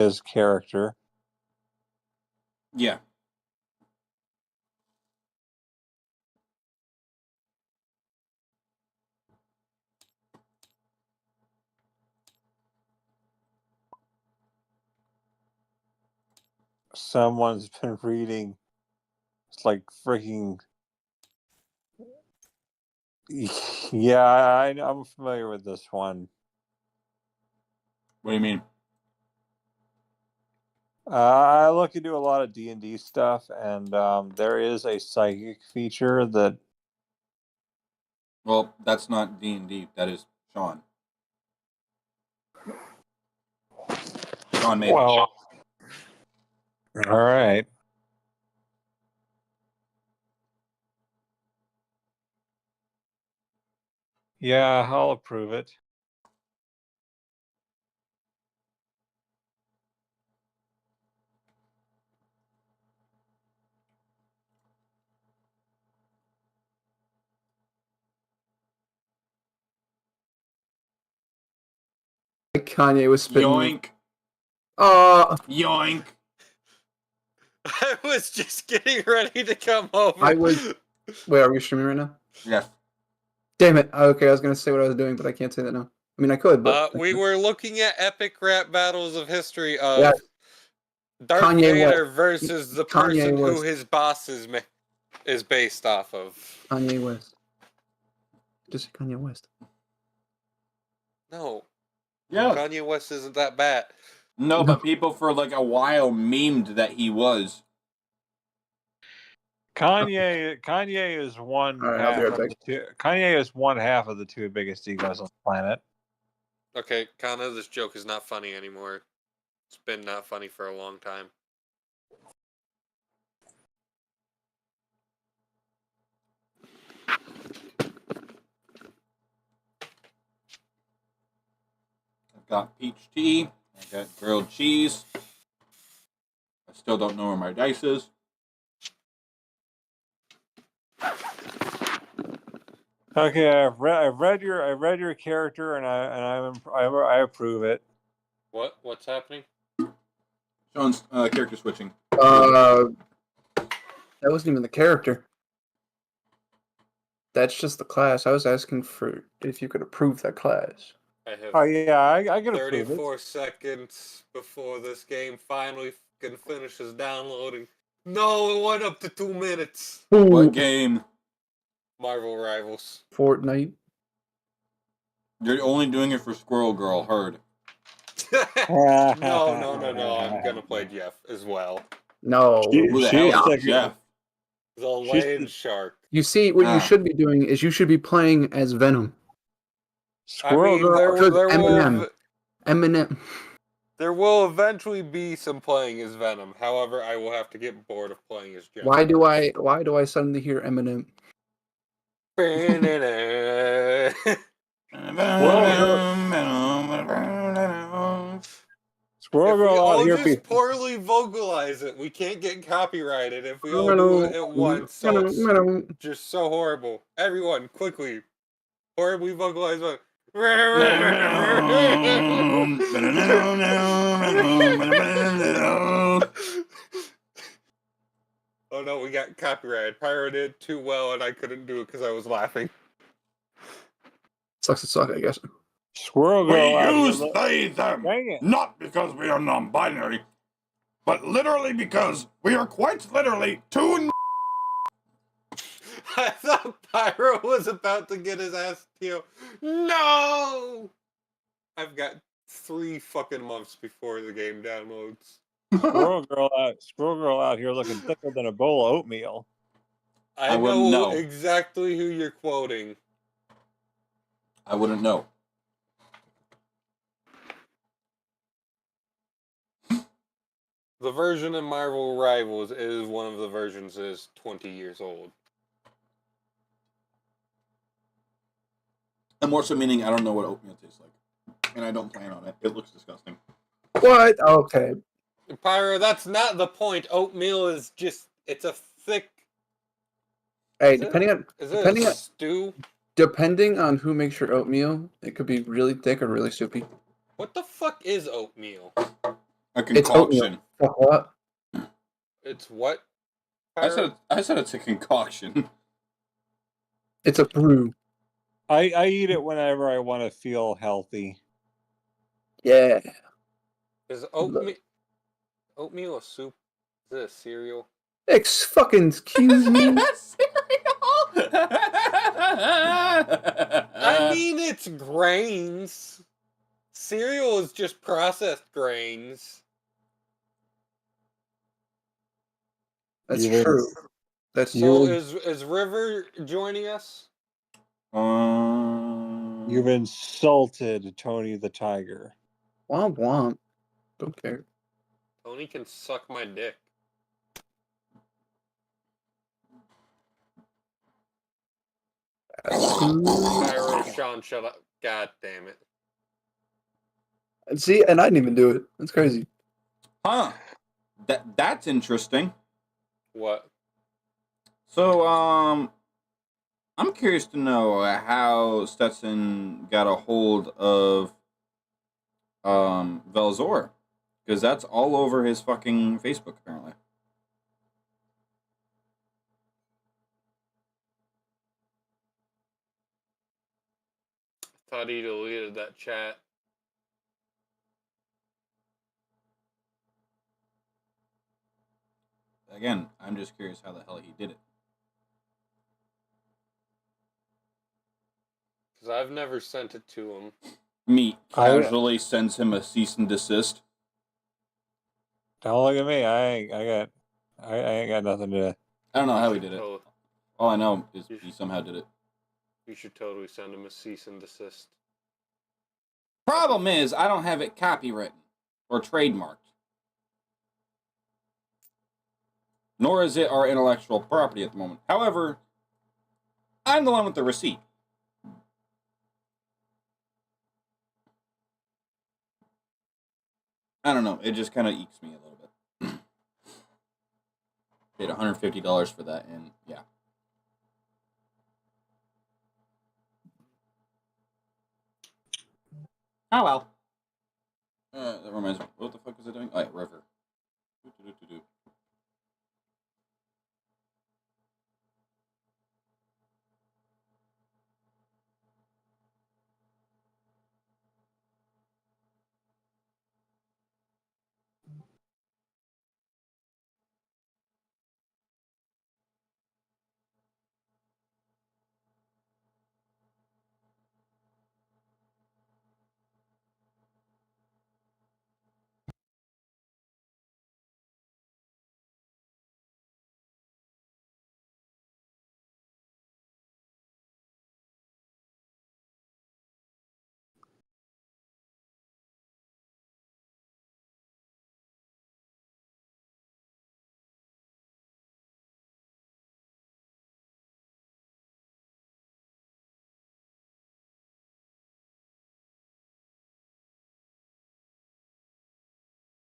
his character. Yeah. Someone's been reading. It's like freaking. Yeah, I'm familiar with this one. What do you mean? I look into a lot of D&D stuff, and there is a psychic feature that. Well, that's not D&D. That is Sean. Sean made it. All right. Yeah, I'll approve it. Kanye was spitting. Yoink. Yoink. I was just getting ready to come over. Wait, are we streaming right now? Yes. Damn it. Okay, I was going to say what I was doing, but I can't say that now. I mean, I could, but... we were looking at epic rap battles of history of Darth Kanye Vader West. versus the Kanye person who West. his boss is based off of. Kanye West. Just say Kanye West. No. Yeah. Kanye West isn't that bad. No, but people for like a while memed that he was. Kanye is one half I'll be right of the two. Kanye is one half of the two biggest egos on the planet. Okay, Kanna, this joke is not funny anymore. It's been not funny for a long time. I've got peach tea. I got grilled cheese. I still don't know where my dice is. Okay, I've read your character, and I approve it. What's happening? Sean's character switching. That wasn't even the character. That's just the class. I was asking for if you could approve that class. I have I can approve it. 34 seconds before this game finally finishes downloading. No, it went up to 2 minutes. What game? Marvel Rivals. Fortnite. You're only doing it for Squirrel Girl, heard. No. I'm gonna play Jeff as well. No. Who the hell is Jeff? The land shark. You see, what you should be doing is you should be playing as Venom. Squirrel Girl. Eminem. There will eventually be some playing as Venom. However, I will have to get bored of playing as Jeff. Why do I suddenly hear Eminem? Squirrel Girl out here. Just poorly vocalize it. We can't get copyrighted if we all do it at once. So it's just so horrible. Everyone, quickly, horribly vocalize it. Oh no, we got copyrighted. Pyro did too well, and I couldn't do it because I was laughing. Sucks to suck, I guess. Squirrel Girl. We use they, them, not because we are non-binary, but literally because we are quite literally two. I thought Pyro was about to get his ass killed. No! I've got 3 fucking months before the game downloads. Squirrel Girl out here looking thicker than a bowl of oatmeal. I know exactly who you're quoting. I wouldn't know. The version in Marvel Rivals is one of the versions is 20 years old. I'm more so meaning I don't know what oatmeal tastes like. And I don't plan on it. It looks disgusting. What? Okay. Pyro, that's not the point. Oatmeal is just, it's a thick... Hey, Is it a stew? Depending on who makes your oatmeal, it could be really thick or really soupy. What the fuck is oatmeal? A It's oatmeal. concoction. Fuck what? It's what? I said it's a concoction. It's a brew. I eat it whenever I want to feel healthy. Yeah. Is oatmeal a soup? Is it a cereal? Fucking excuse me. I mean, it's grains. Cereal is just processed grains. That's You've true. That's So true. is River joining us? You've insulted Tony the Tiger. Womp womp. Don't care. Tony can suck my dick. Pyro, Sean, shut up. God damn it. See, and I didn't even do it. That's crazy. Huh. That's interesting. What? So, I'm curious to know how Stetson got a hold of Velzor, because that's all over his fucking Facebook apparently. Thought he deleted that chat. Again, I'm just curious how the hell he did it. Because I've never sent it to him. Me casually sends him a cease and desist. Don't look at me. I ain't got nothing to. I don't know how he did it. All I know is he somehow did it. You should totally send him a cease and desist. Problem is, I don't have it copywritten or trademarked. Nor is it our intellectual property at the moment. However, I'm the one with the receipt. I don't know. It just kind of ekes me a little bit. Paid $150 for that, and yeah. Oh well. That reminds me. What the fuck is it doing? Oh yeah, River.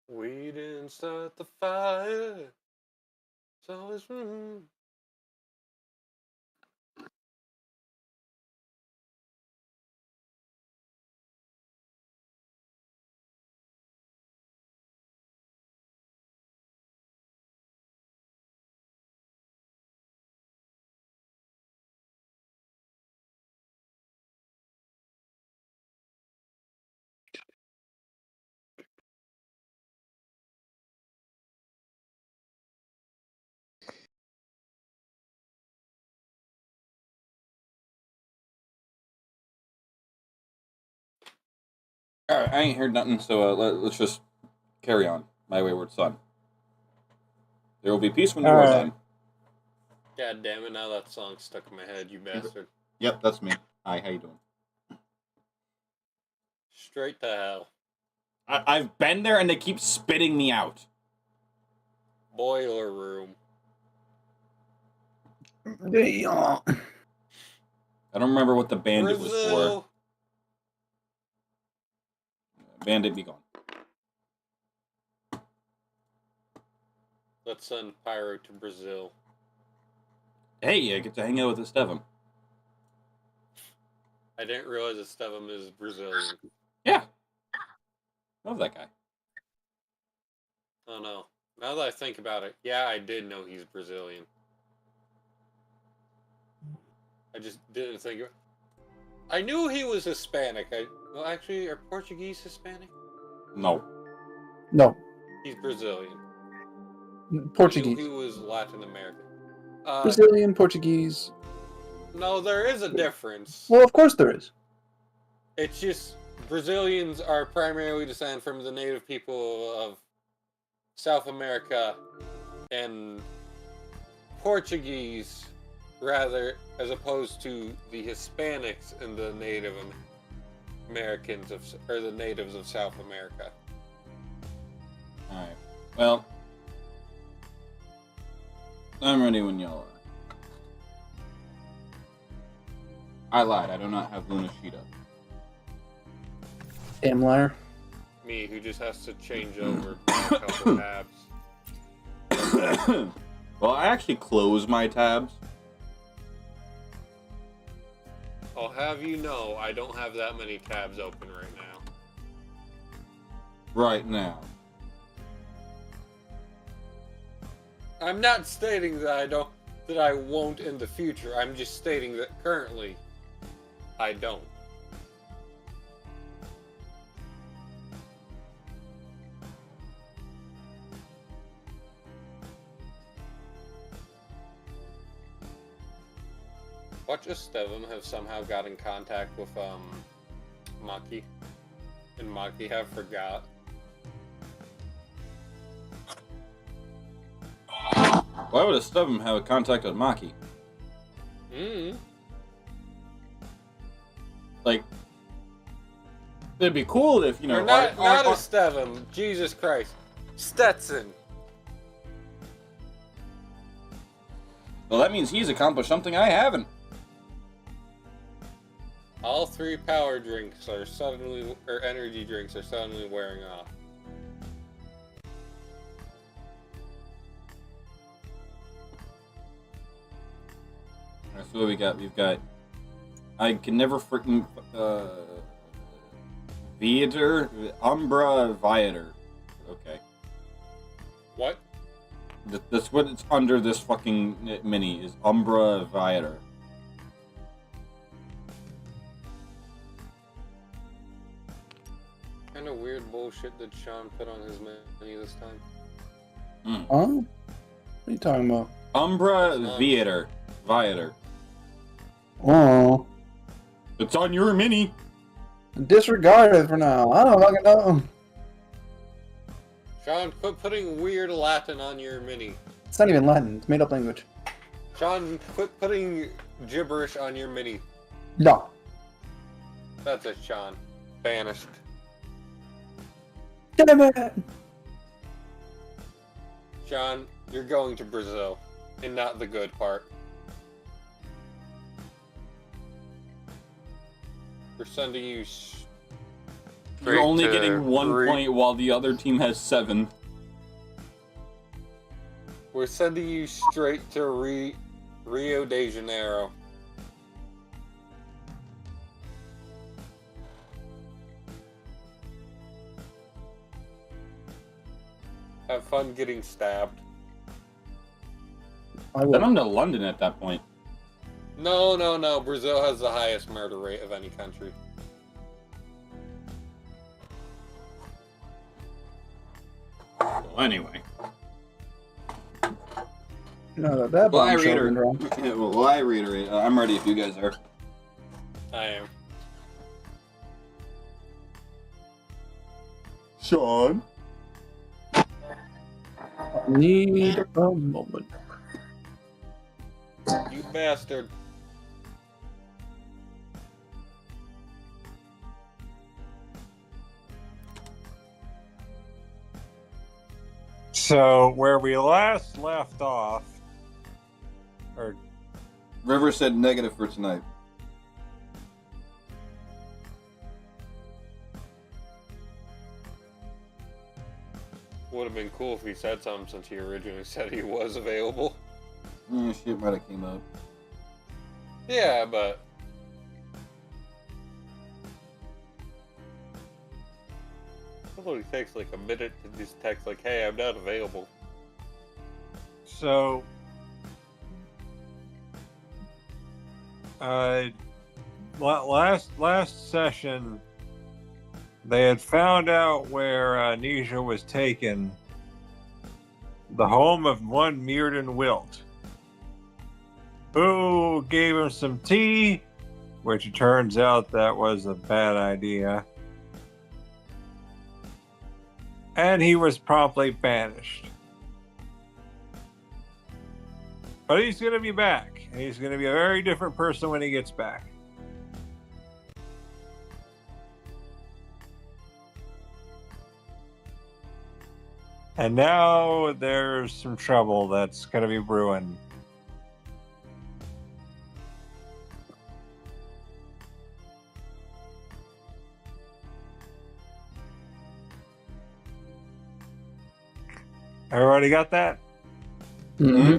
We didn't start the fire. So it's Alright, I ain't heard nothing, so let's just carry on. My wayward son. There will be peace when you are done. God damn it, now that song's stuck in my head, you bastard. Yep, that's me. Hi, how you doing? Straight to hell. I've been there and they keep spitting me out. Boiler room. Yeah. I don't remember what the bandit Brazil. was for. Bandit be gone. Let's send Pyro to Brazil. Hey, I get to hang out with Estevam. I didn't realize that Estevam is Brazilian. Yeah. Love that guy. Oh no. Now that I think about it, yeah, I did know he's Brazilian. I just didn't think of it. I knew he was Hispanic. Well, actually, are Portuguese Hispanic? No. No. He's Brazilian. Portuguese. I knew he was Latin American. Brazilian, Portuguese. No, there is a difference. Well, of course there is. It's just Brazilians are primarily descended from the native people of South America, and Portuguese, rather, as opposed to the Hispanics and the Native Americans or the natives of South America. All right. Well, I'm ready when y'all are. I lied. I do not have Luna sheet up. Damn liar. Me, who just has to change over a couple tabs. Well, I actually close my tabs. I'll have you know, I don't have that many tabs open right now. Right now. I'm not stating that I won't in the future. I'm just stating that currently I don't. Watch us Stevem have somehow got in contact with Maki, and Maki have forgot. Why would a Stubborn have a contact with Maki? Like, it'd be cool if, you know... Or not a Stevem, Jesus Christ. Stetson. Well, that means he's accomplished something I haven't. All 3 power drinks are suddenly, or energy drinks are suddenly wearing off. Alright, so what we got? We've got... I can never freaking... Viator? Umbra Viator. Okay. What? That's what it's under this fucking mini, is Umbra Viator. Kind of weird bullshit did Sean put on his menu this time? Huh? What are you talking about? Umbra Viator. Viator. Oh. It's on your mini. Disregard it for now. I don't fucking know. Sean, quit putting weird Latin on your mini. It's not even Latin. It's made up language. Sean, quit putting gibberish on your mini. No. That's it, Sean. Banished. Damn it! Sean, you're going to Brazil, and not the good part. We're sending you You're only getting 1 point while the other team has 7. We're sending you straight to Rio de Janeiro. Have fun getting stabbed. I will. Then I'm to London at that point. No, no, no. Brazil has the highest murder rate of any country. Well, anyway. No, that Well, I bombshell went wrong. I reiterate. I'm ready if you guys are. I am. Sean? Need a moment. You bastard. So where we last left off, or River said negative for tonight. Would have been cool if he said something since he originally said he was available. Yeah, shit might have came up. Yeah, but... only takes like a minute to just text like, "Hey, I'm not available." So, last session, they had found out where Nisha was taken. The home of one Mirrodin Wilt, who gave him some tea, which it turns out that was a bad idea. And he was promptly banished. But he's going to be back. He's going to be a very different person when he gets back. And now there's some trouble that's going to be brewing. Everybody got that? Mm-hmm.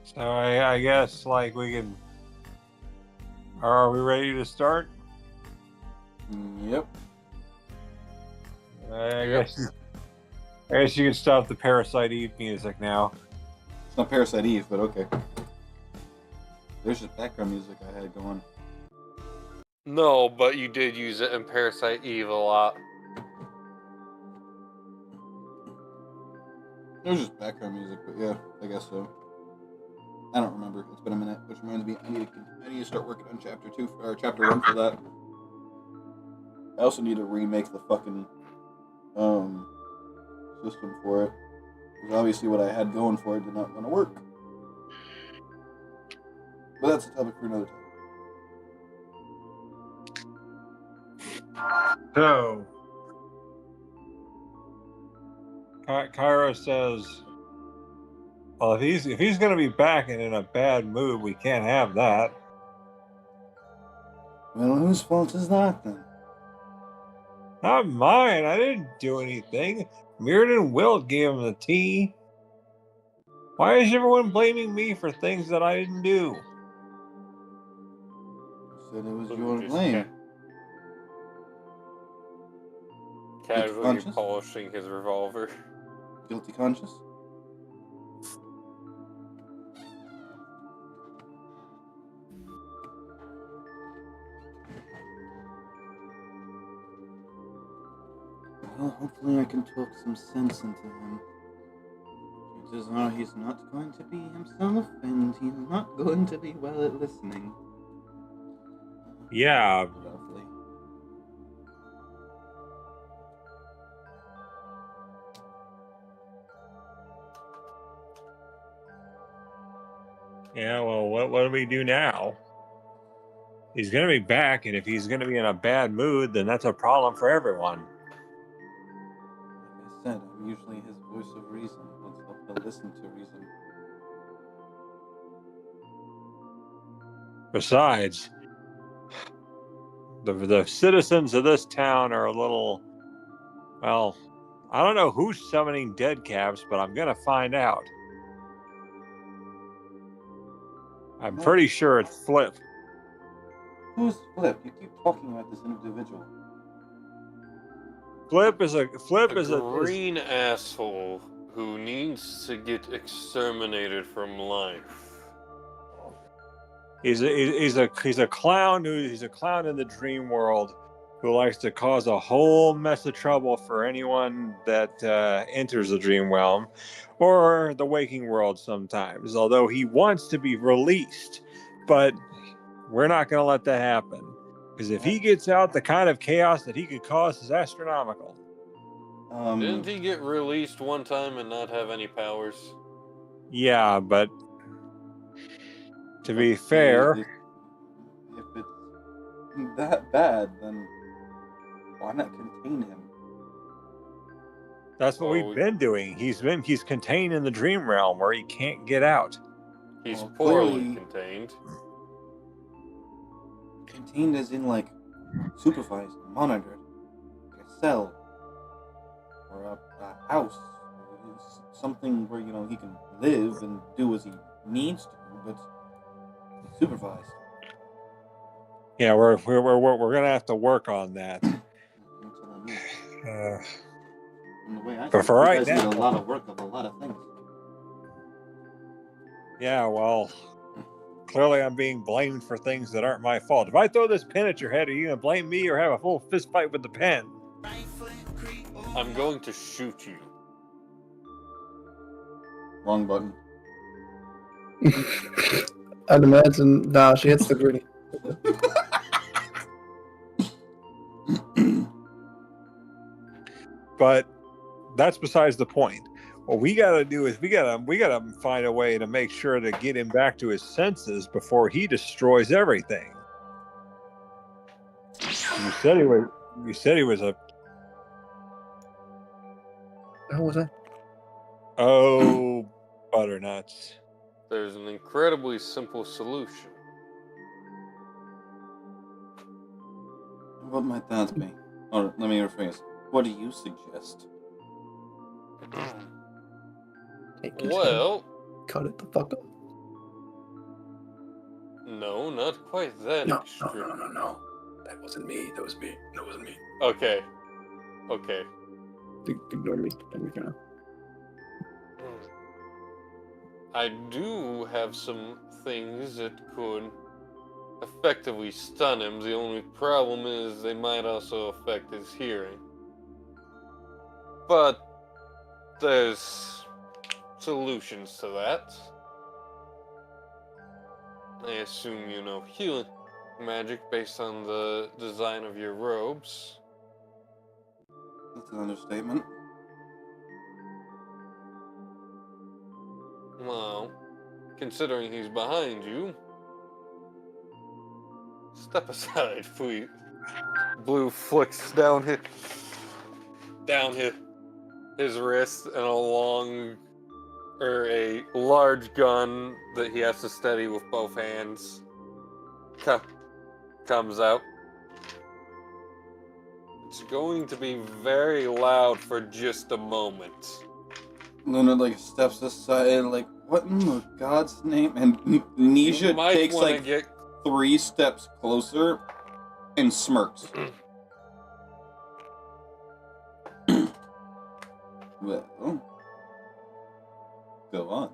So I guess like we can. Are we ready to start? Yep. I guess you can stop the Parasite Eve music now. It's not Parasite Eve, but okay. There's just background music I had going. No, but you did use it in Parasite Eve a lot. There's just background music, but yeah, I guess so. I don't remember. It's been a minute, which reminds me, I need to start working on chapter 1 for that. I also need to remake the fucking system for it, because obviously what I had going for it did not want to work. But that's a topic for another time. So, Kyra says, "Well, if he's going to be back and in a bad mood, we can't have that." Well, whose fault is that then? Not mine. I didn't do anything. Mirrodin Wilt gave him the tea. Why is everyone blaming me for things that I didn't do? Said it was your blame. Casually polishing his revolver. Guilty conscious? Well, hopefully I can talk some sense into him. Chances are he's not going to be himself, and he's not going to be well at listening. Yeah. Lovely. Yeah, well, what do we do now? He's going to be back, and if he's going to be in a bad mood, then that's a problem for everyone. Like I said, I'm usually his voice of reason. Let's hope he'll listen to reason. Besides, the citizens of this town are a little, well, I don't know who's summoning dead caps, but I'm going to find out. I'm pretty sure it's Flip. Who's Flip? You keep talking about this individual. Flip is a green asshole who needs to get exterminated from life. He's a clown he's a clown in the dream world who likes to cause a whole mess of trouble for anyone that enters the dream realm or the waking world sometimes, although he wants to be released, but we're not going to let that happen, because if he gets out, the kind of chaos that he could cause is astronomical. Didn't he get released one time and not have any powers? Yeah, but to be fair, if it's that bad, then why not contain him? that's what we've been doing. He's contained in the dream realm where he can't get out. He's poorly contained. Contained as in, like, supervised, monitored, like a cell, or a house, something where, he can live and do as he needs to, but supervised. Yeah, we're gonna have to work on that. That's what I mean. From the way I see But it, for you right guys need now, a lot of work of a lot of things. yeah, well, clearly I'm being blamed for things that aren't my fault. If I throw this pen at your head, are you gonna blame me or have a full fist fight with the pen? I'm going to shoot you. Wrong button. I'd imagine. Nah, she hits the gritty. But that's besides the point. What we gotta do is we gotta find a way to make sure to get him back to his senses before he destroys everything. You said he was a How was that? oh butternuts. There's an incredibly simple solution. What might that be? Or let me rephrase. What do you suggest? Take his Well, head, cut it the fuck up. no, not quite that extreme. No. That wasn't me. That was me. That wasn't me. Okay. Ignore me. I do have some things that could effectively stun him. The only problem is they might also affect his hearing. But there's solutions to that. I assume you know healing magic based on the design of your robes. That's an understatement. Well, considering he's behind you, step aside, please. Blue flicks down his wrist, and a large gun that he has to steady with both hands comes out. It's going to be very loud for just a moment. Luna steps aside what in the God's name? And Nisha takes 3 steps closer and smirks. Well, go on.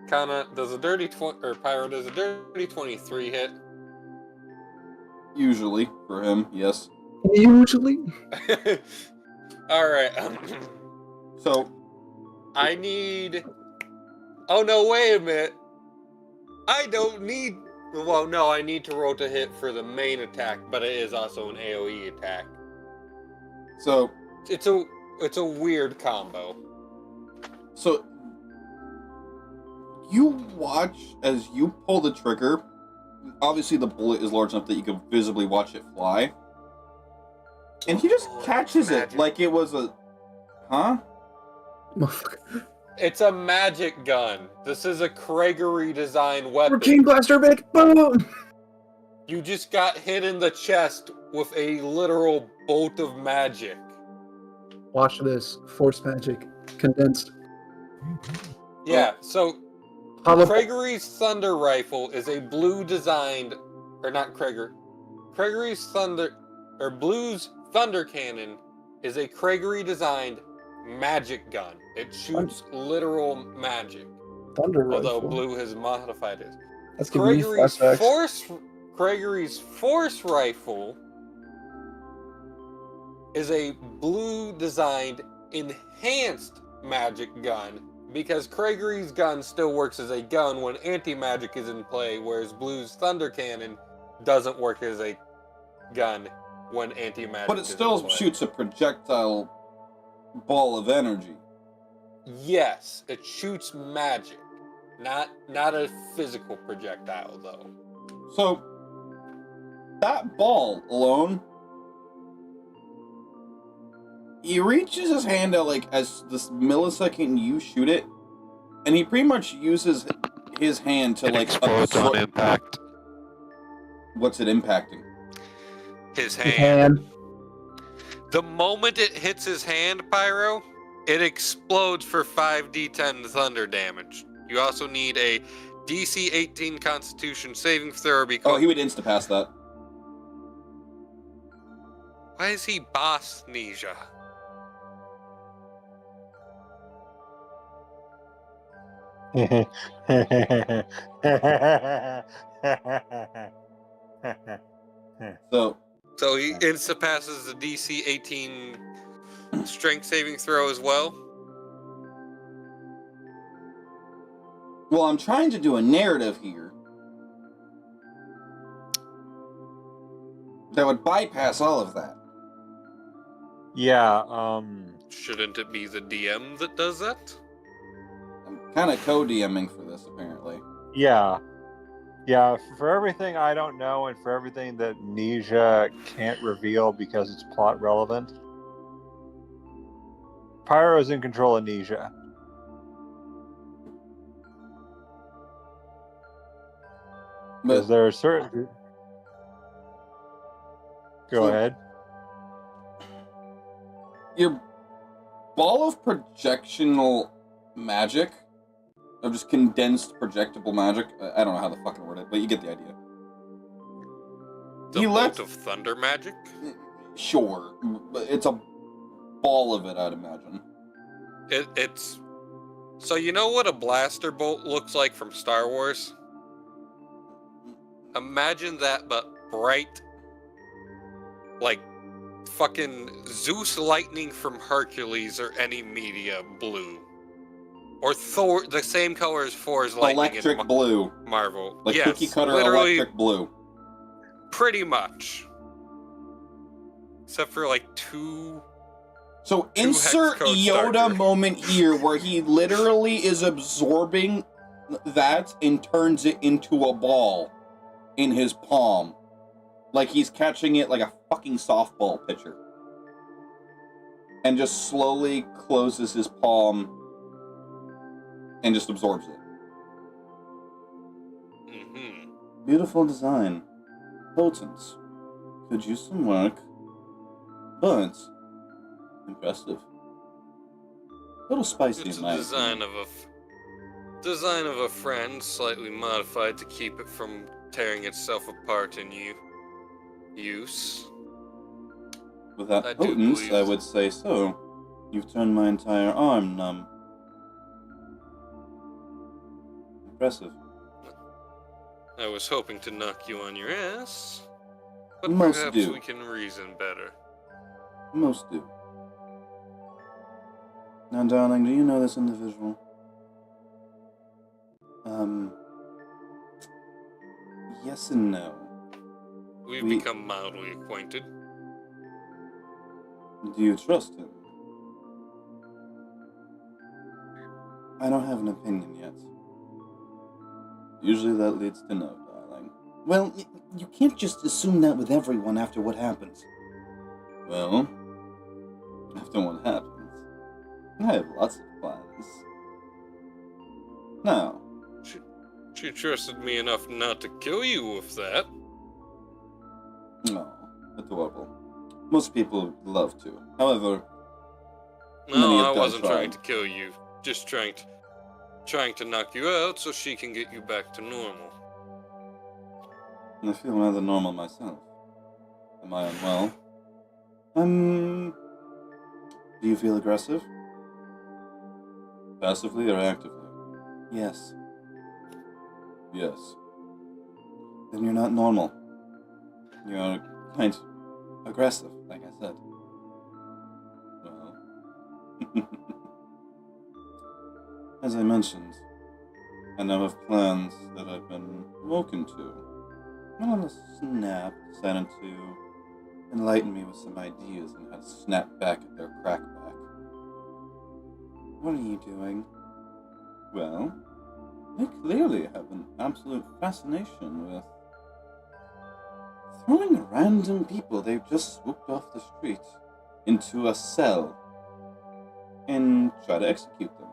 Kanna, does a dirty 23 hit? Usually, for him, yes. Usually. Alright. So, I need... Oh, no, wait a minute. I don't need... Well, no, I need to roll to hit for the main attack, but it is also an AoE attack. So... It's a weird combo. So... You watch as you pull the trigger. Obviously, the bullet is large enough that you can visibly watch it fly. And he just catches it like it was a... Huh? It's a magic gun. This is a Gregory design weapon. King Blaster, bitch! Boom! You just got hit in the chest with a literal bolt of magic. Watch this. Force magic. Condensed. Yeah, so Gregory's Thunder Rifle is a blue designed... Or not Gregory. Gregory's Thunder... Or Blue's Thunder Cannon is a Gregory designed magic gun. It shoots literal magic. Thunder Rifle. Although Blue has modified it. That's giving me flashbacks. Gregory's Force Rifle is a blue designed enhanced magic gun because Gregory's gun still works as a gun when anti-magic is in play, whereas Blue's Thunder Cannon doesn't work as a gun when anti-magic But it still shoots a projectile ball of energy. Yes, it shoots magic. Not a physical projectile, though. So, that ball alone, he reaches his hand out as this millisecond you shoot it, and he pretty much uses his hand to explodes on impact. What's it impacting? His hand. The moment it hits his hand, Pyro, It explodes for 5d10 thunder damage. You also need a DC 18 Constitution saving throw. Oh, he would insta-pass that. Why is he boss Nisha? So he insta-passes the DC 18 strength saving throw as well? Well, I'm trying to do a narrative here that would bypass all of that. Yeah, Shouldn't it be the DM that does that? I'm kind of co-DMing for this, apparently. yeah. Yeah, for everything I don't know and for everything that Nisha can't reveal because it's plot relevant, Pyro's in control of Nisha. Because there are certain... Go ahead. Your ball of projectional magic, of just condensed projectable magic, I don't know how to fucking word it, but you get the idea. The bolt of thunder magic? Sure, but it's a ball of it, I'd imagine. It's... So you know what a blaster bolt looks like from Star Wars? Imagine that, but bright, like fucking Zeus lightning from Hercules or any media blue. Or Thor, the same color as Thor's lightning Electric blue. Marvel. Like yes, cookie cutter literally, electric blue. Pretty much. Except for like two... So insert Yoda darker. moment here where he literally is absorbing that and turns it into a ball in his palm. Like he's catching it like a fucking softball pitcher. And just slowly closes his palm and just absorbs it. Mm-hmm. Beautiful design. Potent. Could use some work. But impressive. A little spicy It's in a my design opinion. design of a friend, slightly modified to keep it from tearing itself apart in use. With that I do potence, believe I would say so. You've turned my entire arm numb. Impressive. I was hoping to knock you on your ass, but Most perhaps do. we can reason better. Most do. Now, darling, do you know this individual? Yes and no. We've We- become mildly acquainted. Do you trust him? I don't have an opinion yet. Usually that leads to no, darling. Well, you can't just assume that with everyone after what happens. Well, after what happens, I have lots of plans. Now, She trusted me enough not to kill you with that. no, adorable. Most people would love to. However, many No, I have wasn't tried. trying to kill you. Just trying to knock you out so she can get you back to normal. I feel rather normal myself. Am I unwell? Do you feel aggressive? Passively or actively? Yes. Yes. Then you're not normal. You're kind of aggressive, like I said. Well. As I mentioned, I now have plans that I've been woken to. And on the snap, decided to enlighten me with some ideas on how to snap back at their crackback. What are you doing? Well, they clearly have an absolute fascination with throwing random people they've just swooped off the street into a cell and try to execute them.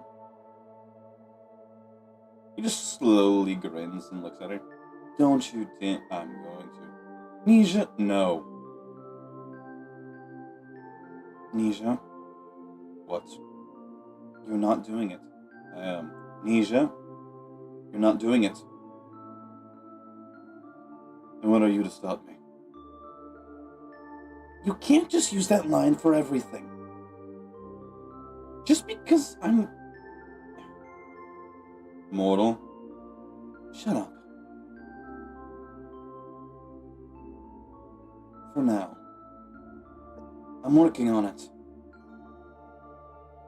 He just slowly grins and looks at her. Don't you dare. I'm going to. Nisha, no. Nisha? What? You're not doing it. Nisha, you're not doing it. And what are you to stop me? You can't just use that line for everything. Just because I'm... Mortal, shut up. For now. I'm working on it.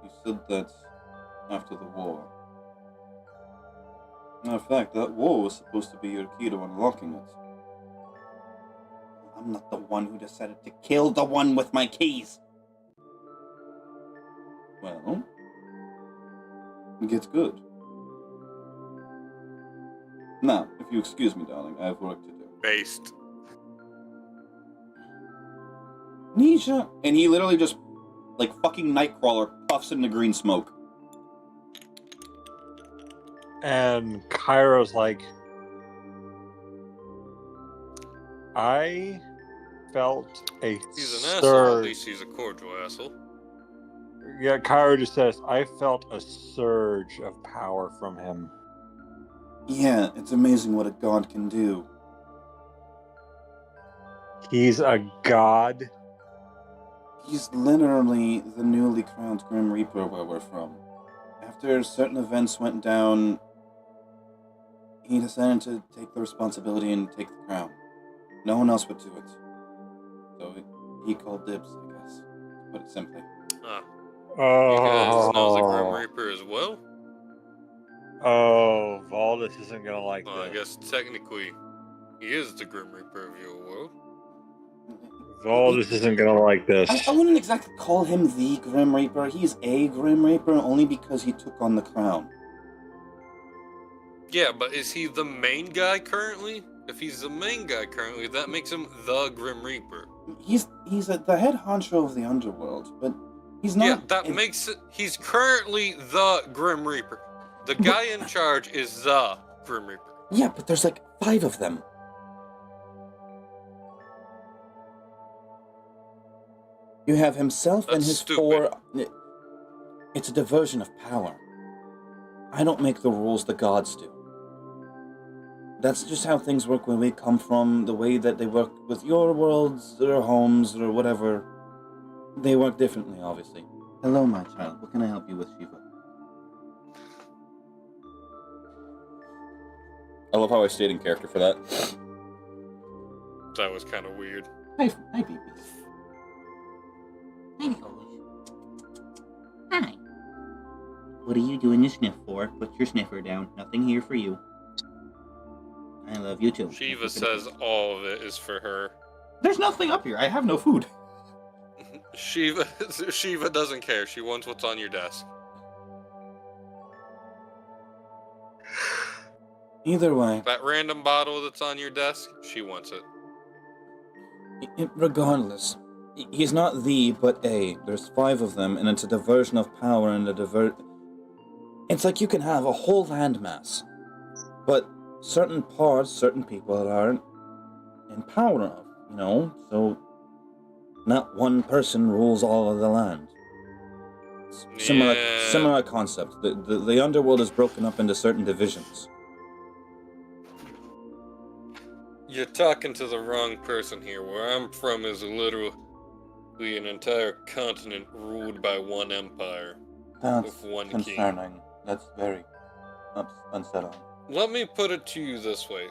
You said that after the war. In fact, that war was supposed to be your key to unlocking it. I'm not the one who decided to kill the one with my keys. Well, it gets good. Now, if you excuse me, darling, I have work to do. Based. Nisha! And he literally just, like fucking Nightcrawler, puffs into green smoke. And Cairo's like, I felt a He's an surge. asshole, at least he's a cordial asshole. Yeah, Cairo just says, I felt a surge of power from him. Yeah, it's amazing what a god can do. He's a god. He's literally the newly crowned Grim Reaper where we're from. After certain events went down, he decided to take the responsibility and take the crown. No one else would do it. So he called dibs, I guess, to put it simply. Ah. Oh. You guys know the Grim Reaper as well? Oh, Valdis isn't gonna like Well, I this. guess technically he is the Grim Reaper of your world. Valdis isn't gonna like this. I wouldn't exactly call him the Grim Reaper. He's a Grim Reaper only because he took on the crown. Yeah, but is he the main guy currently? If he's the main guy currently, that makes him the Grim Reaper. He's the head honcho of the underworld, but he's not... Yeah, that makes it... He's currently the Grim Reaper. The guy in charge is the Grim Reaper. Yeah, but there's like 5 of them. You have himself and his stupid. 4... It's a diversion of power. I don't make the rules, the gods do. That's just how things work where we come from, the way that they work with your worlds, or homes, or whatever. They work differently, obviously. Hello, my child. What can I help you with, Shiva? I love how I stayed in character for that. That was kind of weird. Hi, baby. Hi, Nicholas. Hi. What are you doing the sniff for? Put your sniffer down. Nothing here for you. I love you too. Shiva says all of it is for her. There's nothing up here. I have no food. Shiva doesn't care. She wants what's on your desk. Either way. That random bottle that's on your desk, she wants it. Regardless, he's not the, but a. There's 5 of them, and it's a diversion of power and a It's like you can have a whole landmass, but certain parts, certain people aren't in power of, you know? So, not one person rules all of the land. Similar concept. The underworld is broken up into certain divisions. You're talking to the wrong person here. Where I'm from is literally an entire continent ruled by one empire. That's with one concerning. king. That's very unsettling. Let me put it to you this way.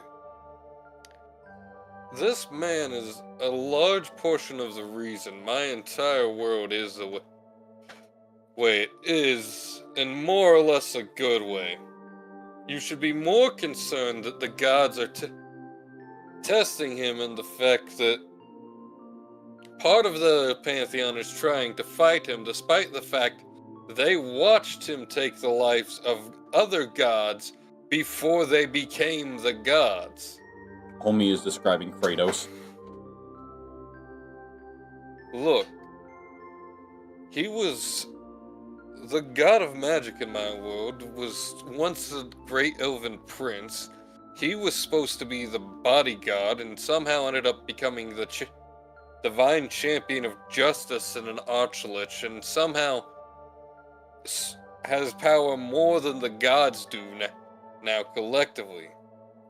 This man is a large portion of the reason my entire world is the way it is, in more or less a good way. You should be more concerned that the gods are testing him and the fact that part of the Pantheon is trying to fight him, despite the fact they watched him take the lives of other gods before they became the gods. Homie is describing Kratos. Look, he was the god of magic in my world, was once a great elven prince. He was supposed to be the bodyguard and somehow ended up becoming the divine champion of justice and an archlich, and somehow has power more than the gods do now collectively.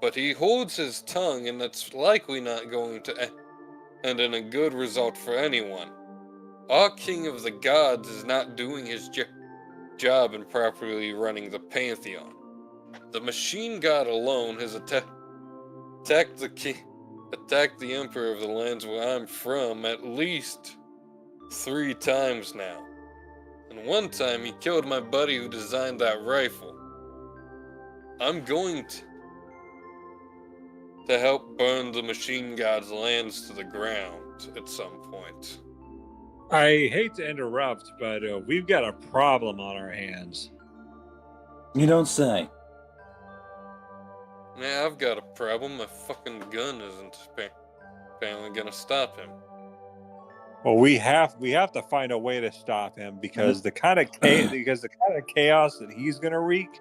But he holds his tongue, and that's likely not going to end in a good result for anyone. Our king of the gods is not doing his job in properly running the pantheon. The machine god alone has attacked the emperor of the lands where I'm from at least 3 times now. And one time he killed my buddy who designed that rifle. I'm going to help burn the machine god's lands to the ground at some point. I hate to interrupt, but we've got a problem on our hands. You don't say. Yeah, I've got a problem. My fucking gun isn't apparently gonna stop him. Well, we have to find a way to stop him because the kind of chaos that he's gonna wreak.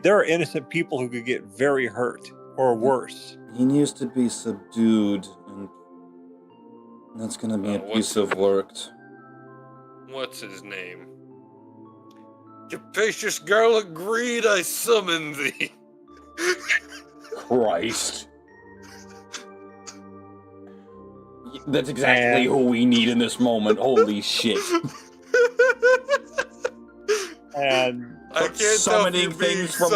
There are innocent people who could get very hurt or worse. He needs to be subdued, and that's gonna be a piece of work. What's his name? Capacious garlic greed, I summon thee. Christ. That's exactly who we need in this moment. Holy shit. And I can't summoning things from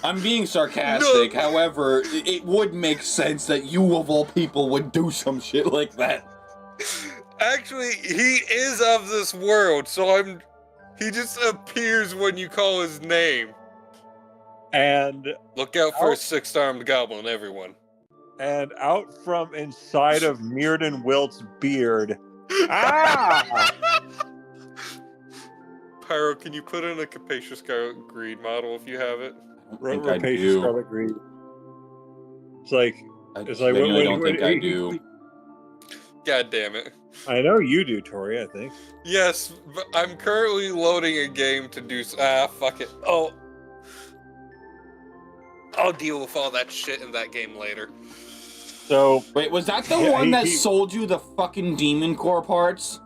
I'm being sarcastic. No. However, it would make sense that you of all people would do some shit like that. Actually, he is of this world, so he just appears when you call his name. And look out for a 6-armed goblin, everyone. And out from inside of Mirrodin Wilt's beard. Ah! Pyro, can you put in a Capacious Garlic Greed model if you have it? Capacious Garlic Greed. I don't think I do. God damn it. I know you do, Tori, I think. Yes, but I'm currently loading a game to do... fuck it. Oh. I'll deal with all that shit in that game later. So... Wait, was that the one that sold you the fucking demon core parts?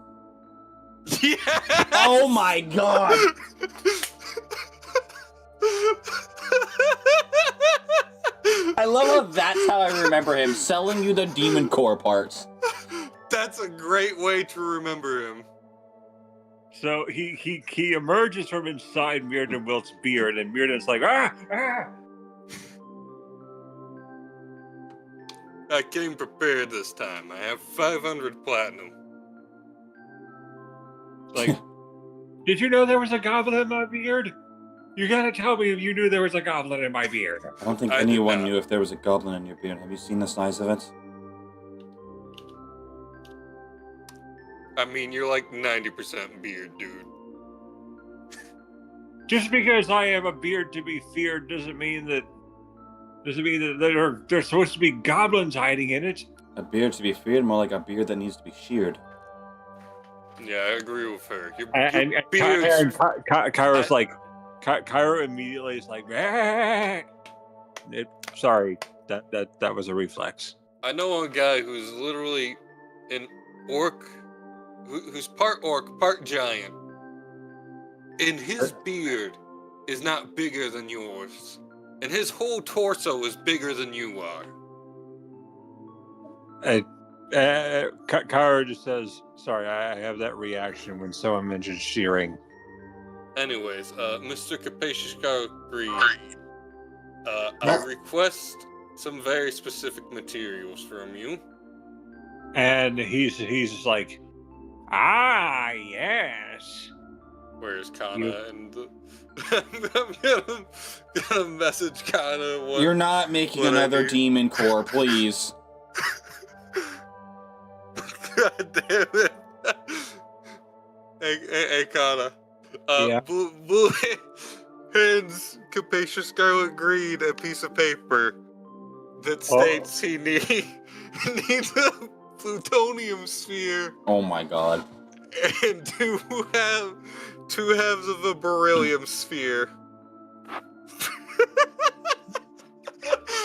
Yeah. Oh my god! I love how that's how I remember him, selling you the demon core parts. That's a great way to remember him. So he emerges from inside Mirrodin Wilt's beard, and Mirrodin's like, ah! I came prepared this time. I have 500 platinum. Like, did you know there was a goblin in my beard? You gotta tell me if you knew there was a goblin in my beard. I don't think anyone knew if there was a goblin in your beard. Have you seen the size of it? I mean, you're like 90% beard, dude. Just because I have a beard to be feared doesn't mean that there's supposed to be goblins hiding in it. A beard to be feared, more like a beard that needs to be sheared. Yeah, I agree with her. Kyra's like, Kyra immediately is like, sorry, that was a reflex. I know a guy who's literally an orc, who's part orc, part giant, and his beard is not bigger than yours, and his whole torso is bigger than you are. Kyra just says, sorry, I have that reaction when someone mentions shearing. Anyways, Mr. Capacious Garlic Greed, I request some very specific materials from you. And he's like, ah, yes. Where's Kanna and I'm gonna message Kanna. You're not making another demon core, please. God damn it. Hey, Kanna. Yeah. Blue hands Capacious Garlic Greed a piece of paper that states he needs a plutonium sphere. Oh my god. And two halves of a beryllium sphere.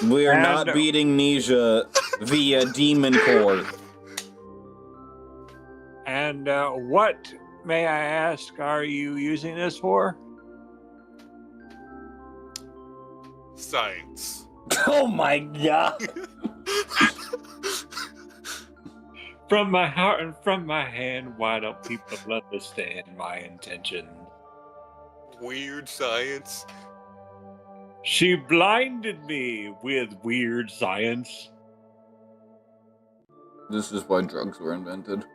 We are not beating Nisha via demon core. And what may I ask, are you using this for? Science. Oh my god! From my heart and from my hand, why don't people understand my intention? Weird science. She blinded me with weird science. This is why drugs were invented.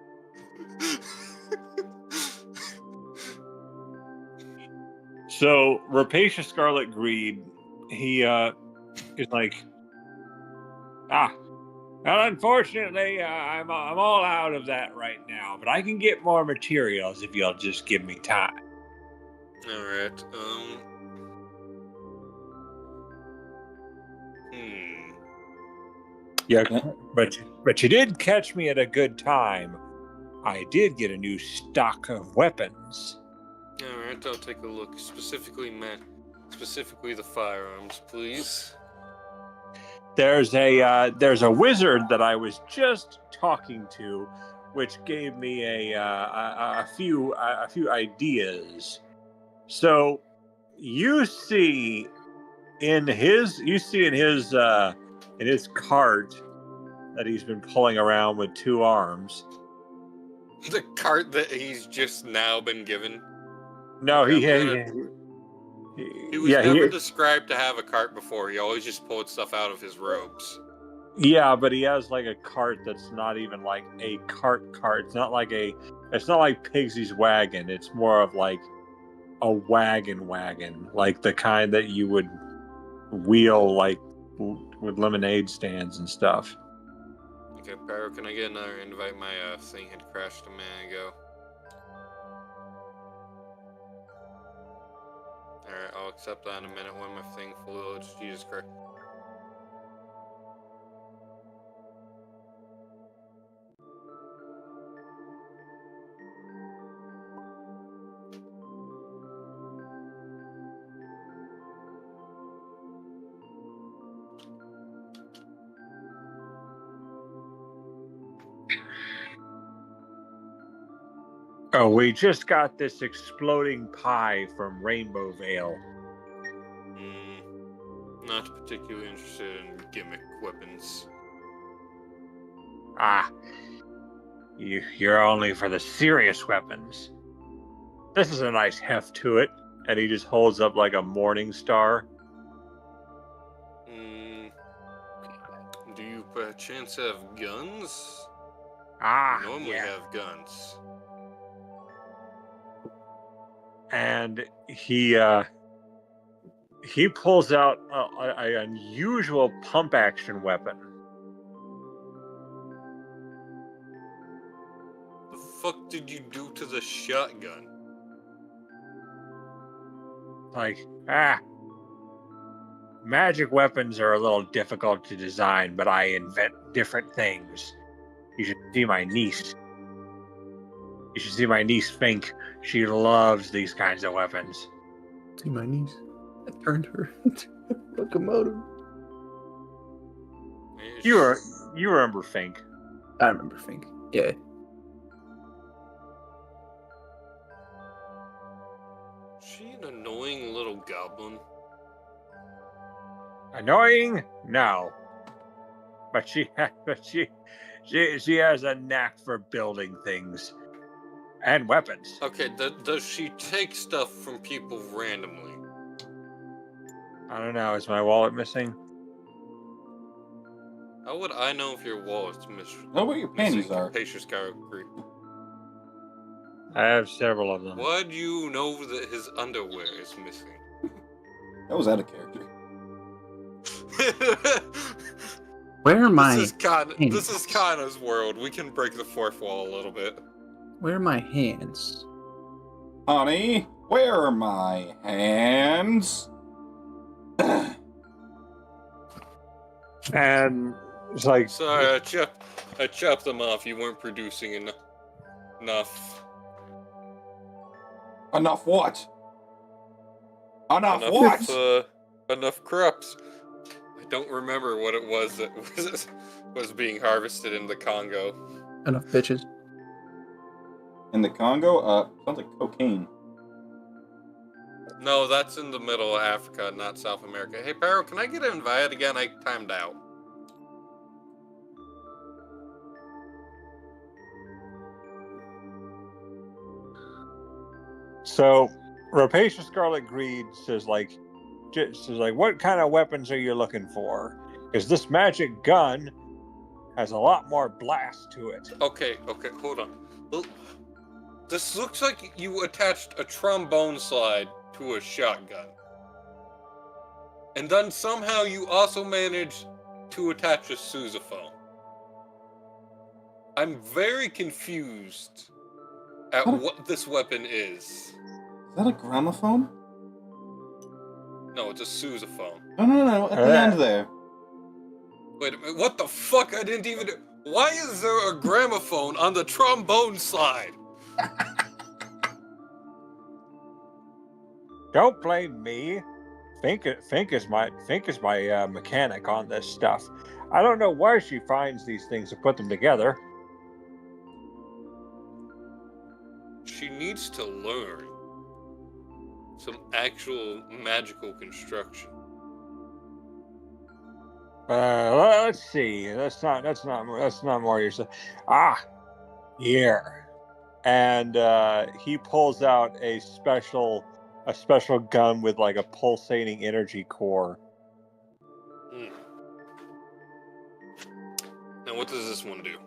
So, Rapacious Scarlet Greed, he is like, well, unfortunately, I'm all out of that right now, but I can get more materials if you'll just give me time. Alright, Yeah, but you did catch me at a good time. I did get a new stock of weapons. Alright, I'll take a look. Specifically the firearms, please. There's a wizard that I was just talking to, which gave me a few ideas. So you see in his cart that he's been pulling around with two arms. The cart that he's just now been given. No, Okay, he was never described to have a cart before. He always just pulled stuff out of his robes. Yeah, but he has like a cart that's not even like a cart. It's not like Pigsy's wagon. It's more of like a wagon, like the kind that you would wheel like with lemonade stands and stuff. Okay, Pyro, can I get another invite? My thing had crashed a minute ago. Alright, I'll accept that in a minute when my thing fully loads. Jesus Christ. Oh, we just got this exploding pie from Rainbow Vale. Not particularly interested in gimmick weapons. You're only for the serious weapons. This is a nice heft to it. And he just holds up like a morning star. Do you perchance have guns? Normally have guns. And he pulls out an unusual pump action weapon. The fuck did you do to the shotgun? Like, magic weapons are a little difficult to design, but I invent different things. You should see my niece. Fink. She loves these kinds of weapons. See my niece? I turned her into a locomotive. You remember Fink? I remember Fink. Yeah. She an annoying little goblin? Annoying? No. But she has a knack for building things. And weapons. Okay, does she take stuff from people randomly? I don't know. Is my wallet missing? How would I know if your wallet's missing? Know what your panties are. I have several of them. Why do you know that his underwear is missing? That was out of character. Where are my This is Kanna's world. We can break the fourth wall a little bit. Where are my hands? Honey, where are my hands? And it's like, sorry, I chopped them off. You weren't producing enough. Enough what? Enough what? Enough crops. I don't remember what it was that was being harvested in the Congo. Enough bitches. In the Congo? Sounds like cocaine. No, that's in the middle of Africa, not South America. Hey, Paro, can I get invited again? I timed out. So, Rapacious Scarlet Greed says, what kind of weapons are you looking for? Because this magic gun has a lot more blast to it. Okay, hold on. This looks like you attached a trombone slide to a shotgun. And then somehow you also managed to attach a sousaphone. I'm very confused at what this weapon is. Is that a gramophone? No, it's a sousaphone. No. At the end there. Wait a minute, what the fuck? I didn't even... Why is there a gramophone on the trombone slide? Don't blame me. Fink is my mechanic on this stuff. I don't know where she finds these things to put them together. She needs to learn some actual magical construction. Let's see. That's not more yourself. Here. And he pulls out a special gun with like a pulsating energy core. Now what does this one do?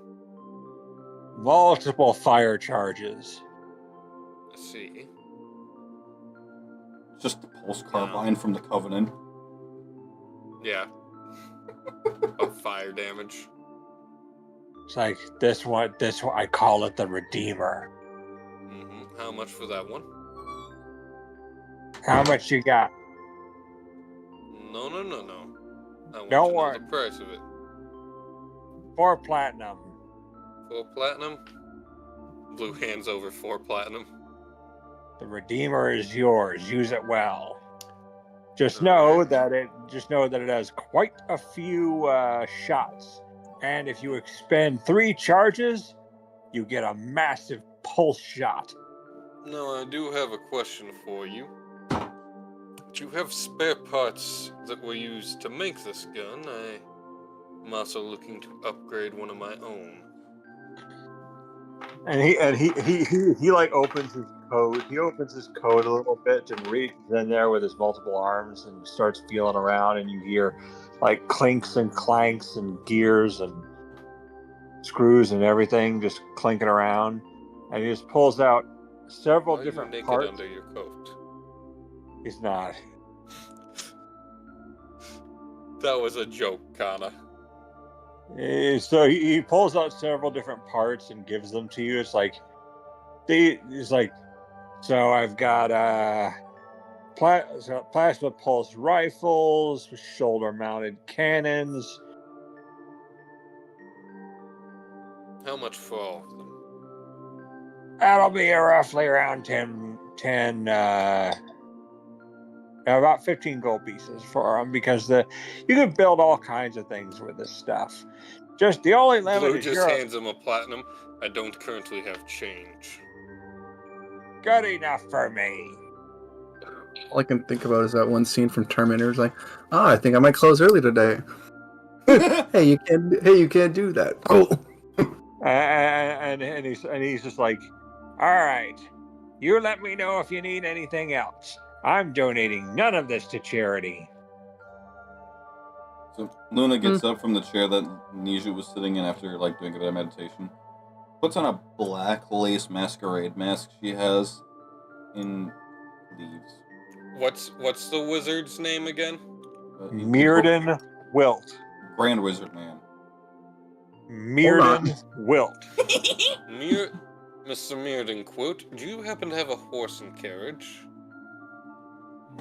Multiple fire charges. Let's see. Just the pulse carbine from the Covenant. Yeah. Of fire damage. It's like this one I call it the Redeemer. How much for that one? How much you got? No. I want Don't to know worry. the price of it. 4 platinum. 4 platinum? Blue hands over 4 platinum. The Redeemer is yours. Use it well. Just know that it has quite a few shots, and if you expend 3 charges, you get a massive pulse shot. Now I do have a question for you. Do you have spare parts that were used to make this gun? I'm also looking to upgrade one of my own. And he like opens his coat. He opens his coat a little bit and reaches in there with his multiple arms and starts feeling around, and you hear like clinks and clanks and gears and screws and everything just clinking around. And he just pulls out several different naked parts. Under your coat? He's not. That was a joke, Kanna. So he pulls out several different parts and gives them to you. It's like, so I've got plasma pulse rifles, shoulder-mounted cannons. How much for all of them? That'll be roughly around 10 about 15 gold pieces for them, because you can build all kinds of things with this stuff. Just the only limit Blue is just hands him a platinum. I don't currently have change. Good enough for me. All I can think about is that one scene from Terminator. It's like, I think I might close early today. Hey, you can't do that. Oh. And he's just like, all right, you let me know if you need anything else. I'm donating none of this to charity. So Luna gets up from the chair that Niju was sitting in after doing a bit of meditation. Puts on a black lace masquerade mask she has, and leaves. What's the wizard's name again? Mirrodin Wilt. Grand Wizard Man. Mirrodin Wilt. Mr. Mirrodin, quote, do you happen to have a horse and carriage?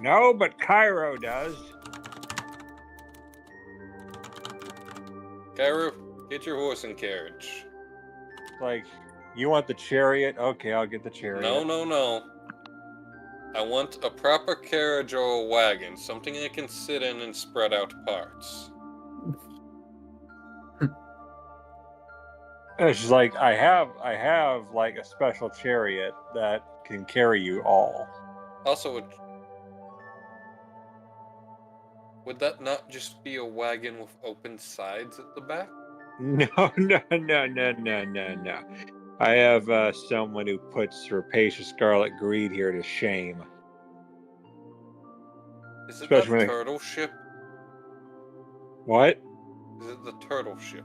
No, but Cairo does. Cairo, get your horse and carriage. Like, you want the chariot? Okay, I'll get the chariot. No. I want a proper carriage or a wagon, something I can sit in and spread out parts. And she's like, I have like a special chariot that can carry you all. Also, would that not just be a wagon with open sides at the back? No. I have someone who puts rapacious scarlet greed here to shame. Is it Especially when that they... turtle ship? What? Is it the turtle ship?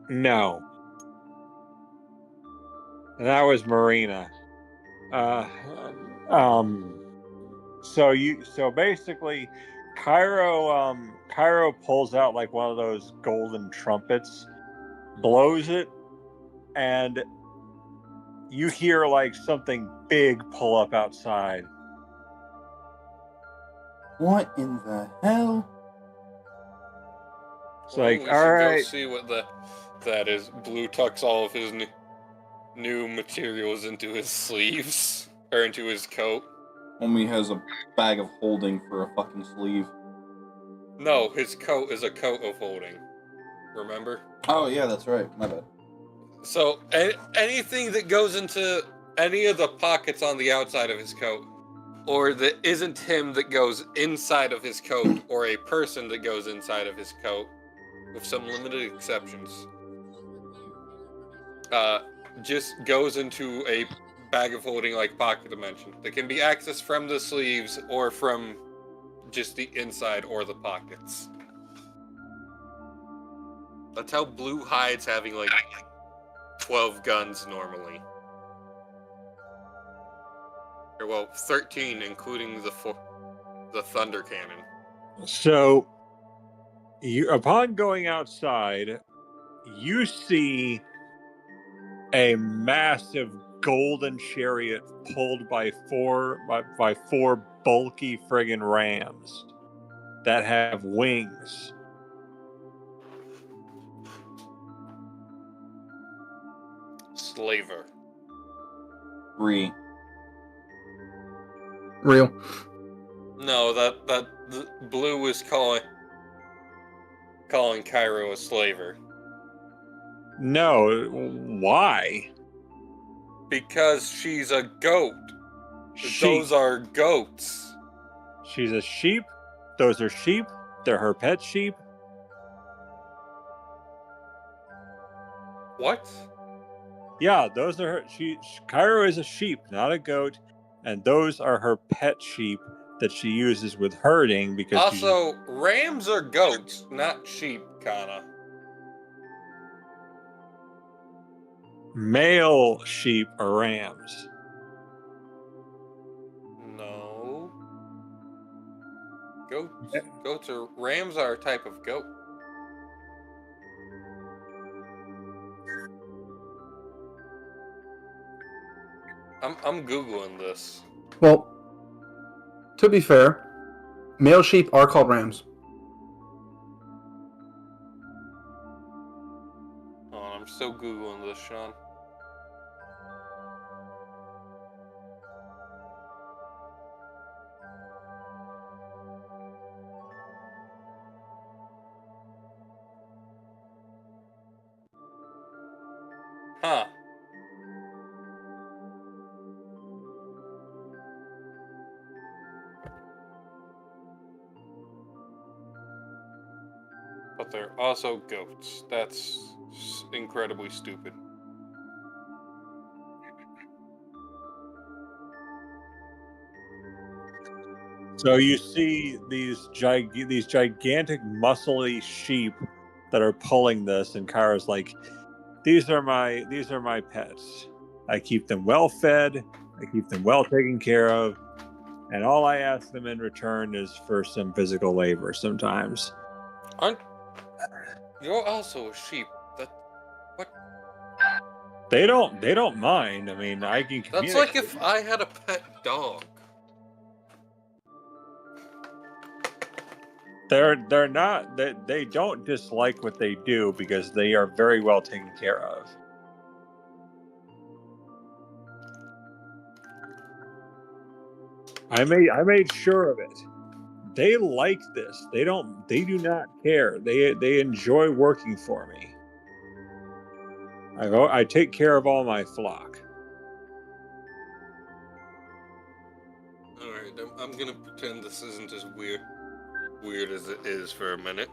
No. And that was Marina. So basically Cairo pulls out like one of those golden trumpets, blows it, and you hear like something big pull up outside. What in the hell? It's Well, like, we all should go right. see what that is. Blue tucks all of his new materials into his sleeves or into his coat. Homie has a bag of holding for a fucking sleeve. No, his coat is a coat of holding. Remember? Oh yeah, that's right. My bad. So anything that goes into any of the pockets on the outside of his coat, or that isn't him that goes inside of his coat, or a person that goes inside of his coat, with some limited exceptions, just goes into a bag of holding like pocket dimension that can be accessed from the sleeves or from just the inside or the pockets. That's how Blue hides having like 12 guns normally. Or well, 13 including the thunder cannon. So upon going outside, you see a massive golden chariot pulled by four bulky friggin' rams that have wings. Slaver. Real. No, that Blue is calling Cairo a slaver. No, why? Because she's a goat. Sheep. Those are goats. She's a sheep. Those are sheep. They're her pet sheep. What? Yeah, those are her. Cairo is a sheep, not a goat, and those are her pet sheep that she uses with herding because Also, rams are goats, not sheep, Kanna. male sheep are rams. No. Rams are a type of goat. I'm Googling this. Well, to be fair, male sheep are called rams. Hold on, I'm still Googling this, Sean. Huh. But they're also goats. That's incredibly stupid. So you see these gigantic muscly sheep that are pulling this, and Kara's like, these are my pets. I keep them well fed, I keep them well taken care of, and all I ask them in return is for some physical labor sometimes. You're also a sheep. They don't mind. I mean, I can communicate. That's like if I had a pet dog. They're not they don't dislike what they do because they are very well taken care of. I made sure of it. They like this. They do not care. They enjoy working for me. I take care of all my flock. Alright, I'm gonna pretend this isn't as weird as it is for a minute.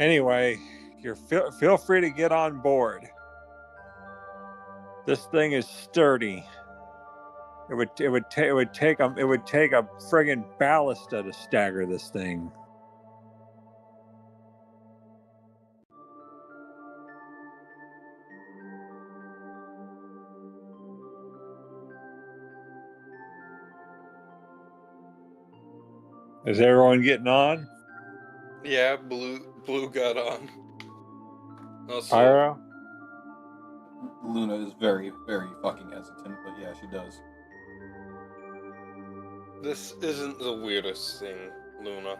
Anyway, feel free to get on board. This thing is sturdy. It would take a friggin' ballista to stagger this thing. Is everyone getting on? Yeah, Blue got on. Also, Pyro? Luna is very, very fucking hesitant, but yeah, she does. this isn't the weirdest thing, Luna.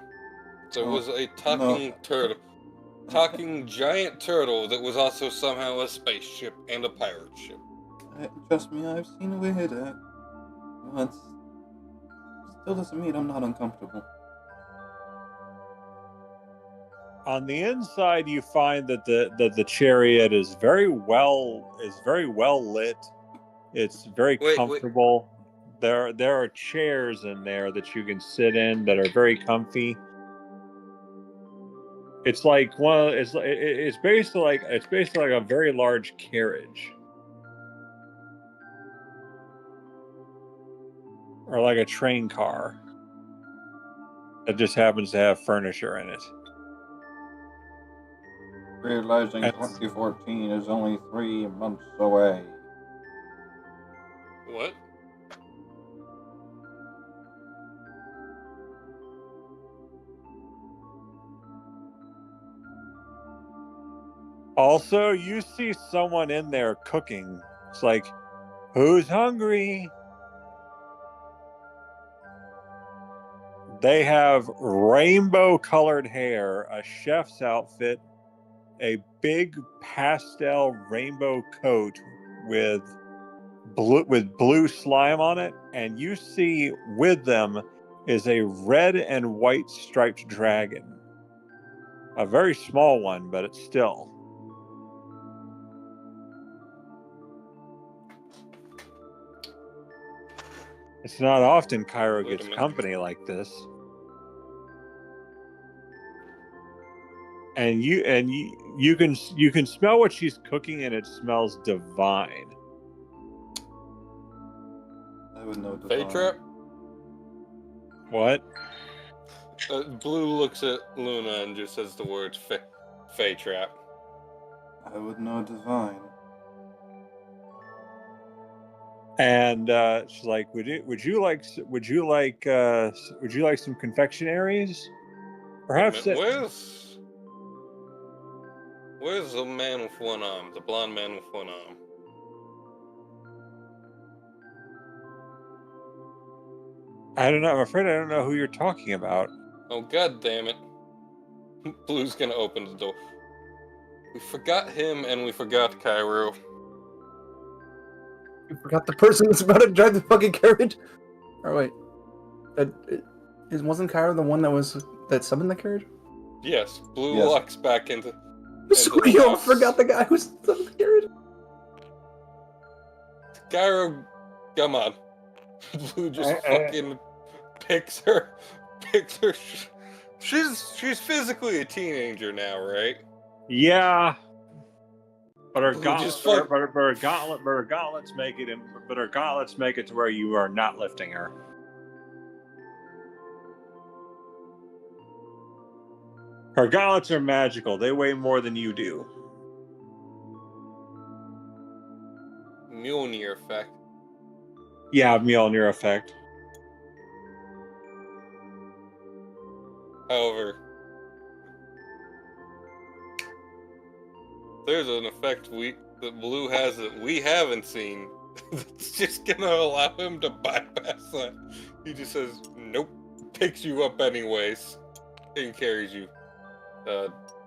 There Oh, was a talking turtle. Talking giant turtle that was also somehow a spaceship and a pirate ship. Trust me, I've seen weirder. Once. Still doesn't mean I'm not uncomfortable. On the inside, you find that the chariot is very well lit. It's very comfortable. There are chairs in there that you can sit in that are very comfy. It's like it's basically like a very large carriage, or like a train car that just happens to have furniture in it. Realizing 2014 is only 3 months away. What? Also, you see someone in there cooking. It's like, who's hungry? They have rainbow-colored hair, a chef's outfit, a big pastel rainbow coat with blue slime on it, and you see with them is a red and white striped dragon. A very small one, but it's still. It's not often Cairo gets company like this. And you can smell what she's cooking, and it smells divine. I would know. Fate trap? What? Blue looks at Luna and just says the words Fate trap. I would know divine. And she's like, would you like some confectionaries? Perhaps. Where's the man with one arm? The blonde man with one arm. I don't know. I'm afraid I don't know who you're talking about. Oh, god damn it. Blue's gonna open the door. We forgot him and we forgot Cairo. You forgot the person that's about to drive the fucking carriage? Oh, wait. Wasn't Cairo the one that summoned the carriage? Yes, Blue walks back into So you all forgot the guy who summoned the carriage? Cairo, come on. Blue just fucking picks her. She's physically a teenager now, right? Yeah. But her gauntlets make it to where you are not lifting her. Her gauntlets are magical. They weigh more than you do. Mjolnir effect. Yeah, Mjolnir effect. However, there's an effect that Blue has that we haven't seen. It's just gonna allow him to bypass that. He just says, nope, picks you up anyways, and carries you.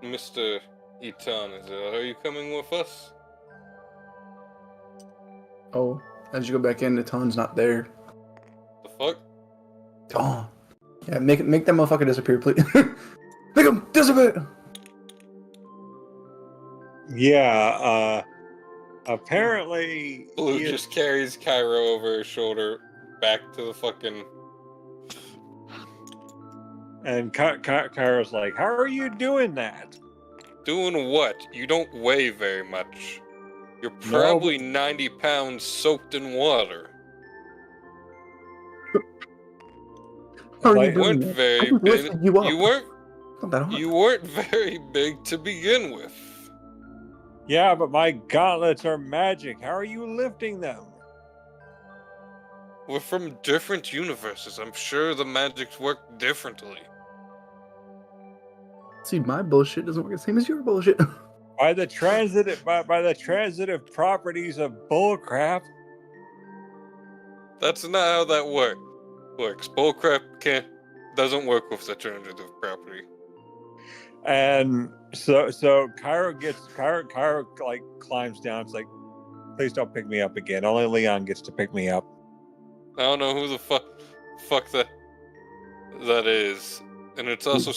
Mr. Eton, are you coming with us? Oh, as you go back in, the Ton's not there. The fuck? Oh. Yeah, make that motherfucker disappear, please. Make him disappear! Yeah, apparently Blue he just carries Cairo over his shoulder back to the fucking. and Kyra's like, "How are you doing that?" Doing what? You don't weigh very much. You're No, probably 90 pounds soaked in water. How are you Like, You doing weren't that? very I just big. lifted you up. You weren't. It's not that hard. You weren't very big to begin with. yeah, but my gauntlets are magic. How are you lifting them? We're from different universes. I'm sure the magics work differently. See, my bullshit doesn't work the same as your bullshit. By the transitive properties of bullcrap. That's not how that works. Bullcrap doesn't work with the transitive property. And so Cairo like climbs down. It's like, please don't pick me up again. Only Leon gets to pick me up. I don't know who the fuck that is. And it's also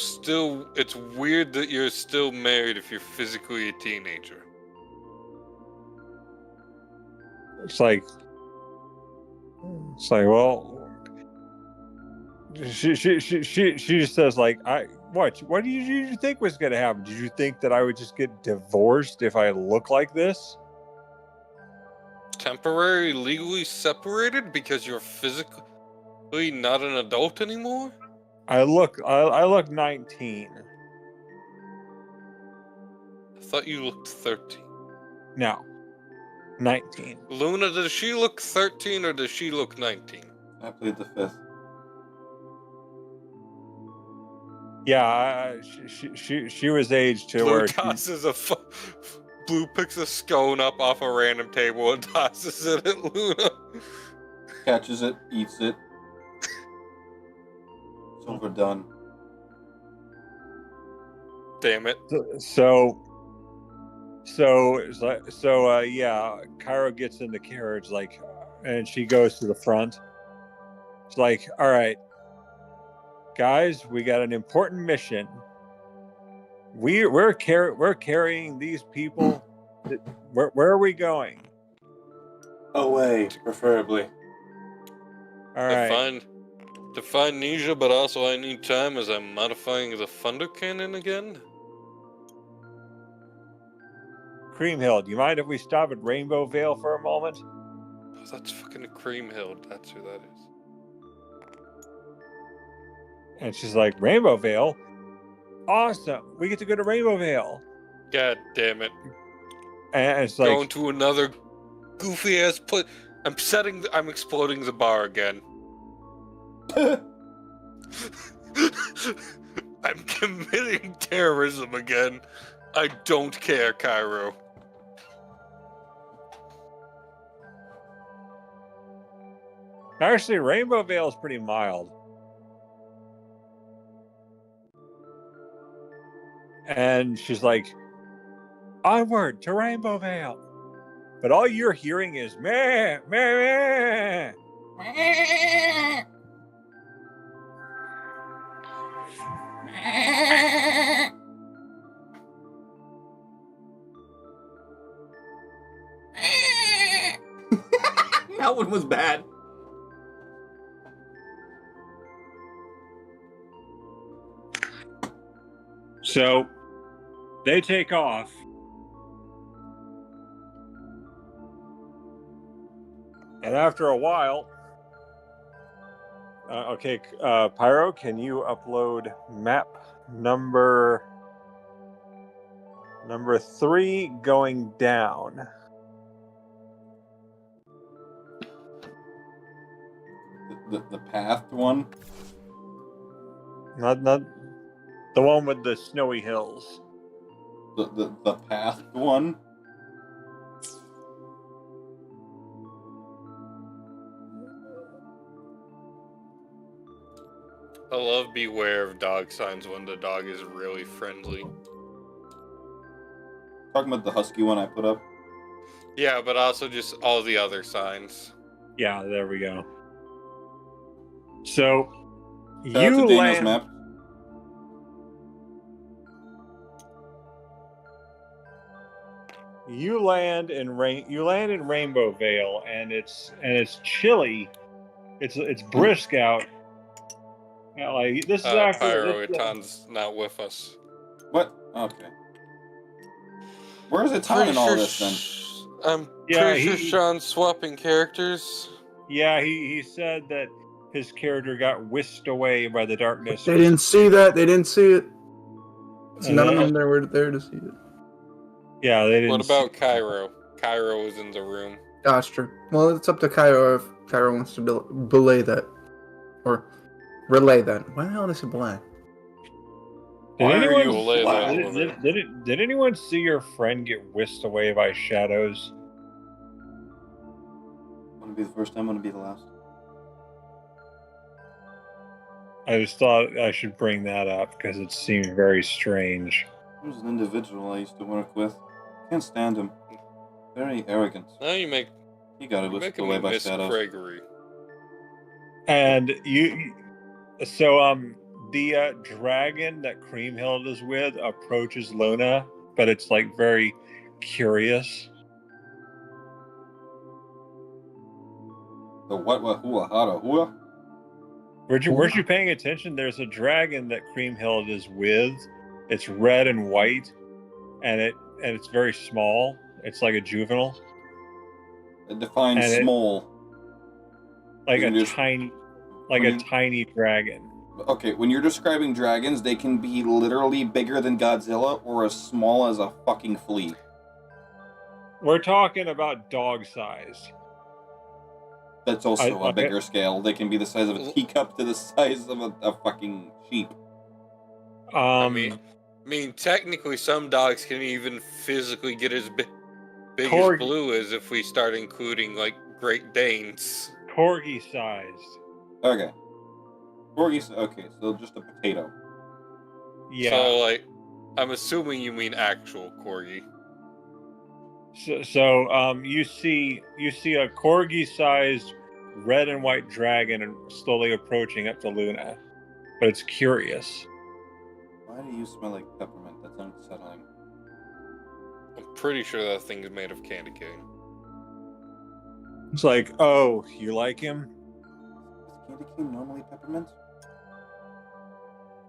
it's weird that you're still married if you're physically a teenager. It's like, well, she just says like, what did you think was going to happen? Did you think that I would just get divorced if I look like this? Temporarily legally separated because you're physically not an adult anymore? I look 19. I thought you looked 13. No, 19. Luna, does she look 13 or does she look 19? I played the 5th. Yeah, she was aged to Blue where tosses Blue picks a scone up off a random table and tosses it at Luna. Catches it, eats it. It's overdone. Damn it. Yeah, Cairo gets in the carriage and she goes to the front. It's like, all right, guys, we got an important mission. We're carrying these people. Where are we going? Away, preferably. All right. Define Nisha, but also I need time as I'm modifying the thunder cannon again. Cream Hill, do you mind if we stop at Rainbow Vale for a moment? Oh, that's fucking Cream Hill. That's who that is. And she's like, Rainbow Vale? Awesome. We get to go to Rainbow Vale. God damn it. And it's like, going to another goofy ass put. I'm exploding the bar again. I'm committing terrorism again. I don't care, Cairo. Actually, Rainbow Vale is pretty mild. And she's like, onward to Rainbow Vale. But all you're hearing is meh, meh, meh. That one was bad. So they take off. And after a while, Pyro, can you upload map number 3 going down? The pathed one? Not the one with the snowy hills. The pathed one? I love beware of dog signs when the dog is really friendly. Talking about the husky one I put up? Yeah, but also just all the other signs. Yeah, there we go. So Shout out to Daniel's map. you land in Rainbow Vale, and it's chilly. It's brisk out. Yeah, like this is actually Pyro not with us. What? Okay. Where's the town in all this then? I'm pretty sure Sean's swapping characters. Yeah, he said that his character got whisked away by the darkness. They didn't see that. They didn't see it. None of them were there to see it. Yeah, they didn't. What about Cairo? Cairo is in the room. That's true. Well, it's up to Cairo if Cairo wants to belay that. Or relay that. Why the hell did I say belay? Did anyone see your friend get whisked away by shadows? Want to be the first time? Want to be the last? I just thought I should bring that up because it seemed very strange. There's an individual I used to work with. Can't stand him. Very arrogant. Now you make. He got whisked away by shadows. Gregory. And the dragon that Creamhild is with approaches Luna, but it's like very curious. The what? Hua? Hara? Hua? Weren't you paying attention? There's a dragon that Creamhild is with. It's red and white, and it's very small. It's like a juvenile. It defines small. Like a tiny dragon. Okay, when you're describing dragons, they can be literally bigger than Godzilla or as small as a fucking flea. We're talking about dog size. That's also a bigger scale. They can be the size of a teacup to the size of a fucking sheep. I mean, technically, some dogs can even physically get as big as Blue as if we start including, like, Great Danes. Corgi sized. Okay. Okay, so just a potato. Yeah. So, like, I'm assuming you mean actual corgi. So you see a corgi-sized red and white dragon and slowly approaching up to Luna, but it's curious. Why do you smell like peppermint? That's unsettling. I'm pretty sure that thing is made of candy cane. It's like, oh, you like him? Is candy cane normally peppermint?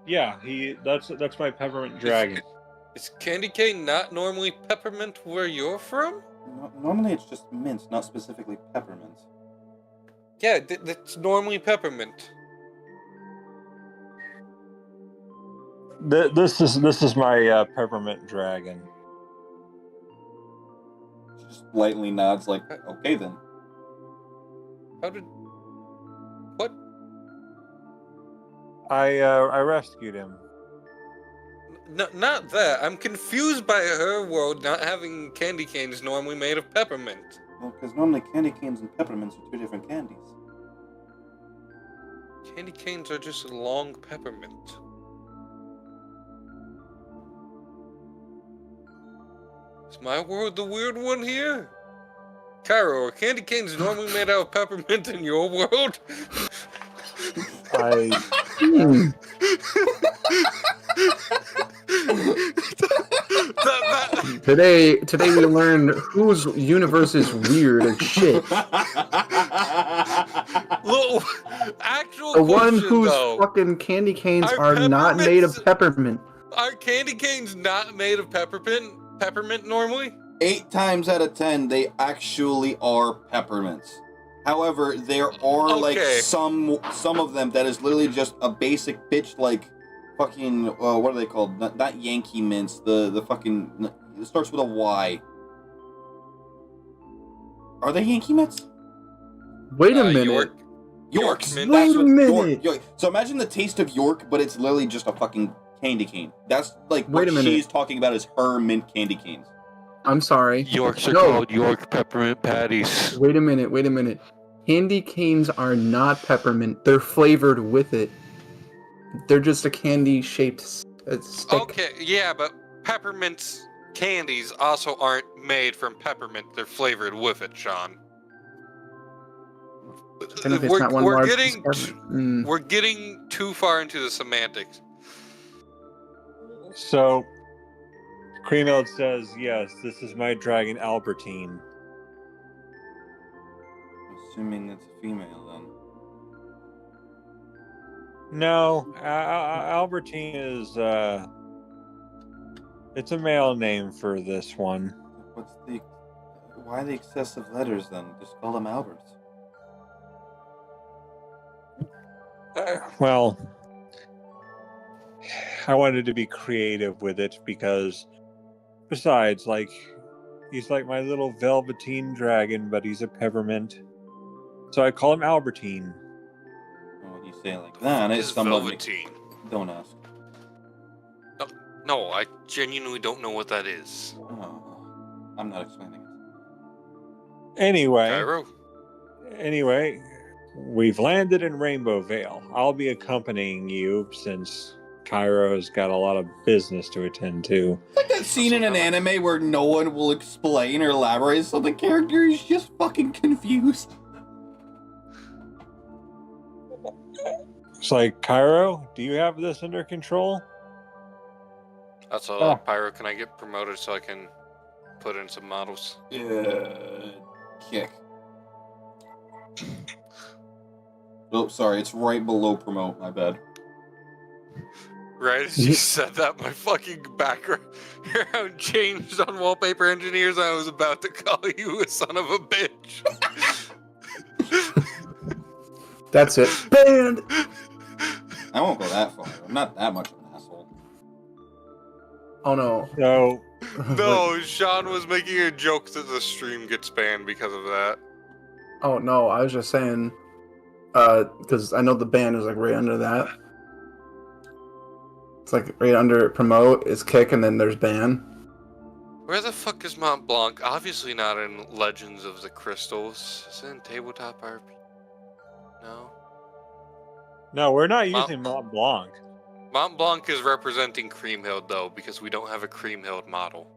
Yeah, that's my peppermint dragon. Is candy cane not normally peppermint where you're from? Normally it's just mint, not specifically peppermint. Yeah, that's normally peppermint. This is my peppermint dragon. She just lightly nods like, okay then. What? I rescued him. No, not that. I'm confused by her world not having candy canes normally made of peppermint. Well, because normally candy canes and peppermints are two different candies. Candy canes are just long peppermint. Is my world the weird one here? Cairo, are candy canes normally made out of peppermint in your world? Today we learned whose universe is weird as shit. Little actual the one whose though, fucking candy canes are not made of peppermint. Are candy canes not made of peppermint normally? 8 times out of 10, they actually are peppermints. However, there are like some of them that is literally just a basic bitch like fucking what are they called? Not Yankee mints. The fucking it starts with a Y. Are they Yankee mints? Wait a minute. Yorks. Wait a minute. York. So imagine the taste of York, but it's literally just a fucking candy cane. That's like what she's talking about is her mint candy canes. I'm sorry. Yorks are called York peppermint patties. Wait a minute. Candy canes are not peppermint. They're flavored with it. They're just a candy-shaped stick. Okay, yeah, but peppermint candies also aren't made from peppermint. They're flavored with it, Sean. We're getting too far into the semantics. So Creamhill says, yes, this is my dragon Albertine. Assuming it's a female, then. No, Albertine is, it's a male name for this one. Why the excessive letters, then? Just call them Alberts. Well, I wanted to be creative with it because, besides, like, he's like my little velveteen dragon, but he's a peppermint. So I call him Albertine. When you say it like that, it's Velveteen. Don't ask. No, I genuinely don't know what that is. Oh, I'm not explaining it. Anyway, we've landed in Rainbow Vale. I'll be accompanying you since Cairo's got a lot of business to attend to. It's like that scene in an anime where no one will explain or elaborate, so the character is just fucking confused. It's like, Cairo, do you have this under control? That's all. Pyro, can I get promoted so I can put in some models? Kick. Oh, sorry, it's right below promote, my bad. Right as you said that, my fucking background changed on Wallpaper Engineers. I was about to call you a son of a bitch. That's it. Banned! I won't go that far. I'm not that much of an asshole. Oh no. No. No, Sean was making a joke that the stream gets banned because of that. Oh no, I was just saying, because I know the ban is like right under that. It's like right under promote is kick, and then there's ban. Where the fuck is Mont Blanc? Obviously not in Legends of the Crystals. Is it in Tabletop RP? No. No, we're not using Mont Blanc. Mont Blanc is representing Creamhill, though, because we don't have a Creamhill model.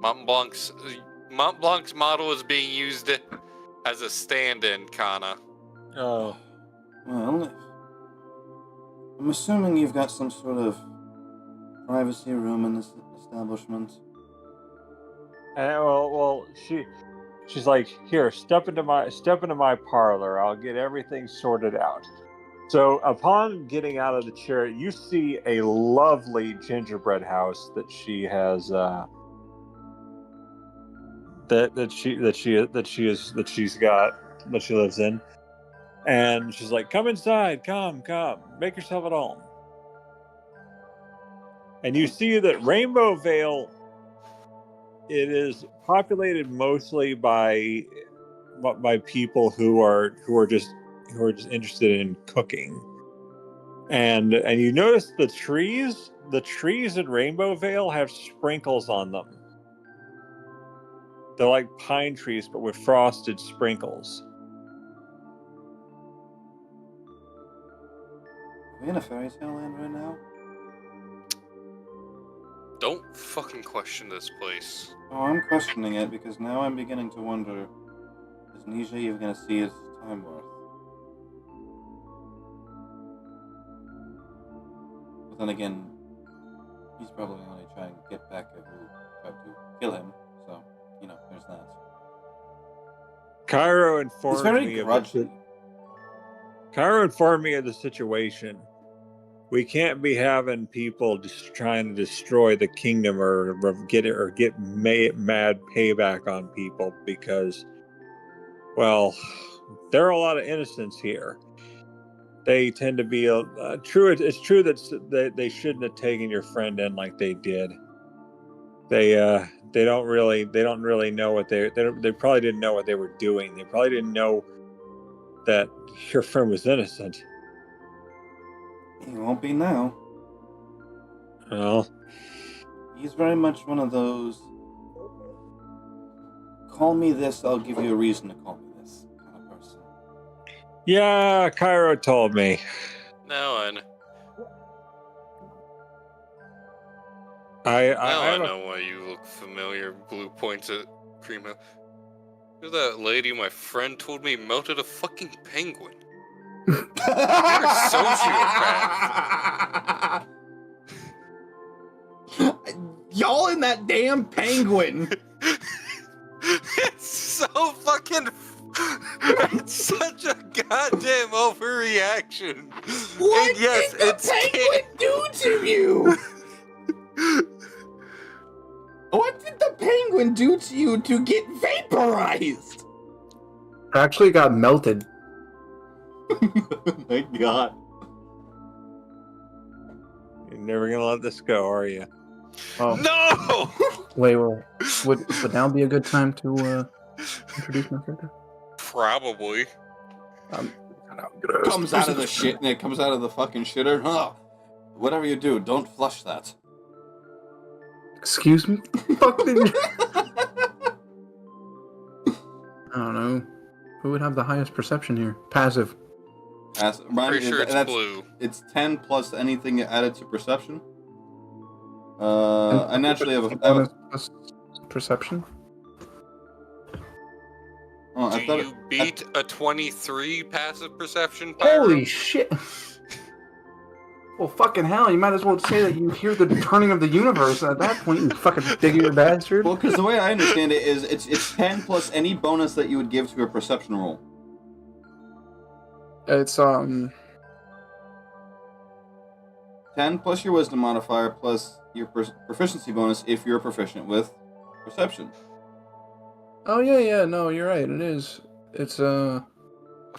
Mont Blanc's model is being used as a stand-in, Kanna. Oh. Well, I'm assuming you've got some sort of privacy room in this establishment. Well, she's like, here, step into my parlor. I'll get everything sorted out. So upon getting out of the chair, you see a lovely gingerbread house that she has that she lives in. And she's like, come inside, come, make yourself at home. And you see that Rainbow Vale, it is populated mostly by people who are just interested in cooking. And you notice the trees in Rainbow Vale have sprinkles on them. They're like pine trees, but with frosted sprinkles. Are we in a fairy tale land right now? Don't fucking question this place. Oh, I'm questioning it because now I'm beginning to wonder, is Nisha even going to see his time worth? But then again, he's probably only trying to get back at who tried to kill him, so, there's that. Cairo He's informed very me grudgy. Cairo informed me of the situation. We can't be having people just trying to destroy the kingdom or get mad payback on people because, well, there are a lot of innocents here. They tend to be true. It's true that they shouldn't have taken your friend in like they did. They don't really know what they probably didn't know what they were doing. They probably didn't know that your friend was innocent. He won't be now. Well, he's very much one of those, call me this, I'll give you a reason to call me this kind of person. Yeah, Cairo told me. No, and I know why you look familiar. Blue points at Creamhill. You're that lady my friend told me melted a fucking penguin. You're a sociopath. Y'all in that damn penguin. It's so fucking. It's such a goddamn overreaction. What And yes, did the penguin do to you? What did the penguin do to you to get vaporized? Actually got melted. Oh my god. You're never gonna let this go, are you? Oh. No! Wait. Would now be a good time to introduce my character? Probably. Comes out of the shit and it comes out of the fucking shitter. Huh. Whatever you do, don't flush that. Excuse me? Fucking. I don't know. Who would have the highest perception here? Passive. Pretty sure it's blue. It's 10 plus anything added to perception. I naturally have a plus perception. Oh, Do you beat a 23 passive perception, Pyro? Holy shit! Well, fucking hell, you might as well say that you hear the turning of the universe at that point, you fucking big-ear bastard. Well, because the way I understand it is, it's 10 plus any bonus that you would give to a perception roll. It's 10 plus your wisdom modifier plus your proficiency bonus if you're proficient with perception. Oh yeah, no, you're right. It is. It's I'll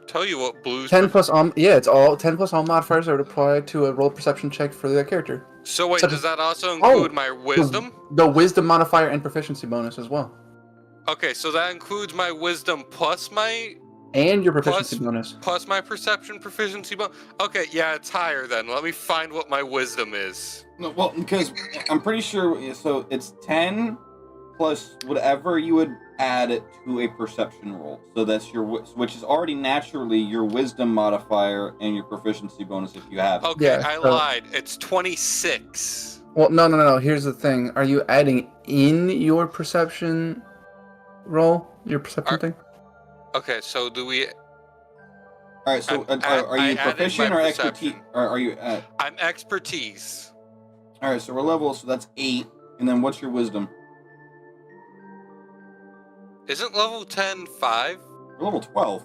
tell you what, blues. 10 plus it's all 10 plus all modifiers are applied to a roll perception check for that character. So wait, Such does as- that also include my wisdom? The wisdom modifier and proficiency bonus as well, Okay, so that includes my wisdom plus my and your proficiency bonus. plus my perception proficiency bonus. Okay, yeah, it's higher then. Let me find what my wisdom is. No, well, because I'm pretty sure, so it's 10 plus whatever you would add it to a perception roll. So that's which is already naturally your wisdom modifier and your proficiency bonus if you have it. Okay, Yeah, I so- lied. It's 26. Well, no. Here's the thing: are you adding in your perception roll? Your perception thing? Okay, so do we? Alright, so are I you added proficient my or expertise? perception. Or are you at... I'm expertise. Alright, so we're level, so that's 8. And then what's your wisdom? Isn't level 10 5 We're level 12.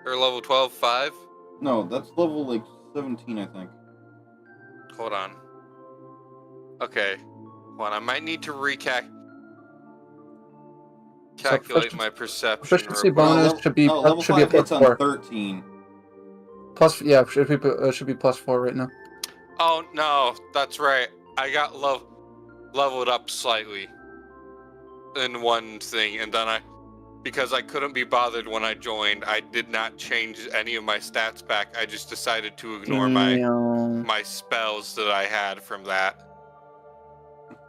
or level 12 5? No, that's level, like, 17, I think. Hold on. Okay, hold on. I might need to calculate my perception. Proficiency real quick. bonus should be level should be a 5 hits plus on 4. 13. Plus, yeah, should be plus 4 right now. Oh no, that's right. I got leveled up slightly in one thing, and then because I couldn't be bothered when I joined, I did not change any of my stats back. I just decided to ignore my spells that I had from that.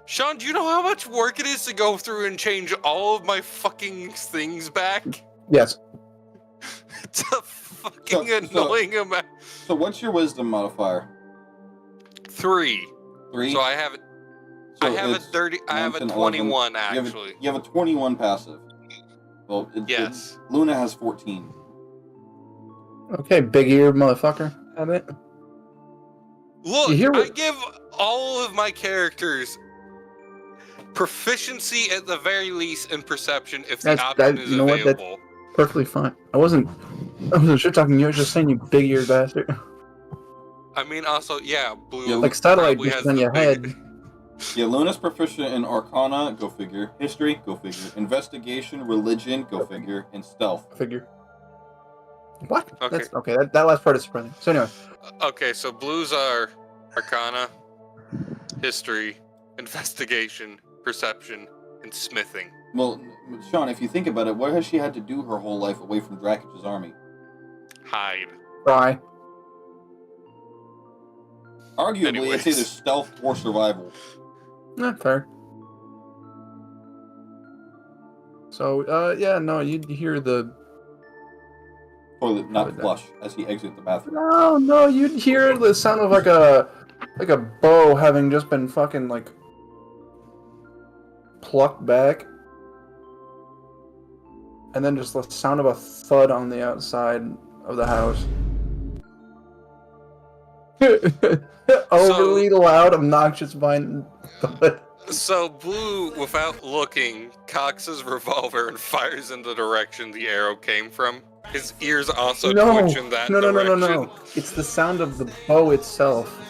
Sean, do you know how much work it is to go through and change all of my fucking things back? Yes. It's a fucking annoying amount. So what's your wisdom modifier? 3. 3? So I have So I have a it's 30. I have a 11. 21 actually. You have a 21 passive. Well, Yes. Luna has 14. Okay, big ear motherfucker. Have it. Look, You hear I what- give all of my characters proficiency at the very least in perception if the option is you know what, that's available. perfectly fine. I wasn't shit talking you. I was just saying, you big ear bastard. I mean, also, yeah, blue. Yeah, Like satellite probably dishes has on the your big- head. Yeah, Luna's proficient in Arcana, go figure. History, go figure. Investigation, Religion, go figure. And Stealth. Figure. What? Okay. That's okay. That last part is surprising. So anyway, Okay, so blues are Arcana, History, Investigation, Perception, and Smithing. Well, Sean, if you think about it, what has she had to do her whole life away from Drakich's army? Hide. try. Arguably, Anyways. it's either stealth or survival. Fair. So, yeah, no, you'd hear the. Toilet not Probably flush as he exits the bathroom. No, you'd hear the sound of like a bow having just been fucking like plucked back, and then just the sound of a thud on the outside of the house. Overly loud, obnoxious vine. So Blue, without looking, cocks his revolver and fires in the direction the arrow came from. His ears also twitch in that direction. No. It's the sound of the bow itself.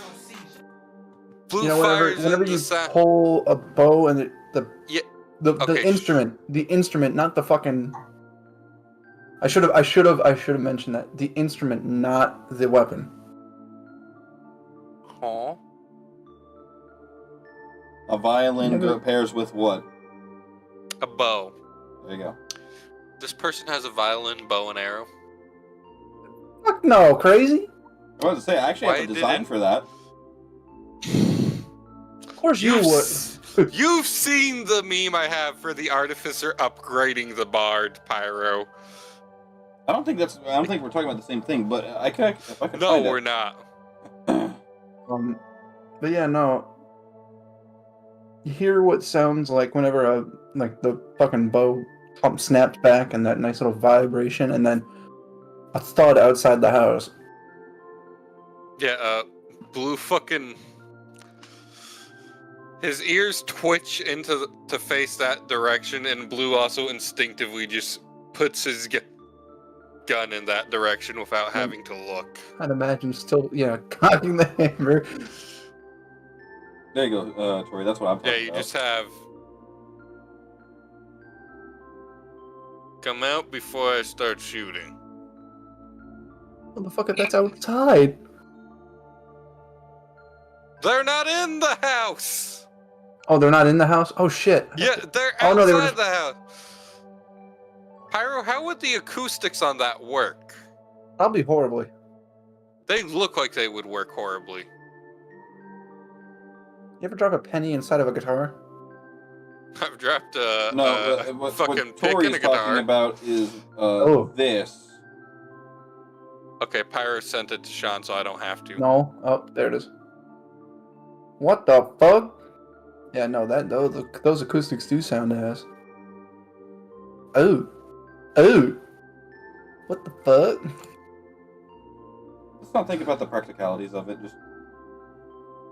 Blue whenever you pull a bow and the instrument, not the fucking. I should have mentioned that the instrument, not the weapon. Huh? A violin pairs with what? A bow. There you go. This person has a violin, bow, and arrow. Fuck no, crazy. I was to say, I actually have a design for that. Of course you would. You've seen the meme I have for the artificer upgrading the bard, Pyro. I don't think we're talking about the same thing, but if I could. No, we're not. But yeah, no. You hear what sounds like whenever the fucking bow snaps back and that nice little vibration, and then a thud outside the house. Yeah, Blue fucking. His ears twitch to face that direction, and Blue also instinctively just puts his gun in that direction without having to look. I'd imagine still, cocking the hammer. There you go, Tori. That's what I'm talking about. Yeah, you just have. Come out before I start shooting. Motherfucker, that's outside. They're not in the house! Oh, they're not in the house? Oh, shit. Yeah, they're outside the house. Pyro, how would the acoustics on that work? Probably horribly. They look like they would work horribly. You ever drop a penny inside of a guitar? I've dropped what fucking pick Tori in a is talking guitar. about is this. Okay, Pyro sent it to Sean, so I don't have to. No. Oh, there it is. What the fuck? Yeah, no, those acoustics do sound ass. Oh. What the fuck? Let's not think about the practicalities of it. Just.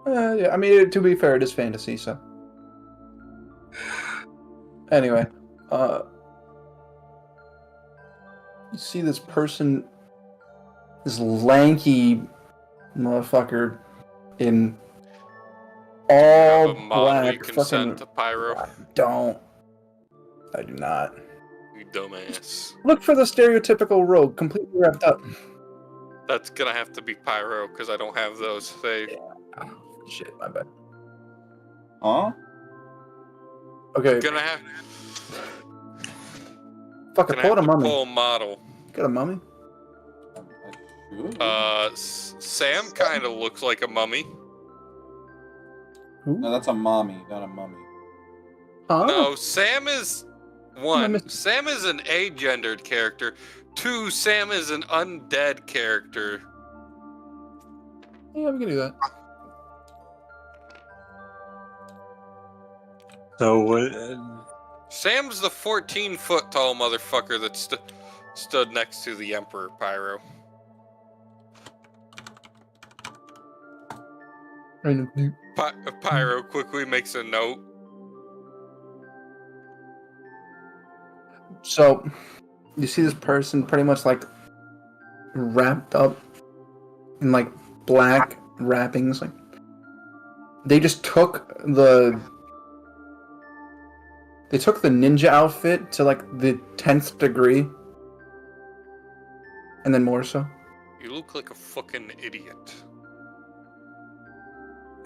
Yeah, I mean, to be fair, it is fantasy, so. Anyway, you see this person, this lanky motherfucker in all black fucking. To Pyro. I do not. You dumbass. Look for the stereotypical rogue, completely wrapped up. That's gonna have to be Pyro because I don't have those saved. Yeah. Oh, shit, my bad. Huh? Okay. Gonna have. Fucking pull a mummy. Full model. Got a mummy? Sam kind of looks like a mummy. Who? No, that's a mommy, not a mummy. Huh? No, Sam is one. Sam is an agendered character. Two, Sam is an undead character. Yeah, we can do that. So, Sam's the 14-foot tall motherfucker that stood next to the Emperor, Pyro. Pyro quickly makes a note. So, you see this person pretty much like wrapped up in like black wrappings. Like they just took the ninja outfit to like the 10th degree, and then more so. You look like a fucking idiot.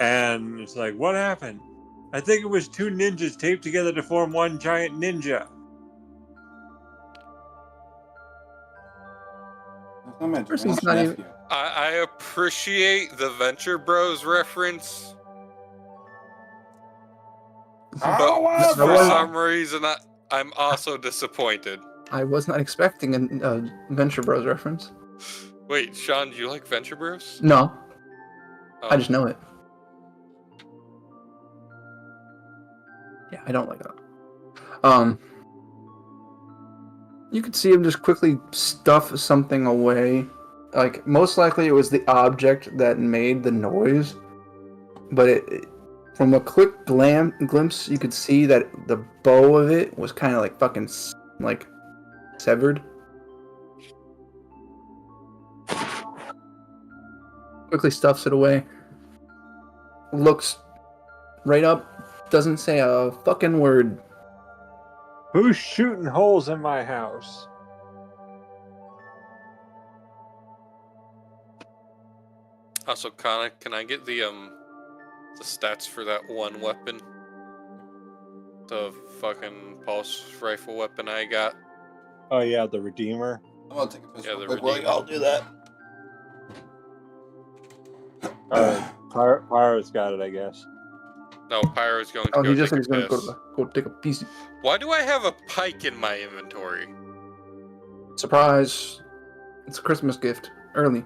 and it's like, what happened? I think it was two ninjas taped together to form one giant ninja. Person's not even- I appreciate the Venture Bros reference. But for some reason, I'm also disappointed. I was not expecting a Venture Bros reference. Wait, Sean, do you like Venture Bros? No, Oh. I just know it. Yeah, I don't like that. You could see him just quickly stuff something away like most likely it was the object that made the noise, but from a quick glimpse, you could see that the bow of it was kind of like fucking like severed. Quickly stuffs it away. Looks right up. Doesn't say a fucking word. Who's shooting holes in my house? Also, Kanna, can I get the stats for that one weapon? The fucking pulse rifle weapon I got. Oh yeah, the Redeemer. I'm gonna take a piss Yeah, real the quick while Redeemer. y'all do that. Pyro's got it, I guess. No, Pyro's going to Oh, go he just take said he's a gonna piss. go take a piece. Why do I have a pike in my inventory? Surprise! It's a Christmas gift. Early.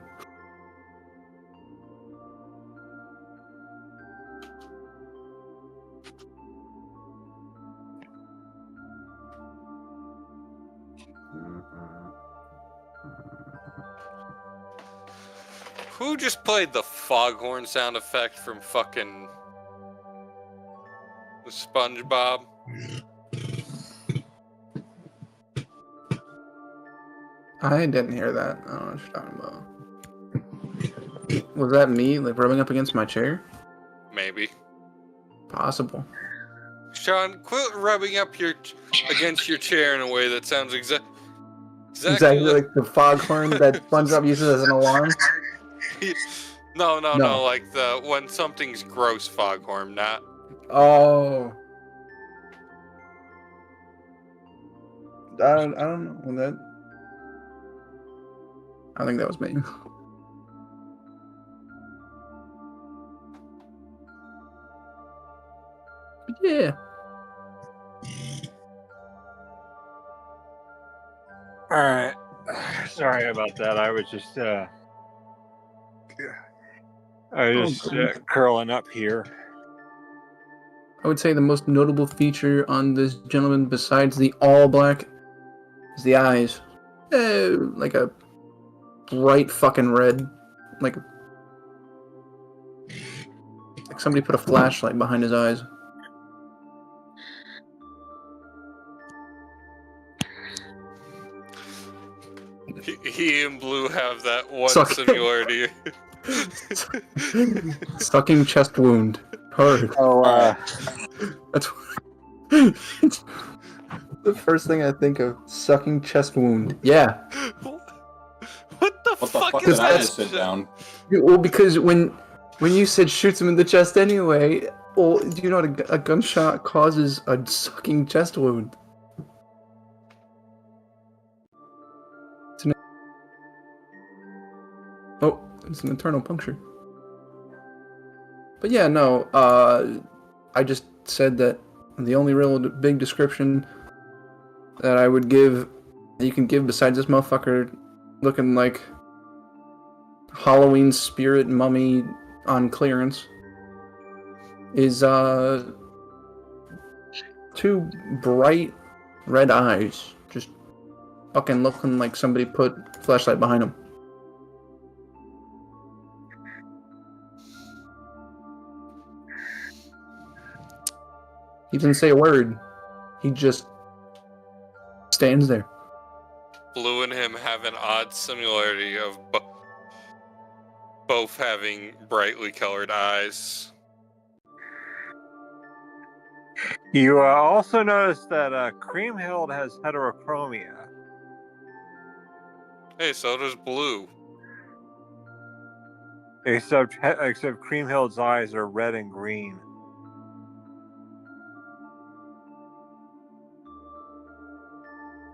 Who just played the foghorn sound effect from fucking the SpongeBob? I didn't hear that. I don't know what you're talking about. Was that me, like, rubbing up against my chair? Maybe. Possible. Sean, quit rubbing up against your chair in a way that sounds exactly Exactly like the foghorn that SpongeBob uses as an alarm? No, No. like when something's gross foghorn, not... Oh. I don't know. I think that was me. But yeah. All right. Sorry about that. I was just curling up here. I would say the most notable feature on this gentleman, besides the all black, is the eyes. Like a bright fucking red. Like somebody put a flashlight behind his eyes. He and Blue have that one Sucking. similarity. Sucking chest wound. Heard. Oh, That's the first thing I think of. Sucking chest wound. Yeah. What the fuck did is I that? just sit down? Well, because when you said shoots him in the chest anyway, well, do you know what a gunshot causes a sucking chest wound? It's an internal puncture. But yeah, no, I just said that the only real big description that I would give, that you can give besides this motherfucker looking like Halloween spirit mummy on clearance, is two bright red eyes, just fucking looking like somebody put a flashlight behind them. He doesn't say a word. He just stands there. Blue and him have an odd similarity of both having brightly colored eyes. you also notice that Creamhild has heterochromia. Hey, so does Blue. Except Creamhild's eyes are red and green.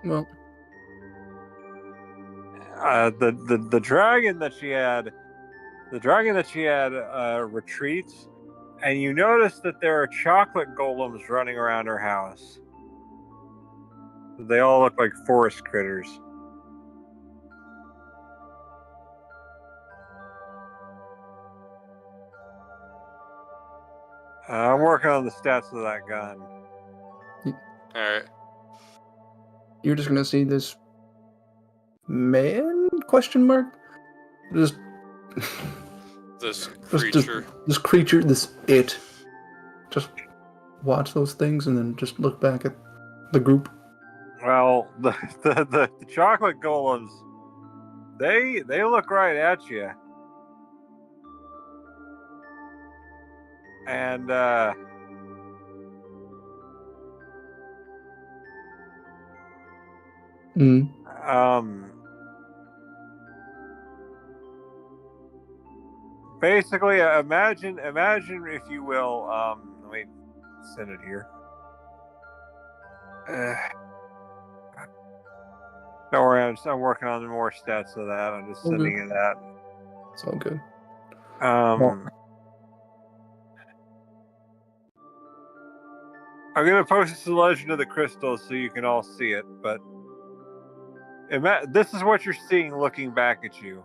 Well, the dragon that she had, retreats, and you notice that there are chocolate golems running around her house. They all look like forest critters. I'm working on the stats of that gun. Alright. you're just gonna see this man? Question mark. Just This Just- creature. this creature, this it. Just watch those things and then just look back at the group. Well, the chocolate golems, they look right at you, and Mm. basically, imagine if you will. Let me send it here. Don't worry, I'm working on more stats of that. I'm just sending you that. It's all good. I'm gonna post the Legend of the Crystals so you can all see it. But this is what you're seeing looking back at you.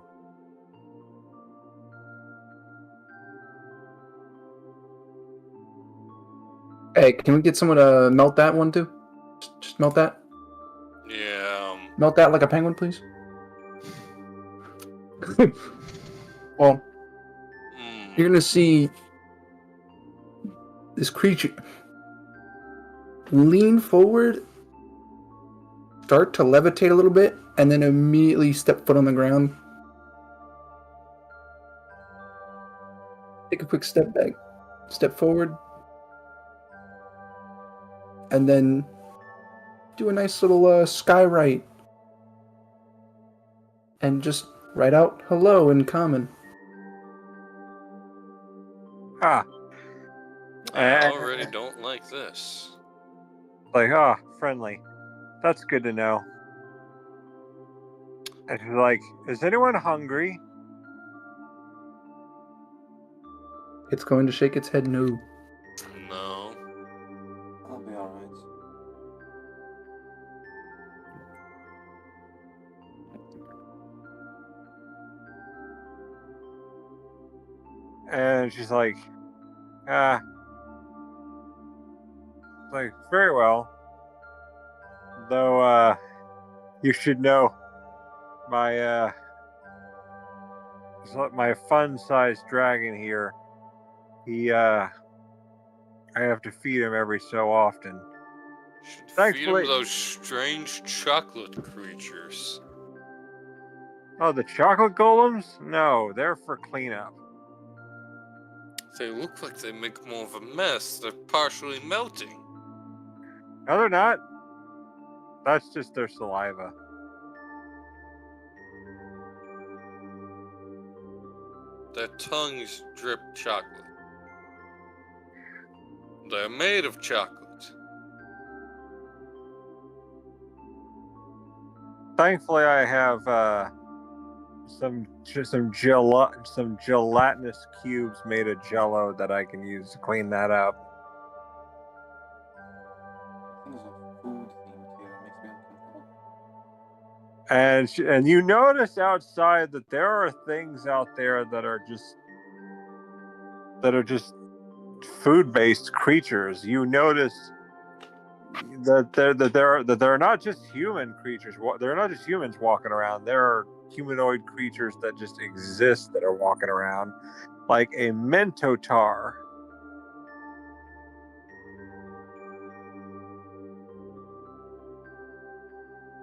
Hey, can we get someone to melt that one too? Just melt that. Yeah. Melt that like a penguin, please. Well, you're gonna see this creature lean forward, start to levitate a little bit, and then immediately step foot on the ground. Take a quick step back, step forward, and then do a nice little sky write. And just write out hello in common. Ah. I already don't like this. Like, friendly. That's good to know. And she's like, is anyone hungry? It's going to shake its head no. No. I'll be alright. And she's like, like, very well. Though, you should know my fun-sized dragon here. I have to feed him every so often. Should feed Thankfully- him those strange chocolate creatures. Oh, the chocolate golems? No, they're for cleanup. They look like they make more of a mess. They're partially melting. No, they're not. That's just their saliva. Their tongues drip chocolate. They're made of chocolate. Thankfully, I have some gelatinous cubes made of Jello that I can use to clean that up. There's a food theme here that makes me uncomfortable. And you notice outside that there are things out there that are just food-based creatures. You notice that there are not just human creatures. They're not just humans walking around. There are humanoid creatures that just exist that are walking around, like a Mentotar.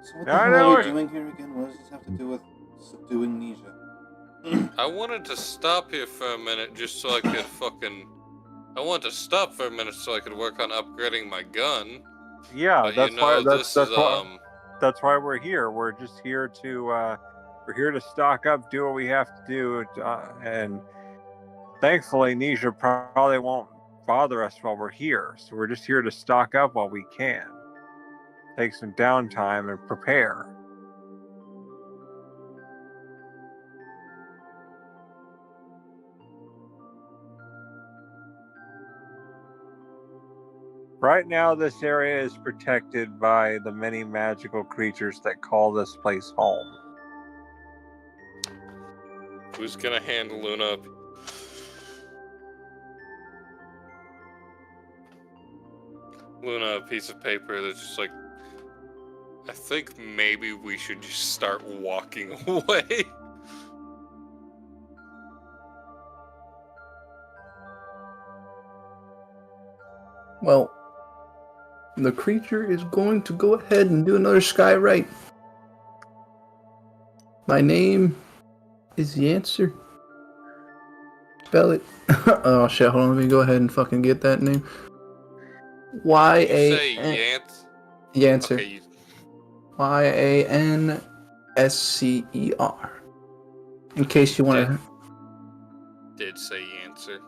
So what the I hell know are we it. doing here again? What does this have to do with subduing Nisha? I wanted to stop here for a minute just so I could I wanted to stop for a minute so I could work on upgrading my gun. Yeah, But that's you know, why. this is That's why we're here. We're just here to stock up, do what we have to do, and thankfully, Nisha probably won't bother us while we're here. So we're just here to stock up while we can, take some downtime, and prepare. Right now, this area is protected by the many magical creatures that call this place home. Who's gonna hand Luna a piece of paper that's just like, I think maybe we should just start walking away. Well, the creature is going to go ahead and do another sky right. My name is the answer. Spell it. Oh shit, hold on, let me go ahead and fucking get that name. You say Y-A-N... Yance? Yancer. Okay, Y-A-N-S-C-E-R. In case you want to... did say Yancer.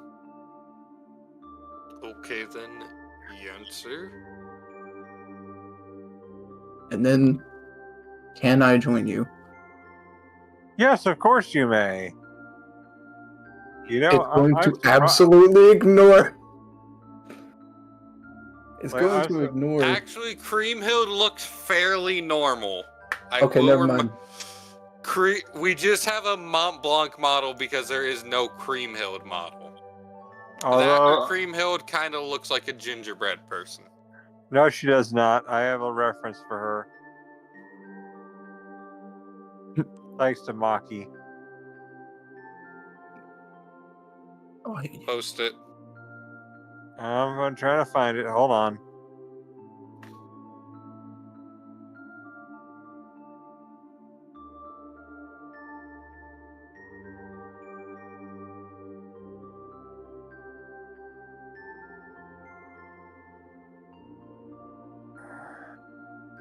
Okay then, Yancer. And then, can I join you? Yes, of course you may. You know, It's going I'm to surprised. absolutely ignore. It's Wait, going to ignore. Actually, Creamhill looks fairly normal. Okay, never mind. We just have a Mont Blanc model because there is no Creamhill model. Although, Creamhill kind of looks like a gingerbread person. no, she does not. I have a reference for her. Thanks to Maki. Oh, Post it. I'm going to try to find it. Hold on.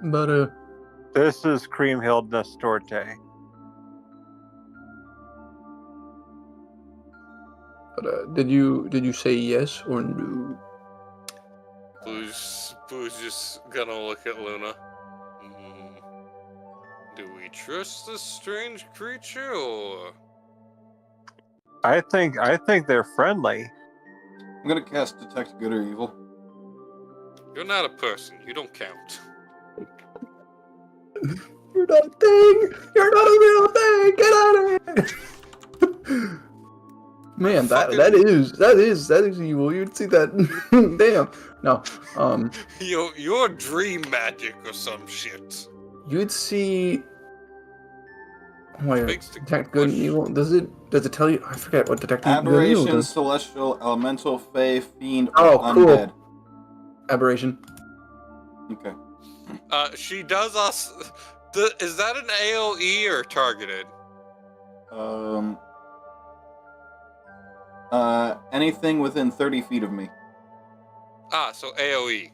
but This is Creamhill Nestorte. did you say yes or no? Blue's just gonna look at Luna. Do we trust this strange creature, or... I think they're friendly. I'm gonna cast Detect Good or Evil. You're not a person. You don't count. You're not a thing. You're not a real thing. Get out of here. Man, that is evil. You'd see that. Damn. No. You're dream magic or some shit. You'd see. Wait, Makes the detect good and push. evil. Does it tell you? I forget what detect good and evil Aberration, does. Celestial, Elemental, Fae, Fiend, or Oh, cool. Undead. Aberration. Okay. She does us. Is that an AOE or targeted? Anything within 30 feet of me. So AOE.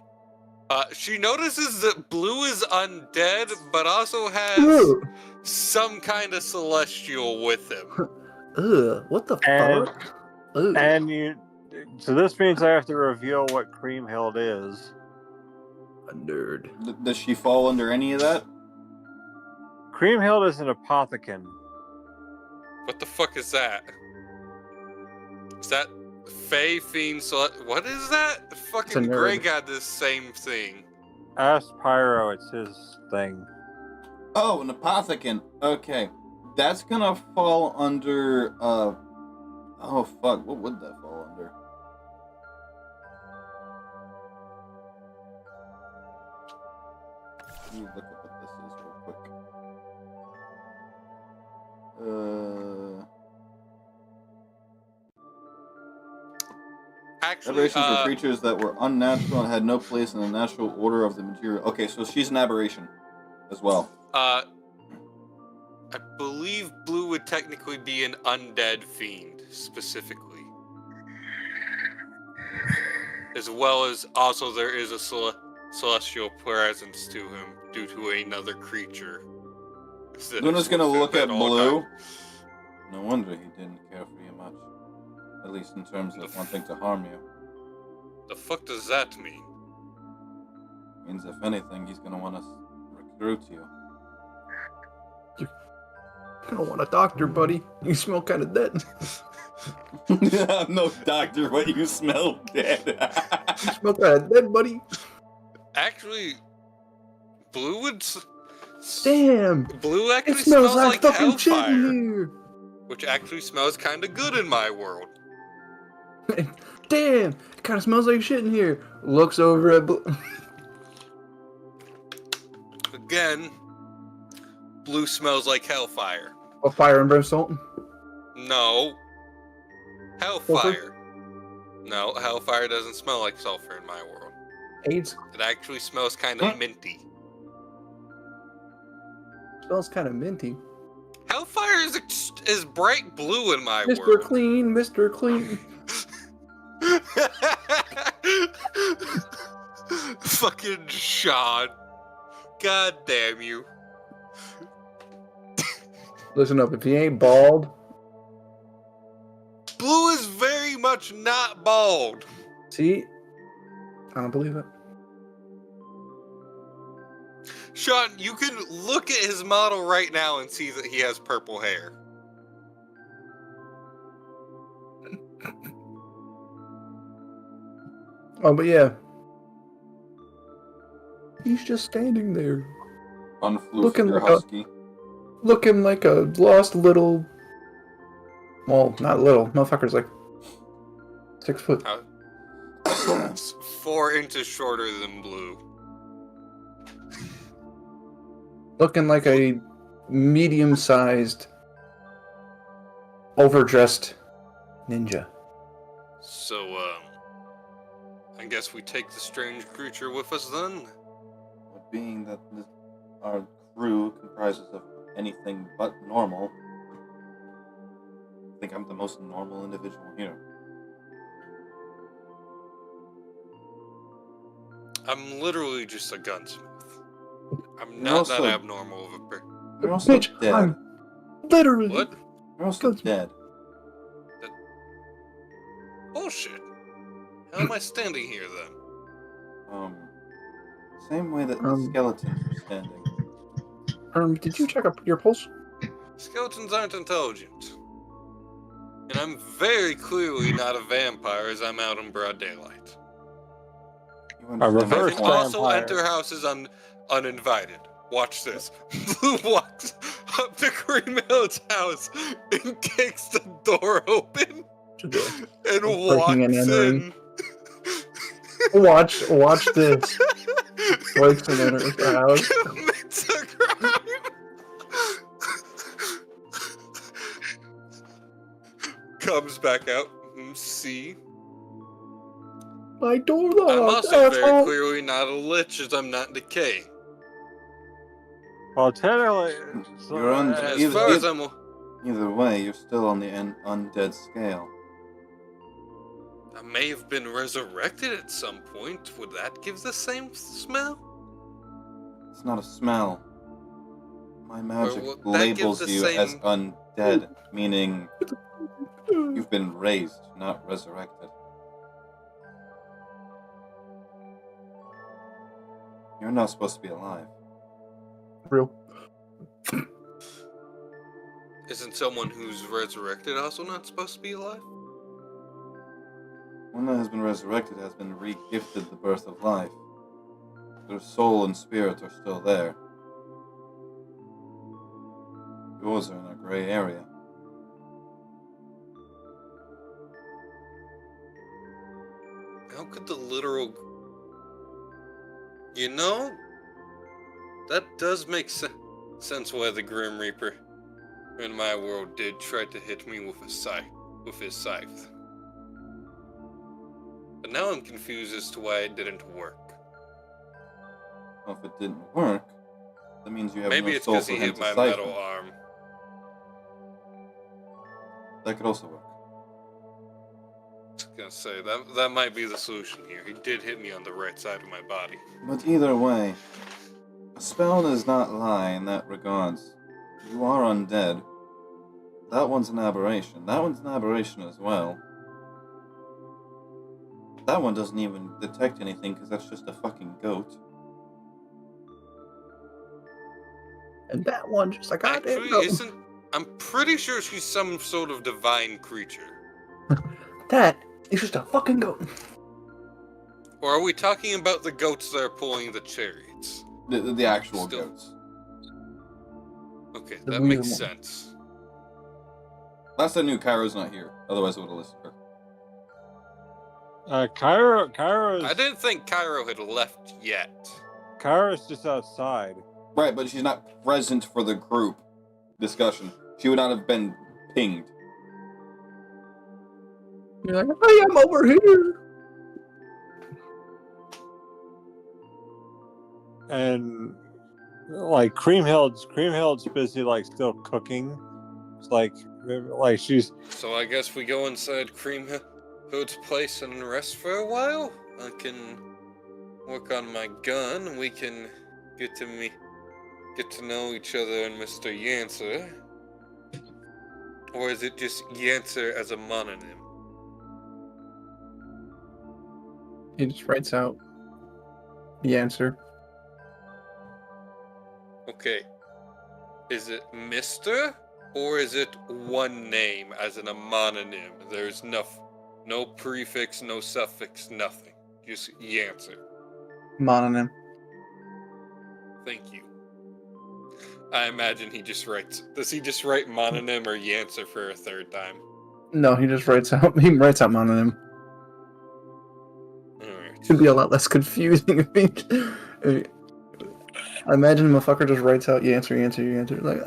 She notices that Blue is undead, but also has Ugh. some kind of celestial with him. Ugh. What the And- fuck? Ugh. And so this means I have to reveal what Creamhill is. A nerd. Does she fall under any of that? Creamhill is an apothecon. What the fuck is that? Is that Fae Fiend? What is that? Fucking nerd. Grey got this same thing. Ask Pyro, it's his thing. Oh, an apothecon. Okay. That's gonna fall under, oh fuck, what would that fall under? Let me look up what this is real quick. Actually, Aberrations were creatures that were unnatural and had no place in the natural order of the material. Okay, so she's an aberration as well. I believe Blue would technically be an undead fiend, specifically. As well as also there is a celestial presence to him due to another creature. Luna's gonna look at Blue. No wonder he didn't care for you much. At least in terms of wanting to harm you. The fuck does that mean? Means if anything, he's gonna want to recruit you. I don't want a doctor, buddy. You smell kind of dead. I'm no doctor, but you smell dead. You smell kind of dead, buddy. Actually, Blue would... Damn. Blue actually It smells like fucking shit hellfire, in here. which actually smells kind of good in my world. Damn. It kind of smells like shit in here. Looks over at Blue. Again, Blue smells like hellfire. A fire and brimstone. No. Hellfire. No, hellfire doesn't smell like sulfur in my world. AIDS It actually smells kind of minty. smells kind of minty. Hellfire is bright blue in my Mr. world. Clean, Mr. Clean. Fucking Sean. God damn you. Listen up, if he ain't bald, Blue is very much not bald. see, I don't believe it. Sean, you can look at his model right now and see that he has purple hair. Oh, but yeah. He's just standing there. Unfloof your like husky. Looking like a lost little... Well, not little. Motherfucker's like 6 foot. 4 inches shorter than Blue. Looking like a medium-sized, overdressed ninja. So, I guess we take the strange creature with us then? But being that our crew comprises of anything but normal, I think I'm the most normal individual here. I'm literally just a gunsmith. I'm You're not also- that abnormal of a person. You're also Bitch, dead. I'm literally... What? You're also Gunsmith. dead. Bullshit. How am I standing here then? Same way that the skeletons are standing. Did you check up your pulse? Skeletons aren't intelligent. And I'm very clearly not a vampire as I'm out in broad daylight. You A understand I reverse my can point. also vampire. enter houses uninvited. Watch this. Blue walks up to Greenmill's house and kicks the door open and walks Breaking and entering. in. Watch this. Breaks and enters the house. Commits a crime. Comes back out. See? My door locked. I'm also very asshole. clearly not a lich as I'm not decaying. Well, technically, You're on- And as Either- far as either- I'm... Either way, you're still on the undead scale. I may have been resurrected at some point. Would that give the same smell? It's not a smell. My magic well, that gives labels the you same- as undead, meaning you've been raised, not resurrected. You're not supposed to be alive. Real. Isn't someone who's resurrected also not supposed to be alive? One that has been resurrected has been re-gifted the birth of life. Their soul and spirit are still there. Yours are in a gray area. How could the literal... You know, that does make sense why the Grim Reaper in my world did try to hit me with his scythe. But now I'm confused as to why it didn't work. Well, if it didn't work, that means you have Maybe no it's soul because for he him hit to my siphon. metal arm. That could also work. I was gonna say, that might be the solution here. He did hit me on the right side of my body. But either way, a spell does not lie in that regards. You are undead. That one's an aberration. That one's an aberration as well. That one doesn't even detect anything because that's just a fucking goat. And that one just like, God damn. Actually, I'm pretty sure she's some sort of divine creature. That is just a fucking goat. Or are we talking about the goats that are pulling the chariots? The actual Still- goats. Okay, The that weird makes one. sense. Last I knew, Kairo's not here. Otherwise, I would have listened to her. Kyra's I didn't think Cairo had left yet. Kyra's just outside. Right, but she's not present for the group discussion. She would not have been pinged. You're like, I am over here. and like Creamhild's busy like still cooking. It's like she's. So I guess we go inside Creamhood's place and rest for a while. I can work on my gun, and we can get to know each other and Mr. Yancer. Or is it just Yancer as a mononym? He just writes out the answer. Okay. Is it Mr. or is it one name as in a mononym? There's no prefix, no suffix, nothing. Just Yancer. Mononym. Thank you. I imagine he just writes. Does he just write mononym or Yancer for a third time? No, he just writes out. He writes out mononym. Alright. It'd be a lot less confusing. I imagine the motherfucker just writes out answer. Like,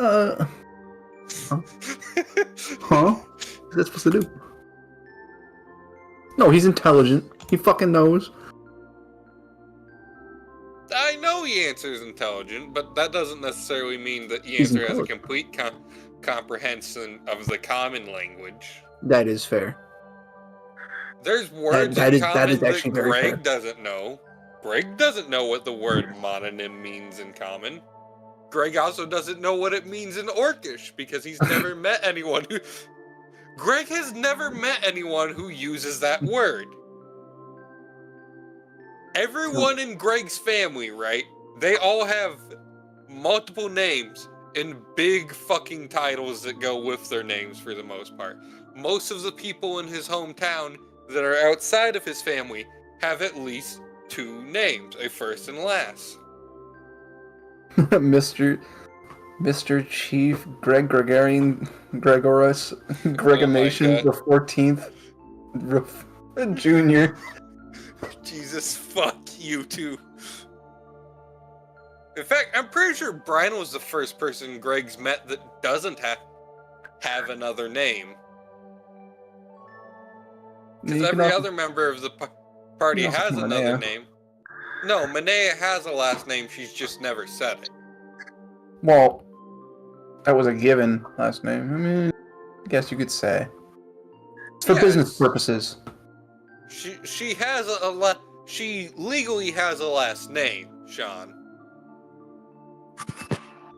huh? What's that supposed to do? No, he's intelligent. He fucking knows. I know Yancer's intelligent, but that doesn't necessarily mean that Yancer has a complete comprehension of the common language. That is fair. There's words that in is common that very fair. Greg doesn't know. Greg doesn't know what the word mononym means in common. Greg also doesn't know what it means in Orcish because he's never met anyone who... Greg has never met anyone who uses that word. Everyone in Greg's family, right? They all have multiple names and big fucking titles that go with their names for the most part. Most of the people in his hometown that are outside of his family have at least 2 names, a first and last. Mr. Chief Greg Gregorus Gregimation the 14th Junior. Jesus, fuck you too. In fact, I'm pretty sure Brian was the first person Greg's met that doesn't have another name. Because every other member of the party has another name. No, Manea has a last name, she's just never said it. Well, that was a given last name. I mean, I guess you could say. It's for business purposes. She has she legally has a last name, Sean.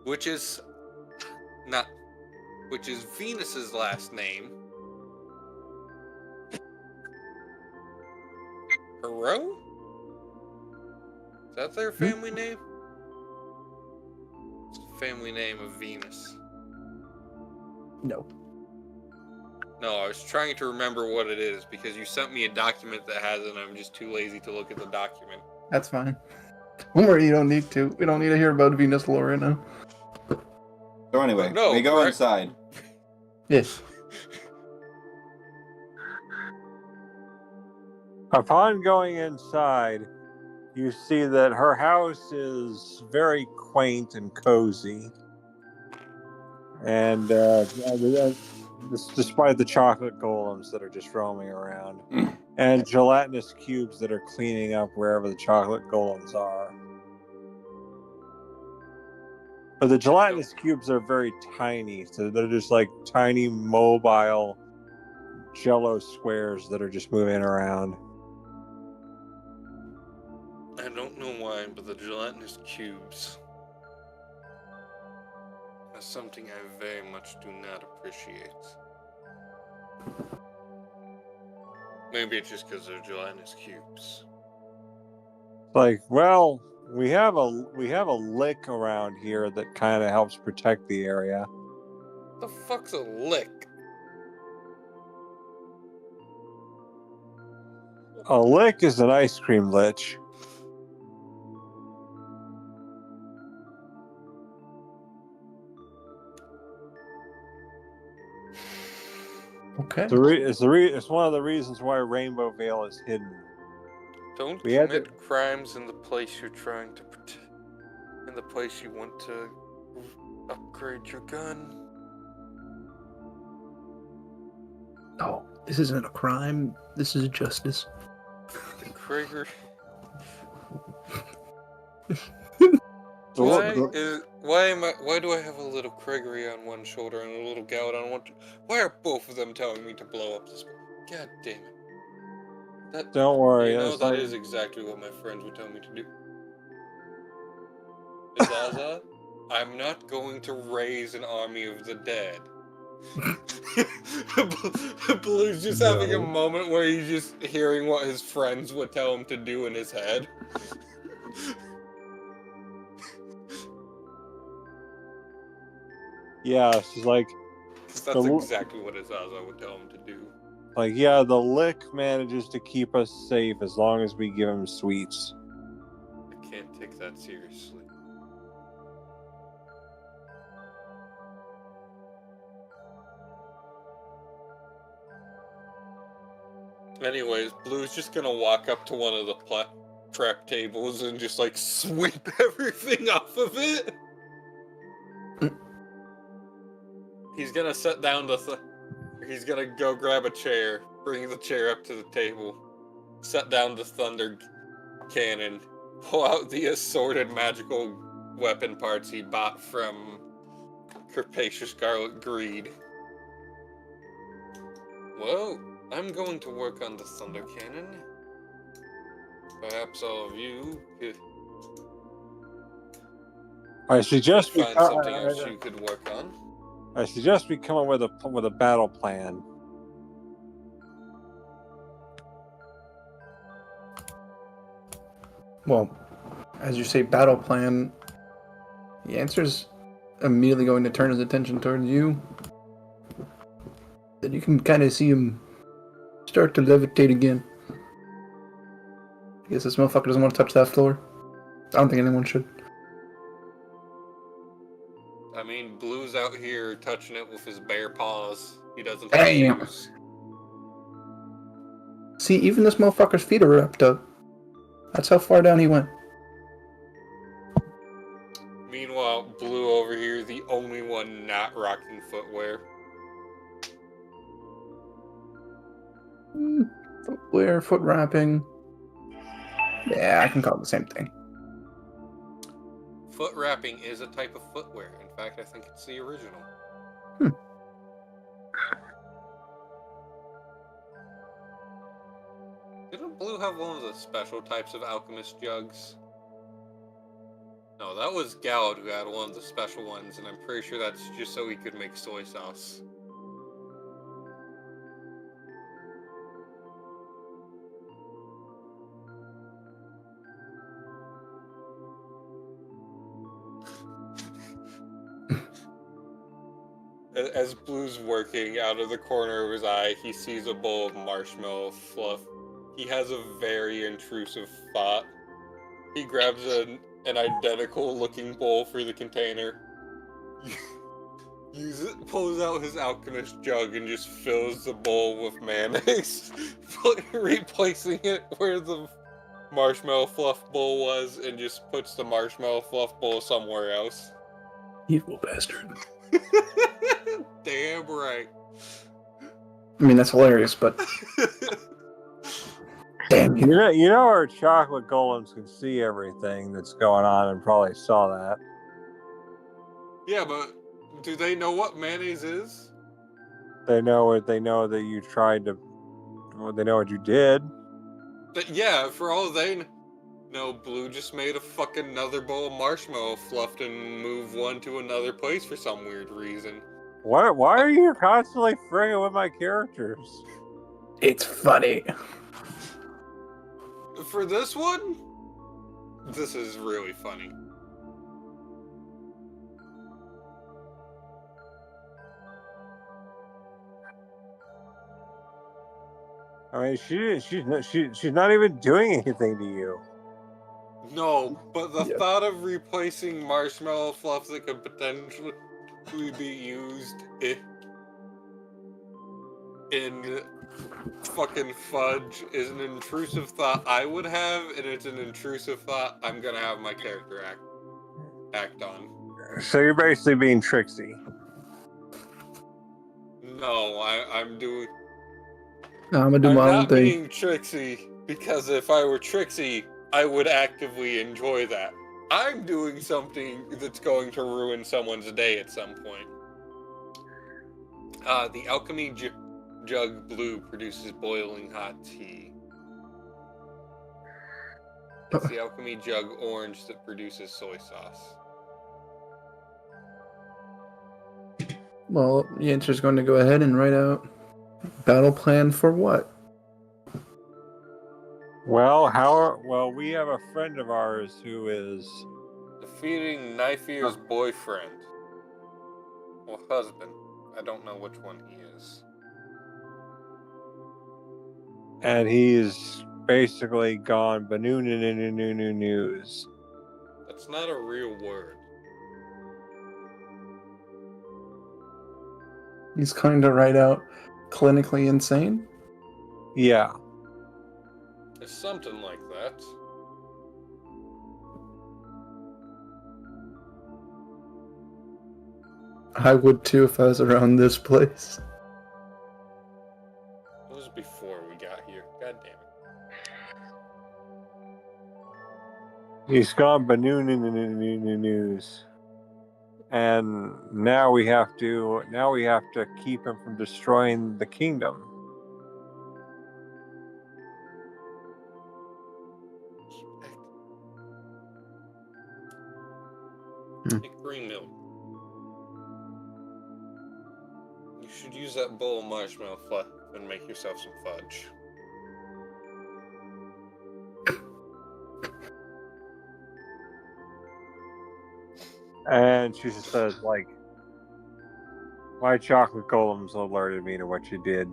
Which is Venus's last name. Hero? Is that their family name? It's the family name of Venus. No. No, I was trying to remember what it is because you sent me a document that has it and I'm just too lazy to look at the document. That's fine. Don't worry, you don't need to. We don't need to hear about Venus lore right now. So anyway, we go inside. Yes. Upon going inside, you see that her house is very quaint and cozy. And despite the chocolate golems that are just roaming around, and gelatinous cubes that are cleaning up wherever the chocolate golems are. But the gelatinous cubes are very tiny, so they're just like tiny mobile jello squares that are just moving around. I don't know why, but the gelatinous cubes are something I very much do not appreciate. Maybe it's just because they're gelatinous cubes. Like, well, we have a lick around here that kind of helps protect the area. The fuck's a lick? A lick is an ice cream lich. Okay. It's one of the reasons why Rainbow Vale is hidden. Don't commit crimes in the place you're trying to protect. In the place you want to upgrade your gun. No, this isn't a crime. This is justice. Krager. Why do I have a little Gregory on one shoulder and a little Gout on one? Why are both of them telling me to blow up this? God damn it! Don't worry. That is exactly what my friends would tell me to do. Zaza, I'm not going to raise an army of the dead. Blue's just having a moment where he's just hearing what his friends would tell him to do in his head. Yeah, it's like... That's exactly what Zaza would tell him to do. Like, yeah, the lick manages to keep us safe as long as we give him sweets. I can't take that seriously. Anyways, Blue's just gonna walk up to one of the prep tables and just like sweep everything off of it. He's gonna sit down he's gonna go grab a chair, bring the chair up to the table, set down the thunder cannon, pull out the assorted magical weapon parts he bought from Capacious Scarlet Greed. Well, I'm going to work on the thunder cannon. Perhaps all of you could I suggest we find something else you could work on. I suggest we come up with a battle plan. Well, as you say, battle plan. The answer's immediately going to turn his attention towards you. Then you can kind of see him start to levitate again. I guess this motherfucker doesn't want to touch that floor. I don't think anyone should. I mean, Blue's out here touching it with his bare paws. He doesn't have shoes. See, even this motherfucker's feet are wrapped up. That's how far down he went. Meanwhile, Blue over here, the only one not rocking footwear. Footwear, foot wrapping. Yeah, I can call it the same thing. Foot wrapping is a type of footwear. In fact, I think it's the original. Didn't Blue have one of the special types of alchemist jugs? No, that was Gallad who had one of the special ones, and I'm pretty sure that's just so he could make soy sauce. As Blue's working, out of the corner of his eye, he sees a bowl of marshmallow fluff. He has a very intrusive thought. He grabs an identical-looking bowl for the container, pulls out his alchemist jug, and just fills the bowl with mayonnaise, replacing it where the marshmallow fluff bowl was, and just puts the marshmallow fluff bowl somewhere else. Evil bastard. Damn right. I mean, that's hilarious, but... Damn you. You know our chocolate golems can see everything that's going on and probably saw that. Yeah, but do they know what mayonnaise is? They know it. They know that you tried to... Well, they know what you did. Yeah, for all they know, Blue just made a fucking another bowl of marshmallow fluffed and moved one to another place for some weird reason. Why are you constantly frigging with my characters? It's funny. For this one, this is really funny. I mean, she's not even doing anything to you. No, but the thought of replacing marshmallow fluff that could potentially be used in fucking fudge is an intrusive thought I would have, and it's an intrusive thought I'm gonna have my character act on. So you're basically being tricksy. No, I'm doing... No, I'm gonna do my own not thing. being tricksy, because if I were tricksy, I would actively enjoy that. I'm doing something that's going to ruin someone's day at some point. The alchemy jug blue produces boiling hot tea. It's the alchemy jug orange that produces soy sauce. Well, Yancer's going to go ahead and write out battle plan for what? Well, we have a friend of ours who is Defeating Knifeear's boyfriend. Or husband. I don't know which one he is. and he's basically gone news. That's not a real word. He's going to write out clinically insane? Yeah. It's something like that. I would too if I was around this place. It was before we got here. God damn it. He's gone news. And now we have to keep him from destroying the kingdom. Hey, green milk. You should use that bowl of marshmallow fluff and make yourself some fudge. And she just says, like, my chocolate golems alerted me to what you did.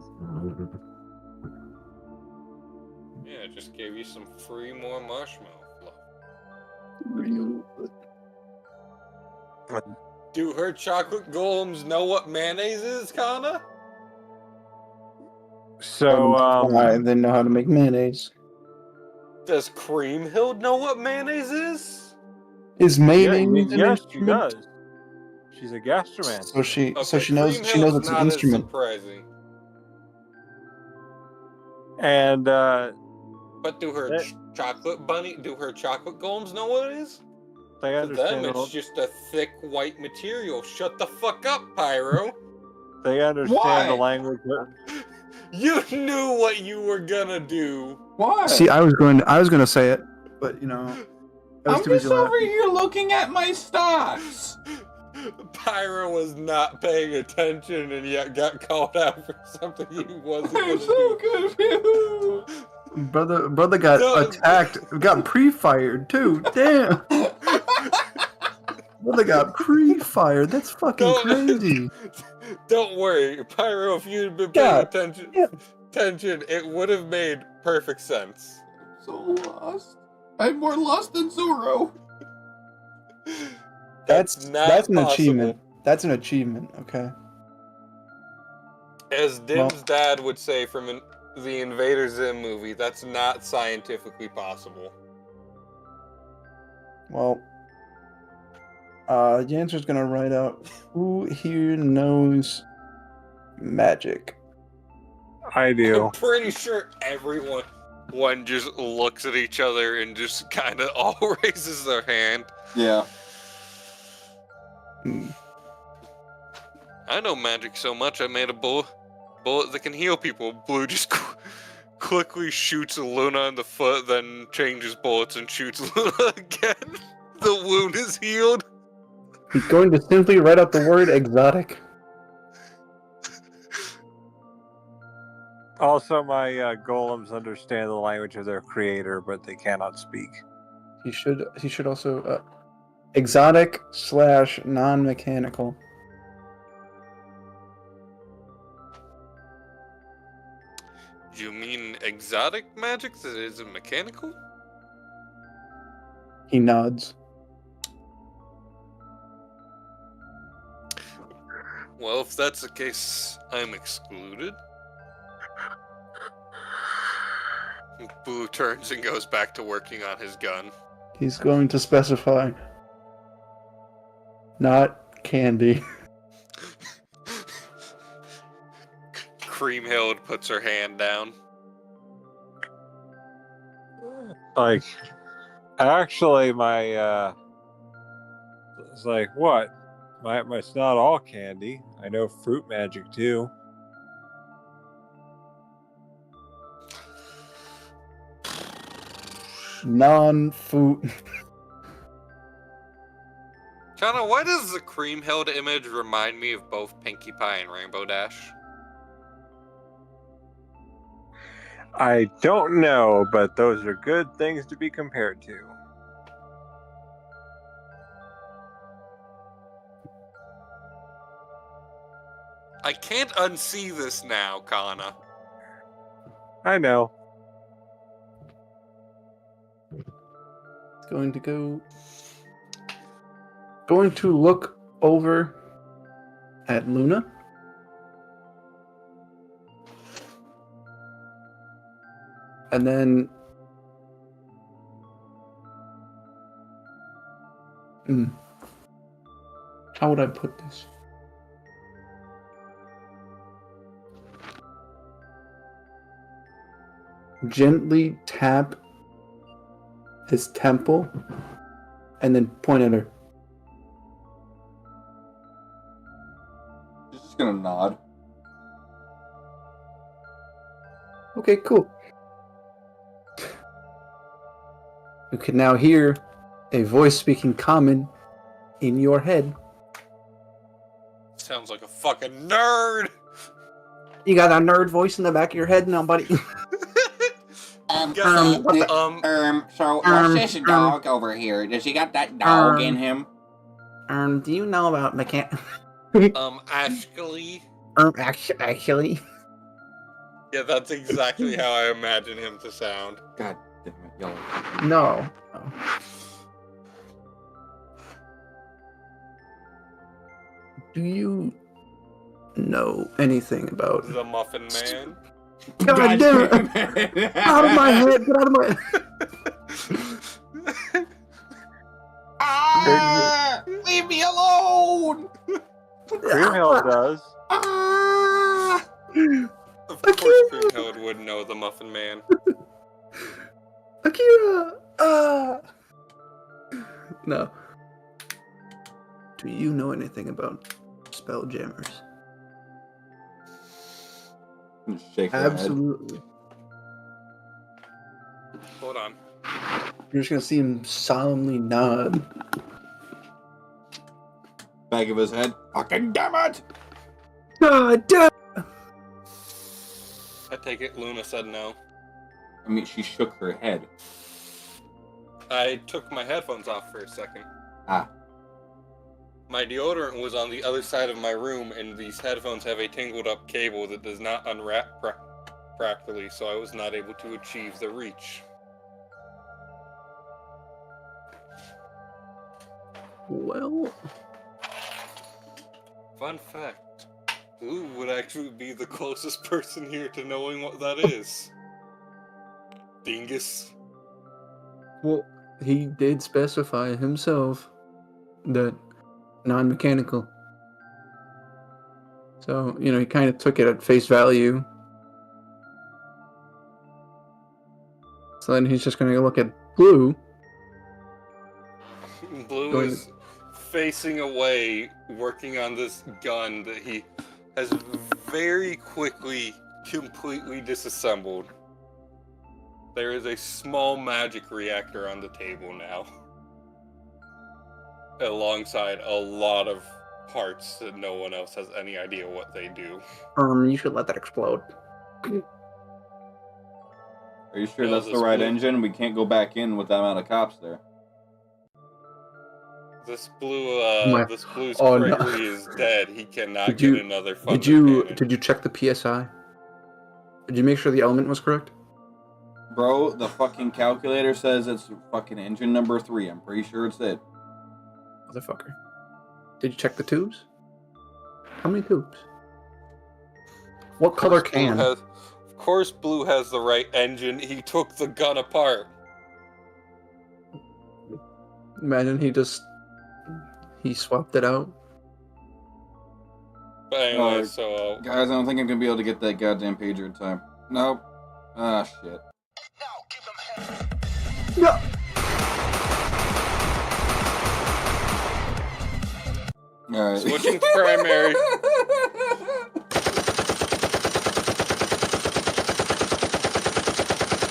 Yeah, I just gave you some free more marshmallow fluff. Do her chocolate golems know what mayonnaise is, Kanna? So, They know how to make mayonnaise. Does Creamhild know what mayonnaise is? Is mayonnaise an yes, she instrument? does. She's a gastromancer. So she knows Creamhild's it's an not as instrument. surprising. And But do her chocolate golems know what it is? they To understand. them, it's just a thick white material. Shut the fuck up, Pyro. They understand the language. You knew what you were gonna do. Why? See, I was going to say it, but you know, I was I'm too busy just over laughing. here looking at my stocks. Pyro was not paying attention and yet got called out for something he wasn't I'm gonna so do. confused. Brother got attacked, got pre-fired too. Damn. Brother got pre-fired. That's fucking crazy. Don't worry, Pyro, if you'd been paying attention, it would have made perfect sense. So lost. I'm more lost than Zoro. That's an achievement. That's an achievement, okay. As Dim's dad would say from the Invader Zim movie, that's not scientifically possible. Well, Yancer's gonna write out who here knows magic. I do. I'm pretty sure everyone just looks at each other and just kind of all raises their hand. Yeah. I know magic so much, I made a bullet that can heal people. Blue just quickly shoots Luna in the foot, then changes bullets and shoots Luna again. The wound is healed. He's going to simply write out the word exotic. Also, my golems understand the language of their creator, but they cannot speak. He should also exotic / non-mechanical. You mean exotic magic that isn't mechanical? He nods. Well, if that's the case, I'm excluded. Blue turns and goes back to working on his gun. He's going to specify not candy. Creamhild puts her hand down. Like, actually, my It's like, what? It's not all candy. I know fruit magic too. Non-food. Kanna, why does the cream-held image remind me of both Pinkie Pie and Rainbow Dash? I don't know, but those are good things to be compared to. I can't unsee this now, Kanna. I know. Going to look over at Luna. And then how would I put this? Gently tap his temple and then point at her. She's just gonna nod. Okay, cool. You can now hear a voice speaking common in your head. Sounds like a fucking nerd! You got a nerd voice in the back of your head now, buddy. So what's this dog over here? Does he got that dog in him? Do you know about Ashley? Actually. Yeah, that's exactly how I imagine him to sound. God damn it, y'all. No. Do you know anything about The Muffin Man? God damn it! Get out of my head! Get out of my Leave me alone! Creamhill does. Of course Creamhill would know the Muffin Man. Akira! No. Do you know anything about spelljammers? Shake her head. Absolutely. Hold on. You're just gonna see him solemnly nod. Back of his head. Fucking damn it! God damn! I take it Luna said no. I mean, she shook her head. I took my headphones off for a second. Ah. My deodorant was on the other side of my room, and these headphones have a tangled up cable that does not unwrap properly, so I was not able to achieve the reach. Well... Fun fact. Who would actually be the closest person here to knowing what that is? Dingus. Well, he did specify himself that non-mechanical. So, you know, he kind of took it at face value. So then he's just going to look at Blue. Blue is facing away, working on this gun that he has very quickly completely disassembled. There is a small magic reactor on the table now, alongside a lot of parts that no one else has any idea what they do. You should let that explode. Are you sure No, that's the this right blue- engine? We can't go back in with that amount of cops there. This blue, this blue's Oh, no. Gregory is dead. He cannot Did you- get another thunder Did you cannon. check the PSI? Did you make sure the element was correct? Bro, the fucking calculator says it's fucking engine number 3. I'm pretty sure it's it. Motherfucker. Did you check the tubes? How many tubes? What color can? Of course Blue has the right engine. He took the gun apart. Imagine he swapped it out. But anyway, so... Guys, I don't think I'm gonna be able to get that goddamn pager in time. Nope. Ah, shit. No. All right. Switching to primary.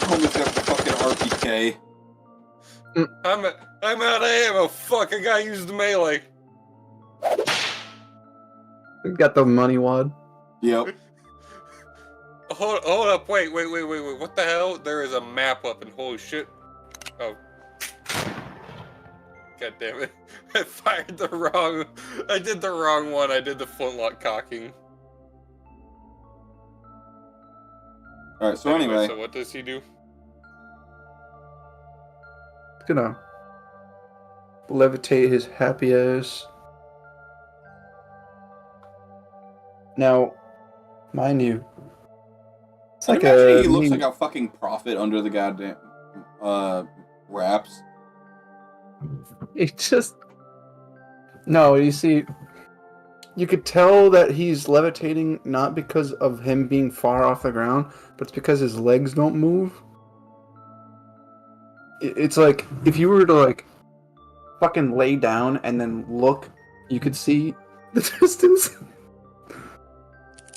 Homie's got the fucking RPK. I'm out of ammo. Fuck, I gotta use the melee. We got the money wad. Yep. Hold up, wait. What the hell? There is a map up and holy shit. Oh. God damn it. I fired the wrong... I did the wrong one. I did the flintlock cocking. Alright, so anyway. So what does he do? Gonna levitate his happy ass. Now, mind you, it's like he looks like a fucking prophet under the goddamn wraps. It just no. You see, you could tell that he's levitating not because of him being far off the ground, but it's because his legs don't move. It's like if you were to like fucking lay down and then look, you could see the distance.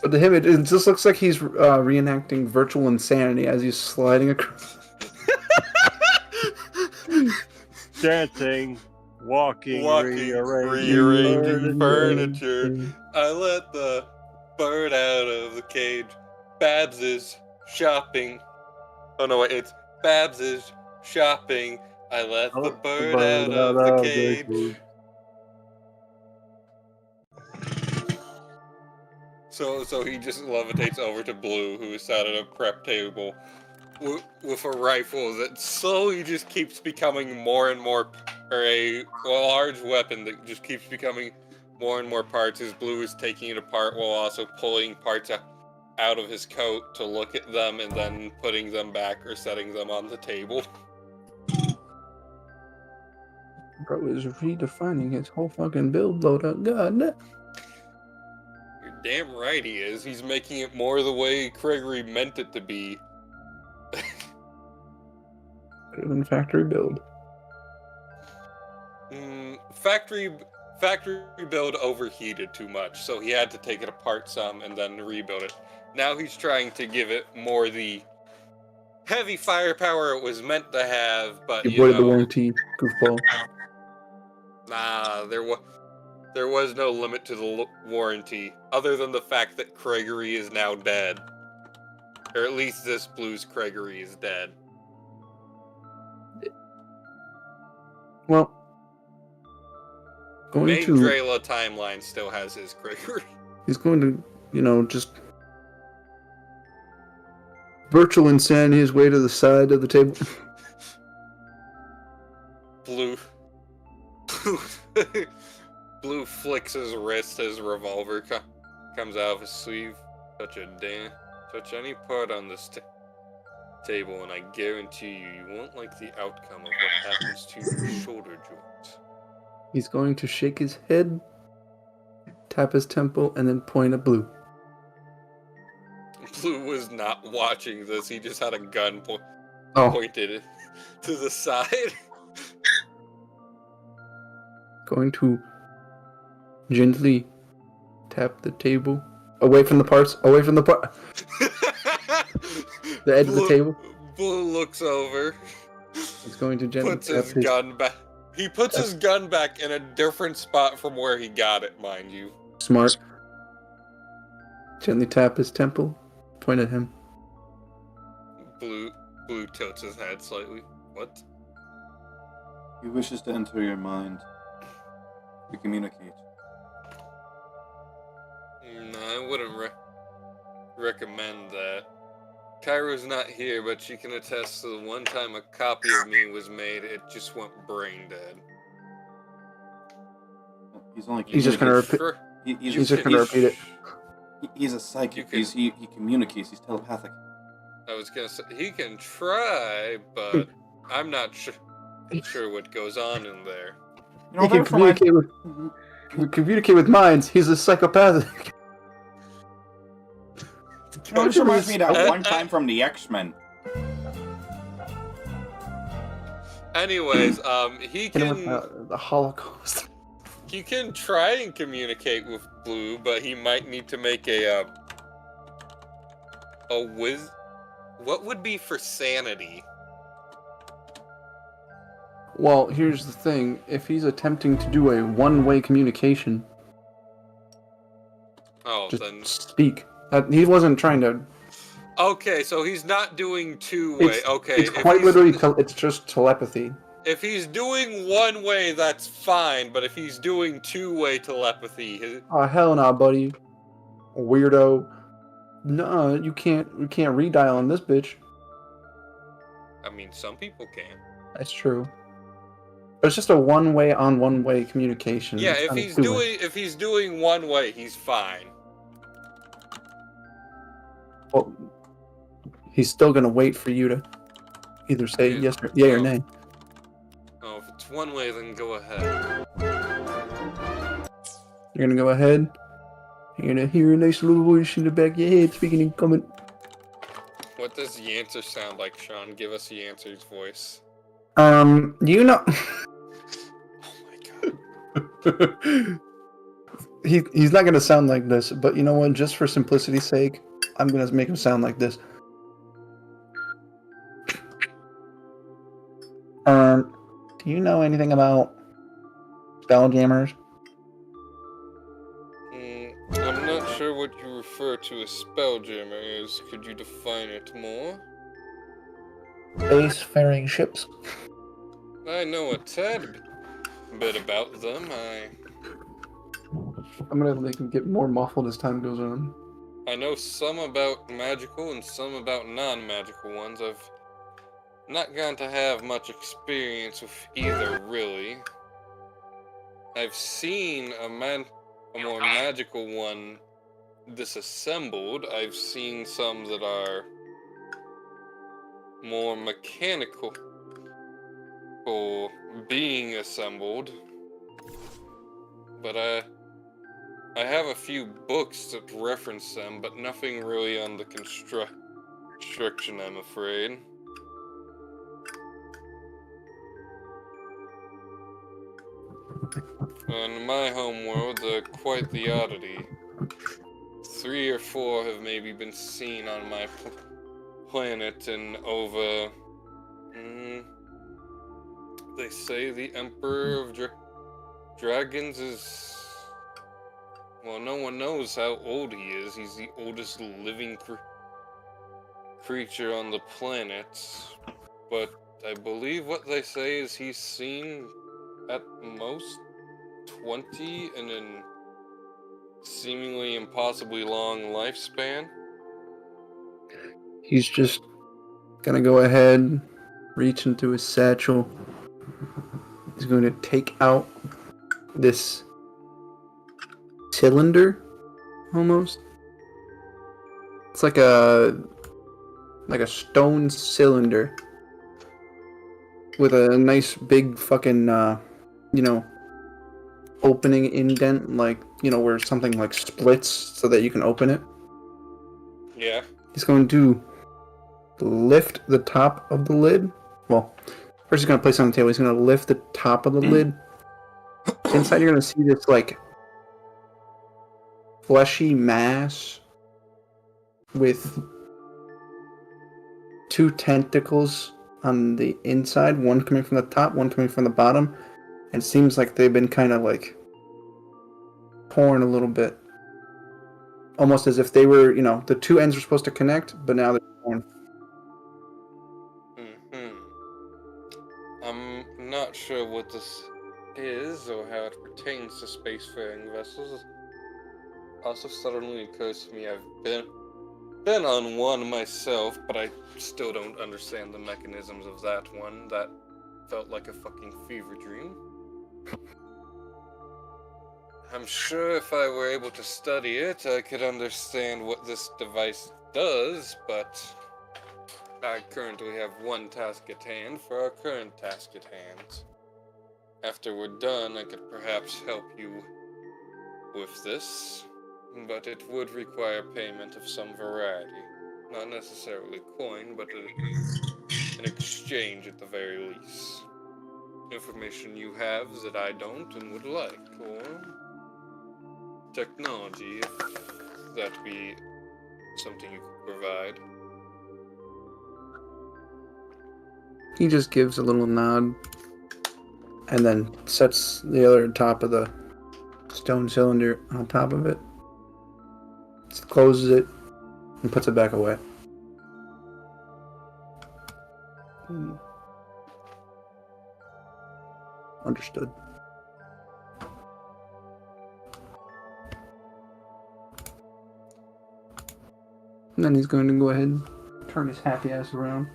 But to him, it just looks like he's reenacting virtual insanity as he's sliding across. Dancing, walking, rearranging furniture. I let the bird out of the cage. Babs is shopping. Oh no, wait, it's Babs is shopping. I let the bird out of the cage. So he just levitates over to Blue, who is sat at a prep table with a rifle that slowly just keeps becoming more and more, or a large weapon that just keeps becoming more and more parts as Blue is taking it apart while also pulling parts out of his coat to look at them and then putting them back or setting them on the table. Bro is redefining his whole fucking build loadout. God, no. You're damn right he is. He's making it more the way Gregory meant it to be. Better than factory build. Factory build overheated too much, so he had to take it apart some and then rebuild it. Now he's trying to give it more the heavy firepower it was meant to have, but you avoided the warranty, goofball. Nah, there was no limit to the warranty, other than the fact that Gregory is now dead. Or at least this Blue's Gregory is dead. Well, Main Drayla timeline still has his Gregory. He's going to, just virtual insanity his way to the side of the table. Blue flicks his wrist, his revolver comes out of his sleeve. Touch any part on this table, and I guarantee you won't like the outcome of what happens to your shoulder joints. He's going to shake his head, tap his temple, and then point at Blue. Blue was not watching this. He just had a gun pointed to the side. Going to gently tap the table. Away from the parts. The edge of the table. Blue looks over. He's going to gently puts his gun back. He puts his gun back in a different spot from where he got it, mind you. Smart. Gently tap his temple. Point at him. Blue tilts his head slightly. What? He wishes to enter your mind. To communicate. No, I wouldn't recommend that. Kairo's not here, but she can attest to the one time a copy of me was made, it just went brain dead. He's just gonna repeat. He's just gonna repeat it. He's a psychic. He communicates. He's telepathic. I was gonna say he can try, but I'm not sure what goes on in there. He can communicate with minds. He's a psychopathic. This reminds me of that one time from the X-Men. Anyways, he can... The Holocaust. He can try and communicate with Blue, but he might need to make a What would be for sanity? Well, here's the thing. If he's attempting to do a one-way communication, just then speak. He wasn't trying to... Okay, so he's not doing two-way. Okay, It's quite literally, it's just telepathy. If he's doing one way, that's fine, but if he's doing two-way telepathy... Oh, hell nah, buddy. Weirdo. No, you can't redial on this bitch. I mean, some people can. That's true. But it's just a one-way on one-way communication. Yeah, It's if he's doing one way, he's fine. Well, he's still gonna wait for you to either say yes or yay or nay. Oh, if it's one way, then go ahead. You're gonna go ahead. You're gonna hear a nice little voice in the back of your head speaking in comment. What does the answer sound like, Sean? Give us the answer's voice. You know. Oh my god. He's not gonna sound like this, but you know what? Just for simplicity's sake, I'm gonna make him sound like this. Do you know anything about spelljammers? I'm not sure what you refer to as spelljammer is. Could you define it more? Spacefaring ships. I know a tad bit about them. I'm gonna make him get more muffled as time goes on. I know some about magical and some about non-magical ones. I've not gotten to have much experience with either, really. I've seen a more magical one disassembled. I've seen some that are more mechanical or being assembled. But I have a few books that reference them, but nothing really on the construction, I'm afraid. In my home world, they're quite the oddity. 3 or 4 have maybe been seen on my planet, and over... they say the Emperor of Dragons is... Well, no one knows how old he is. He's the oldest living creature on the planet. But I believe what they say is he's seen at most 20 in an seemingly impossibly long lifespan. He's just gonna go ahead, reach into his satchel. He's going to take out this cylinder, almost. It's like a stone cylinder with a nice big fucking opening indent, like, where something like splits so that you can open it. Yeah. He's going to lift the top of the lid. Well, first he's going to place it on the table. He's going to lift the top of the lid. Inside you're going to see this, like, fleshy mass with 2 tentacles on the inside, one coming from the top, one coming from the bottom. And it seems like they've been kind of like torn a little bit. Almost as if they were, the 2 ends were supposed to connect, but now they're torn. I'm not sure what this is or how it pertains to spacefaring vessels. Also suddenly occurs to me I've been on one myself, but I still don't understand the mechanisms of that one. That felt like a fucking fever dream. I'm sure if I were able to study it, I could understand what this device does, but I currently have one task at hand for our current task at hand. After we're done, I could perhaps help you with this, but it would require payment of some variety. Not necessarily coin, but an exchange at the very least. information you have that I don't and would like, or technology, if that be something you could provide. He just gives a little nod and then sets the other top of the stone cylinder on top of it, closes it, and puts it back away. Understood. And then he's going to go ahead and turn his happy ass around.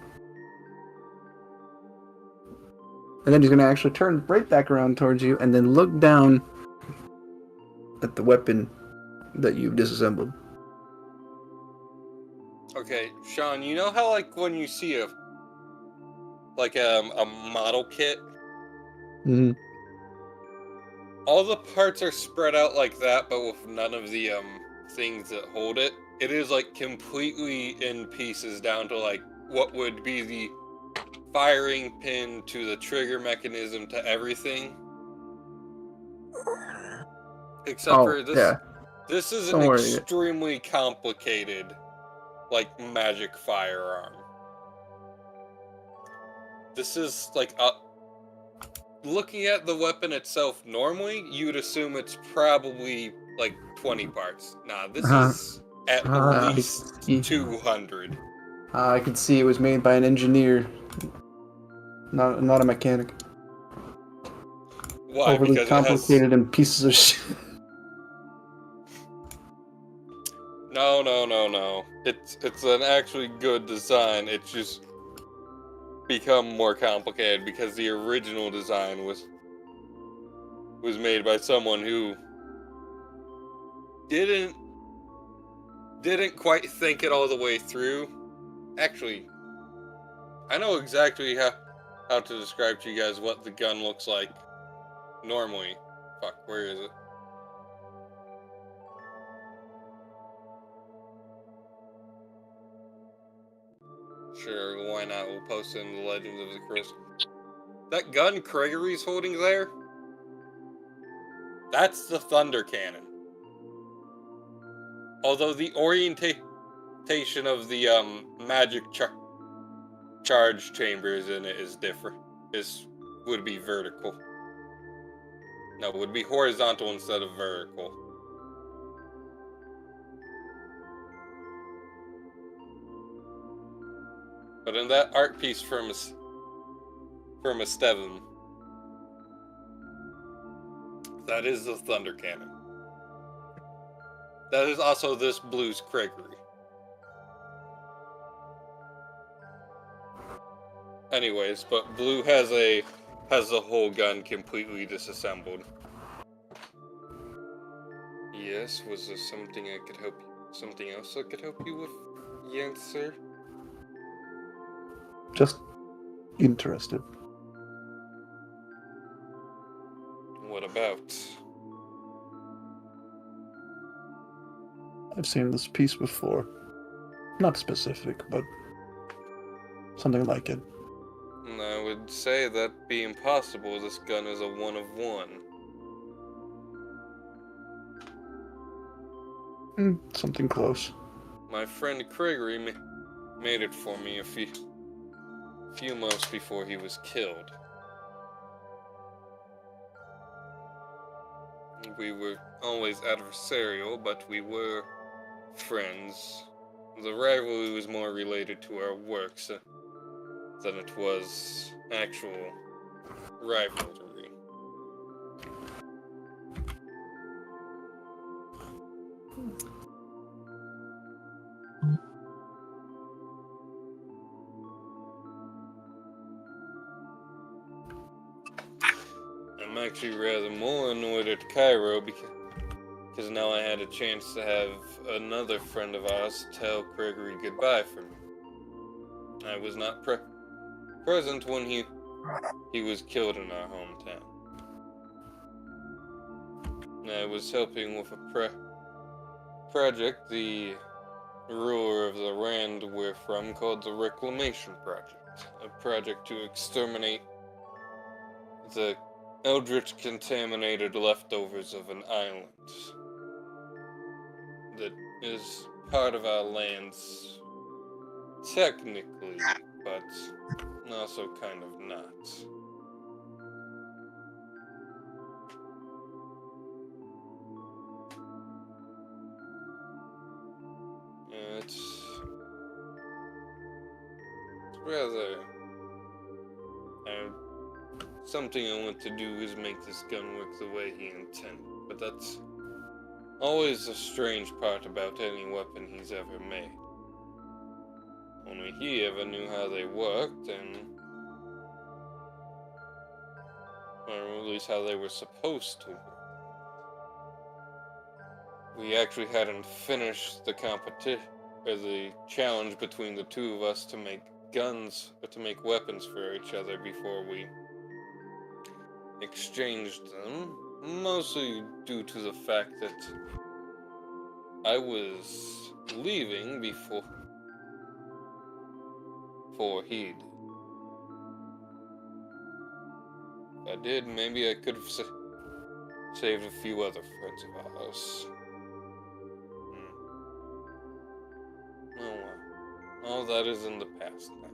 And then he's going to actually turn right back around towards you and then look down at the weapon that you've disassembled. Okay, Sean, you know how, like, when you see a model kit, Mm-hmm. all the parts are spread out like that, but with none of the things that hold it. It is, like, completely in pieces down to, like, what would be the firing pin to the trigger mechanism to everything. Except for this. Yeah. This is Don't an worry. extremely complicated, like, magic firearm. This is, like, looking at the weapon itself normally, you'd assume it's probably, like, 20 parts. Nah, this is at least 200. I can see it was made by an engineer, not a mechanic. Why? Overly Because complicated and pieces of shit. No. It's an actually good design. It's just become more complicated because the original design was made by someone who didn't quite think it all the way through. Actually, I know exactly how to describe to you guys what the gun looks like normally. Fuck, where is it? Sure, why not? We'll post it in the Legends of the Crystal. That gun Gregory's holding there, that's the Thunder Cannon. Although the orientation of the magic charge chambers in it is different. Would be vertical. No, it would be horizontal instead of vertical. But in that art piece from Estevan, that is the Thunder Cannon. That is also this blue's Gregory. Anyways, but blue has the whole gun completely disassembled. Yes, was there something I could help you? Something else I could help you with, yes, sir? Just interested. What about? I've seen this piece before. Not specific, but something like it. I would say that'd be impossible. This gun is a one of one. Something close. My friend Gregory made it for me a few months before he was killed. We were always adversarial, but we were friends. The rivalry was more related to our works than it was actual rivalry. I'm actually rather more annoyed at Cairo because now I had a chance to have another friend of ours tell Gregory goodbye for me. I was not present when he was killed in our hometown. I was helping with a project the ruler of the land we're from called the Reclamation Project. A project to exterminate the eldritch contaminated leftovers of an island that is part of our lands technically, but also kind of not. It's rather something I want to do is make this gun work the way he intended, but that's always a strange part about any weapon he's ever made. Only he ever knew how they worked, or at least how they were supposed to work. We actually hadn't finished the competition, or the challenge between the two of us to make guns, or to make weapons for each other before we exchanged them, mostly due to the fact that I was leaving before he did. If I did, maybe I could have saved a few other friends of ours. Oh well. All that is in the past now.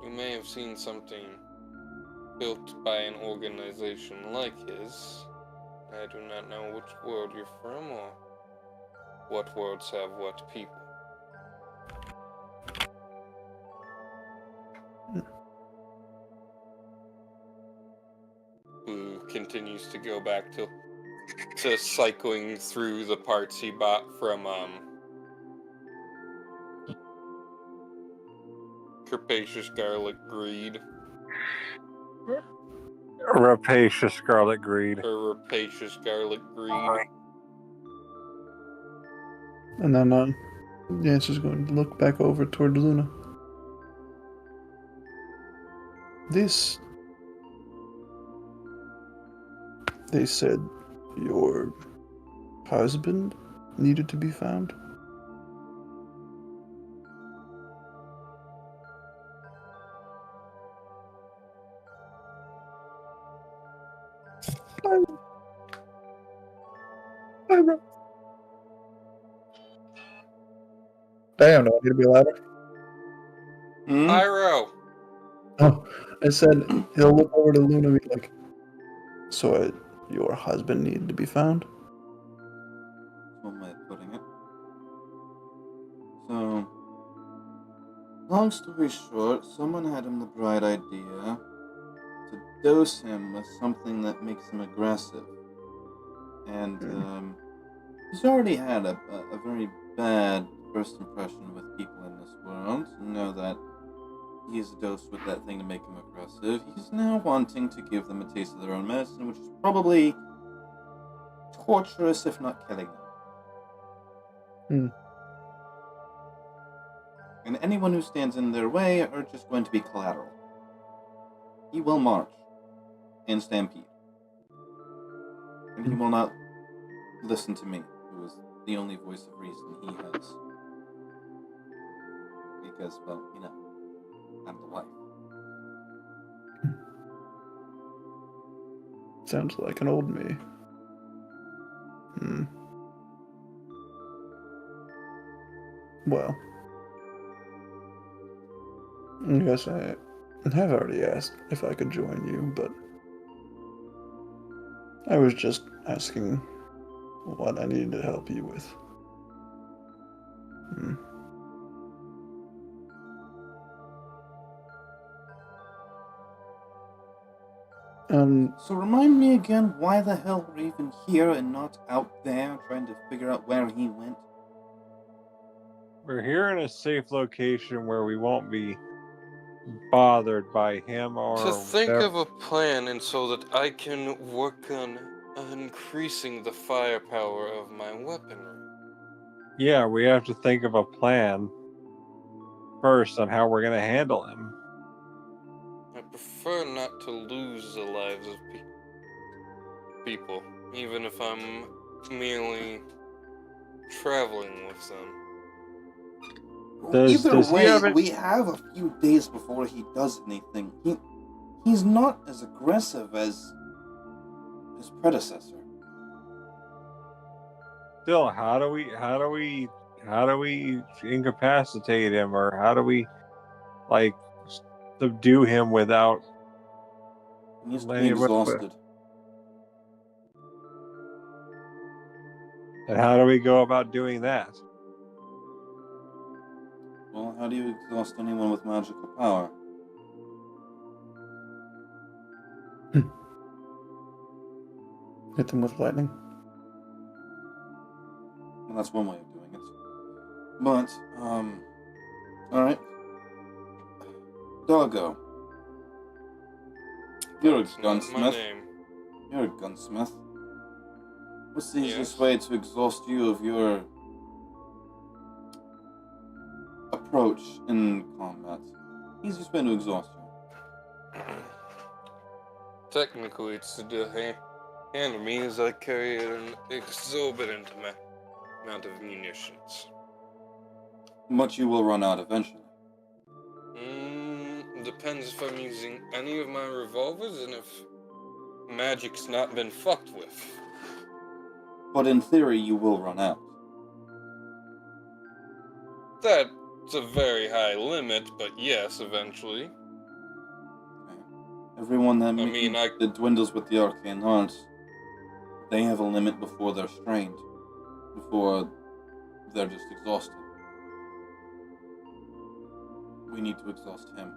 You may have seen something built by an organization like his. I do not know which world you're from or what worlds have what people. Who continues to go back to cycling through the parts he bought from Capacious Garlic Greed. Rapacious Scarlet Greed. Or Rapacious Garlic Greed. And then Yance is going to look back over toward Luna. They said your husband needed to be found? Damn, do I need to be louder? Pyro! Oh, I said he'll look over to Luna and be like, so your husband needed to be found? That's one way of putting it. So, long story short, someone had him the bright idea to dose him with something that makes him aggressive. And he's already had a very bad first impression with people in this world. You know that he's dosed with that thing to make him aggressive. He's now wanting to give them a taste of their own medicine, which is probably torturous, if not killing them. And anyone who stands in their way are just going to be collateral. He will march and stampede. And he will not listen to me, who is the only voice of reason he has. Because, well, you know, I'm the wife. Sounds like an old me. Well, I guess I have already asked if I could join you, but I was just asking what I needed to help you with. So remind me again why the hell we're even here and not out there trying to figure out where he went? We're here in a safe location where we won't be bothered by him or To think whatever. of a plan and so that I can work on increasing the firepower of my weaponry. Yeah, we have to think of a plan first on how we're going to handle him. I prefer not to lose the lives of people, even if I'm merely traveling with them. Does Either he way, have it? we have a few days before he does anything. He's not as aggressive as his predecessor. Still, how do we incapacitate him, or how do we like subdue him without He needs to be letting him? exhausted. And how do we go about doing that? Well, how do you exhaust anyone with magical power? Hit them with lightning. Well, that's one way of doing it. But, alright. Doggo. You're a That's not my gunsmith. name. You're a gunsmith. What's the easiest Yes. way to exhaust you of your approach in combat? Easiest way to exhaust you. Technically, it's to hand me as I carry an exorbitant amount of munitions. But you will run out eventually. Depends if I'm using any of my revolvers and if magic's not been fucked with. But in theory, you will run out. That's a very high limit, but yes, eventually. Okay. Everyone that, mean, I- that dwindles with the arcane arts, they have a limit before they're strained. Before they're just exhausted. We need to exhaust him.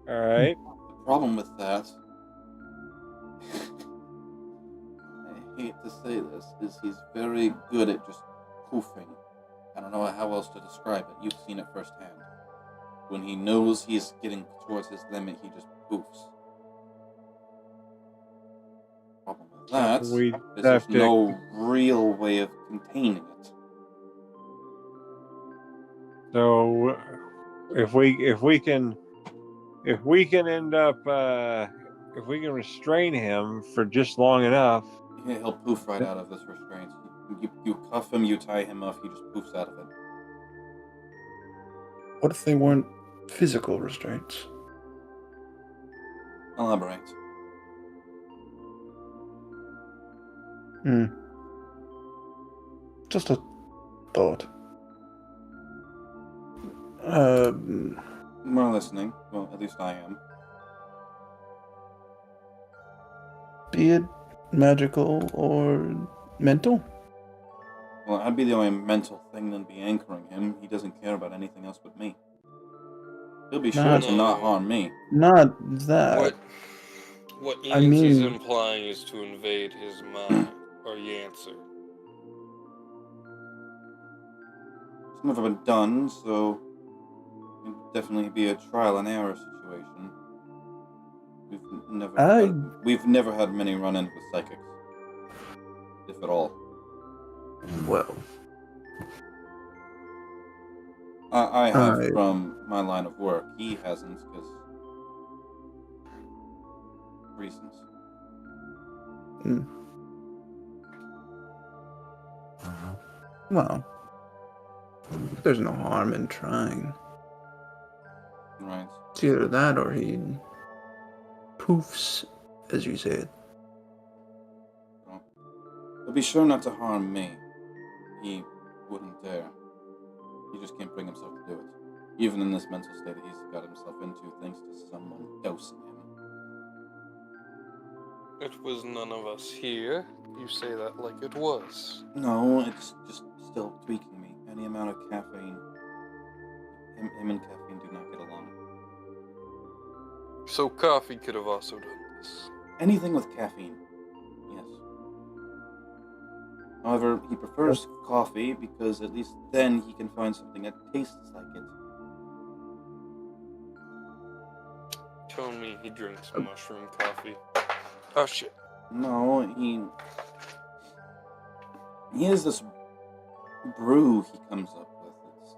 All right. The problem with that, I hate to say this, is he's very good at just poofing. I don't know how else to describe it. You've seen it firsthand. When he knows he's getting towards his limit, he just poofs. Problem with that We is have there's to- no real way of containing it. So if we can end up if we can restrain him for just long enough, Yeah, he'll poof right out of this restraint. You cuff him, you tie him up, he just poofs out of it. What if they weren't physical restraints? Elaborate. Just a thought. We're listening. Well, at least I am. Be it magical or mental? Well, I'd be the only mental thing that'd be anchoring him. He doesn't care about anything else but me. He'll be sure Not- to not harm me. Not that. What I Yancey's mean- implying is to invade his mind, or Yancer. It's never been done, so it'd definitely be a trial and error situation. We've never had many run-ins with psychics, if at all. Well, I have I- from my line of work. He hasn't, because reasons. well, there's no harm in trying. Right. It's either that or he poofs, as you said. But be sure not to harm me. He wouldn't dare. He just can't bring himself to do it. Even in this mental state he's got himself into, thanks to someone dosing him. It was none of us here. You say that like it was. No, it's just still tweaking me. Any amount of caffeine. Him and caffeine do not get along. So coffee could have also done this. Anything with caffeine. Yes. However, he prefers coffee because at least then he can find something that tastes like it. Tell me he drinks mushroom coffee. Oh shit. No, he has this brew he comes up with. It's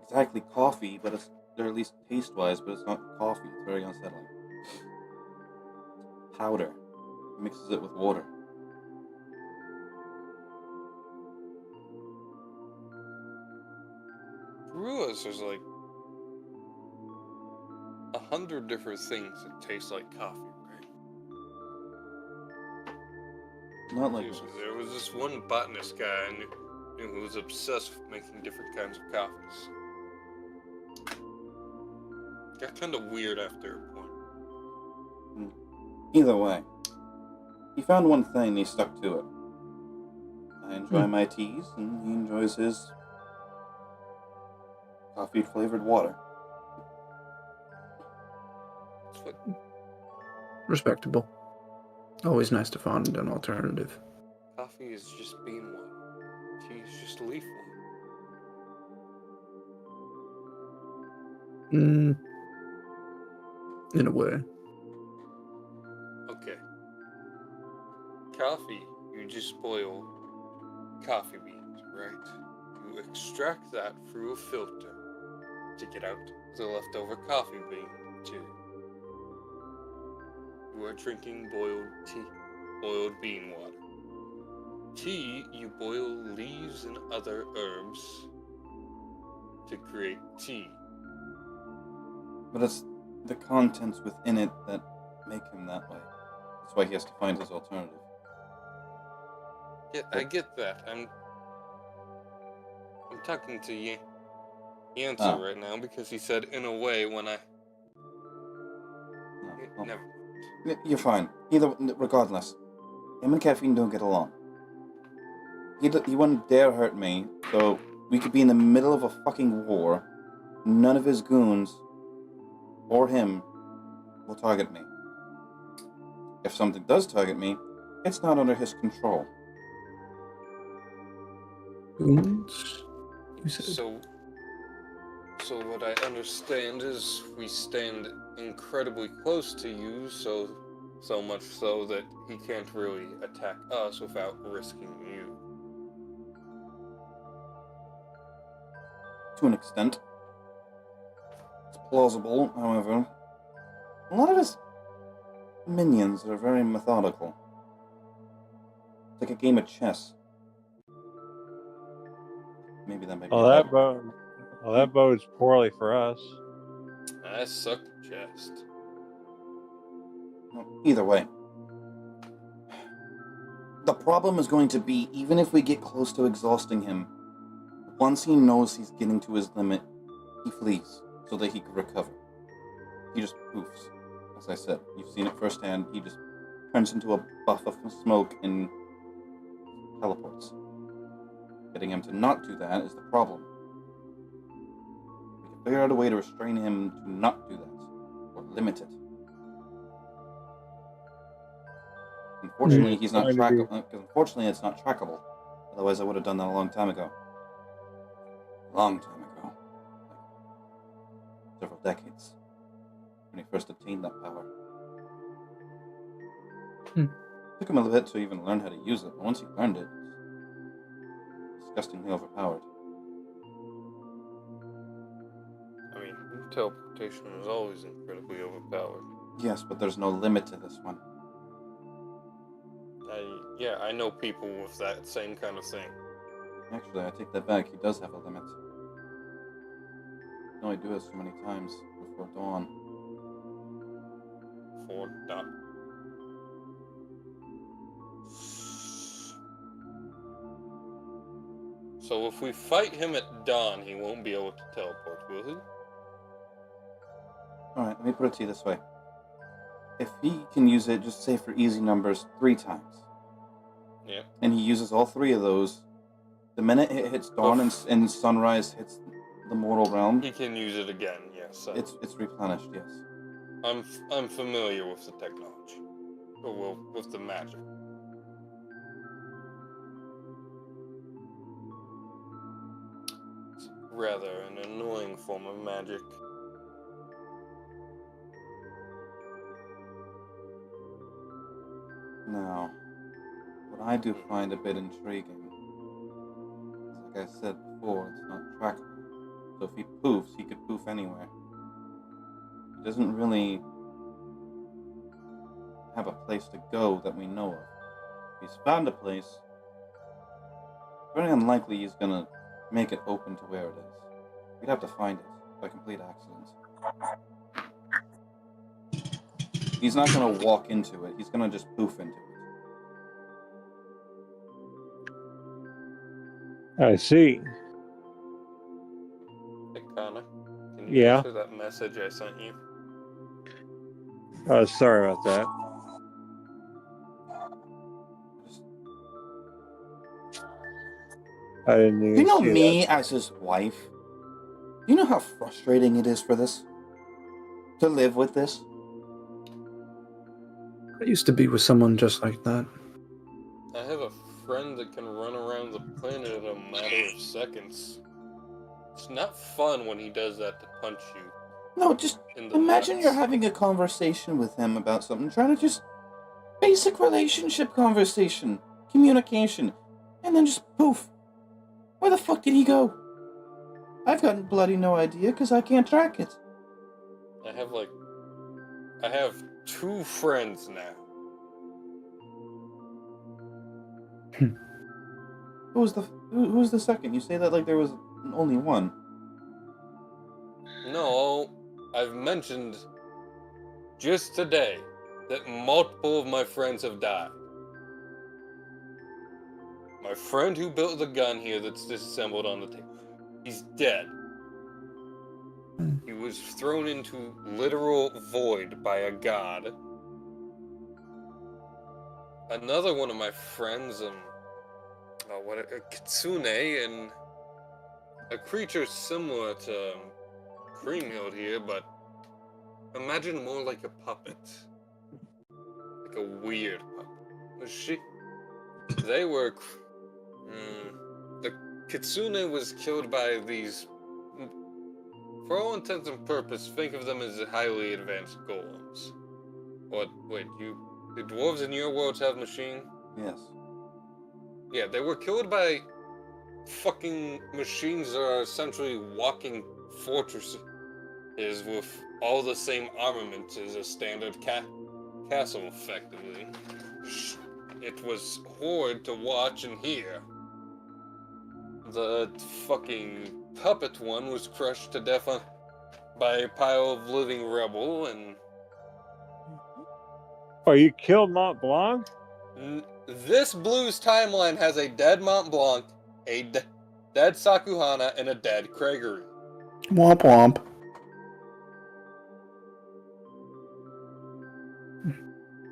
exactly coffee, but it's, or at least taste-wise, but it's not coffee. It's very unsettling. Powder. He mixes it with water. realize there's like 100 different things that taste like coffee, right? Not like So this. there was this one botanist guy I knew who was obsessed with making different kinds of coffees. Got kind of weird after a point. Either way, he found one thing and he stuck to it. I enjoy my teas, and he enjoys his coffee-flavored water. That's what Respectable. Always nice to find an alternative. coffee is, just bean water. Tea is just leaf water. In a way. Okay. Coffee, you just boil coffee beans, right? You extract that through a filter to get out the leftover coffee bean too. You are drinking boiled tea, boiled bean water. Tea, you boil leaves and other herbs to create tea. But it's the contents within it that make him that way. That's why he has to find his alternative. Yeah, I get that. I'm talking to Yancer right now because he said in a way when I never. You're fine. Regardless, him and Caffeine don't get along. He wouldn't dare hurt me, so we could be in the middle of a fucking war. None of his goons or him will target me. If something does target me, it's not under his control. Goons? You said. So what I understand is we stand incredibly close to you, so much so that he can't really attack us without risking you. To an extent. It's plausible, however. A lot of his minions are very methodical. It's like a game of chess. Maybe that might be that bodes poorly for us. I suck chest. Either way. The problem is going to be, even if we get close to exhausting him, once he knows he's getting to his limit, he flees so that he can recover. He just poofs. As I said, you've seen it firsthand. He just turns into a buff of smoke and teleports. Getting him to not do that is the problem. We can figure out a way to restrain him to not do that, or limit it. Unfortunately, he's not trackable. Unfortunately, it's not trackable. Otherwise, I would have done that a long time ago. Long time ago. Like several decades. When he first obtained that power. Took him a little bit to even learn how to use it, but once he learned it, it's disgustingly overpowered. I mean, teleportation is always incredibly overpowered. Yes, but there's no limit to this one. I know people with that same kind of thing. Actually, I take that back. He does have a limit. He can only do it so many times before dawn. For dawn. So if we fight him at dawn, he won't be able to teleport, will he? Alright, let me put it to you this way. If he can use it, just say for easy numbers, 3 times. Yeah. And he uses all 3 of those, the minute it hits dawn and sunrise hits the mortal realm, he can use it again, yes. It's replenished, yes. I'm familiar with the technology. Or well, with the magic. It's rather an annoying form of magic. Now, what I do find a bit intriguing is, like I said before, it's not trackable. So if he poofs, he could poof anywhere. He doesn't really have a place to go that we know of. If he's found a place, very unlikely he's gonna make it open to where it is. We'd have to find it by complete accident. He's not gonna walk into it. He's gonna just poof into it. I see. Hey, Kanna, can you Yeah. answer that message I sent you? Sorry about that. I didn't even You know see me as his wife? You know how frustrating it is for this? To live with this? I used to be with someone just like that. I have a friend that can run around the planet in a matter of seconds. It's not fun when he does that to punch you. No, just in the imagine nuts. you're having a conversation with him about something, trying to just basic relationship conversation, communication, and then just poof. Where the fuck did he go? I've got bloody no idea because I can't track it. I have 2 friends now. Who's the second? You say that like there was only one. No, I've mentioned just today that multiple of my friends have died. My friend who built the gun here that's disassembled on the table, he's dead. He was thrown into literal void by a god. Another one of my friends, a kitsune, and a creature similar to Creamhill here, but imagine more like a puppet. Like a weird puppet. They were... the kitsune was killed by these... For all intents and purposes, think of them as highly advanced golems. Wait, the dwarves in your worlds have machine? Yes. Yeah, they were killed by fucking machines that are essentially walking fortresses with all the same armaments as a standard castle, effectively. It was horrid to watch and hear. The fucking puppet one was crushed to death by a pile of living rubble, and... Oh, you killed Mont Blanc? This Blues timeline has a dead Mont Blanc, a dead Sakuhana, and a dead Craigery. Womp womp.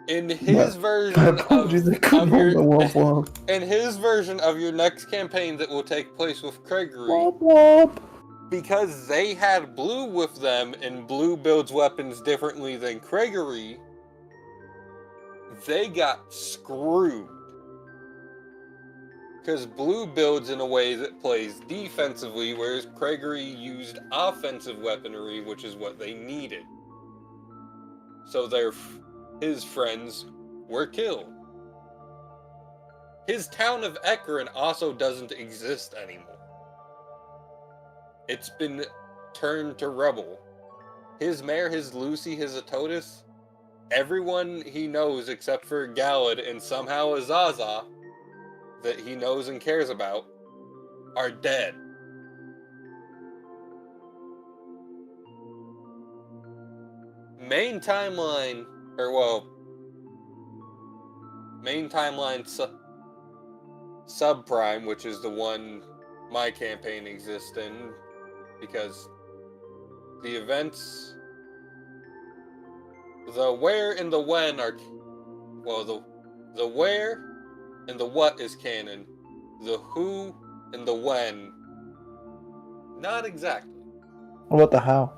In his version Apologies, I couldn't hold the womp womp. in his version of your next campaign that will take place with Craigery, Womp womp. because they had Blue with them and Blue builds weapons differently than Craigery, they got screwed. Because Blue builds in a way that plays defensively, whereas Craigery used offensive weaponry, which is what they needed. So his friends were killed. His town of Ekron also doesn't exist anymore. It's been turned to rubble. His mayor, his Lucy, his Atotis, everyone he knows except for Galad and somehow Azaza that he knows and cares about are dead. Main timeline subprime, which is the one my campaign exists in, because the events, the where and the when are, the where and the what is canon, the who and the when, not exactly. What about the how?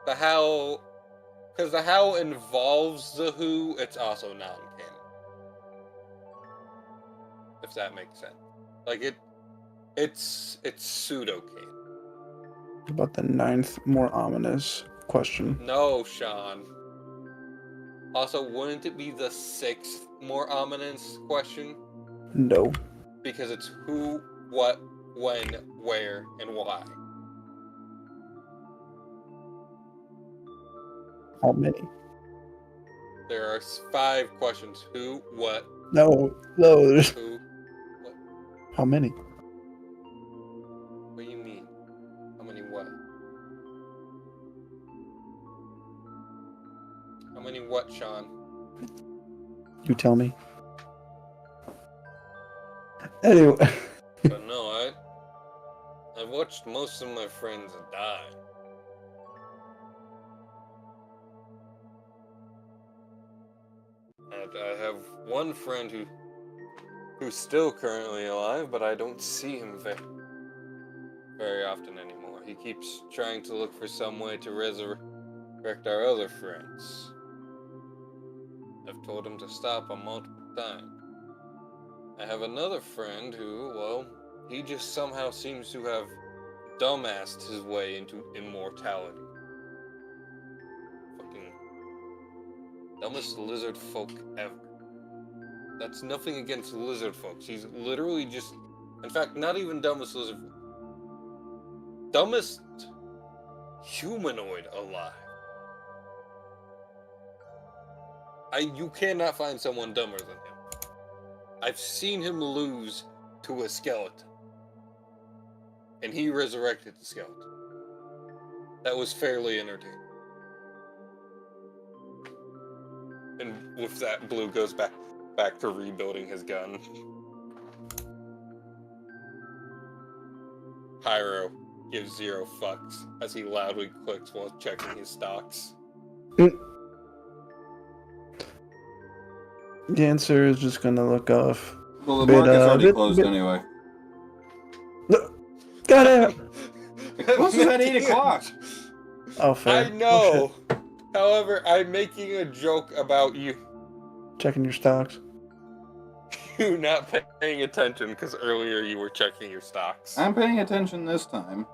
The how, because the how involves the who, it's also non-canon. If that makes sense. Like it's pseudo-canon. What about the 9th, more ominous question? No, Sean. Also, wouldn't it be the 6th more ominous question? No. Because it's who, what, when, where, and why. How many? There are 5 questions. Who, what, No, there's... who, what. How many? What do you mean? what, Sean? You tell me. Anyway. But no, I've watched most of my friends die. And I have one friend who's still currently alive, but I don't see him very often anymore. He keeps trying to look for some way to resurrect our other friends. I've told him to stop on multiple times. I have another friend who, well, he just somehow seems to have dumbassed his way into immortality. Fucking dumbest lizard folk ever. That's nothing against lizard folks. He's literally just, in fact, not even dumbest lizard folk. Dumbest humanoid alive. You cannot find someone dumber than him. I've seen him lose to a skeleton. And he resurrected the skeleton. That was fairly entertaining. And with that, Blue goes back to rebuilding his gun. Pyro gives 0 fucks as he loudly clicks while checking his stocks. The answer is just gonna look off. Well, the market's already closed anyway. God damn it! It closes at 8 o'clock. Oh, fair. I know. Oh, However, I'm making a joke about you checking your stocks. you not paying attention because earlier you were checking your stocks. I'm paying attention this time.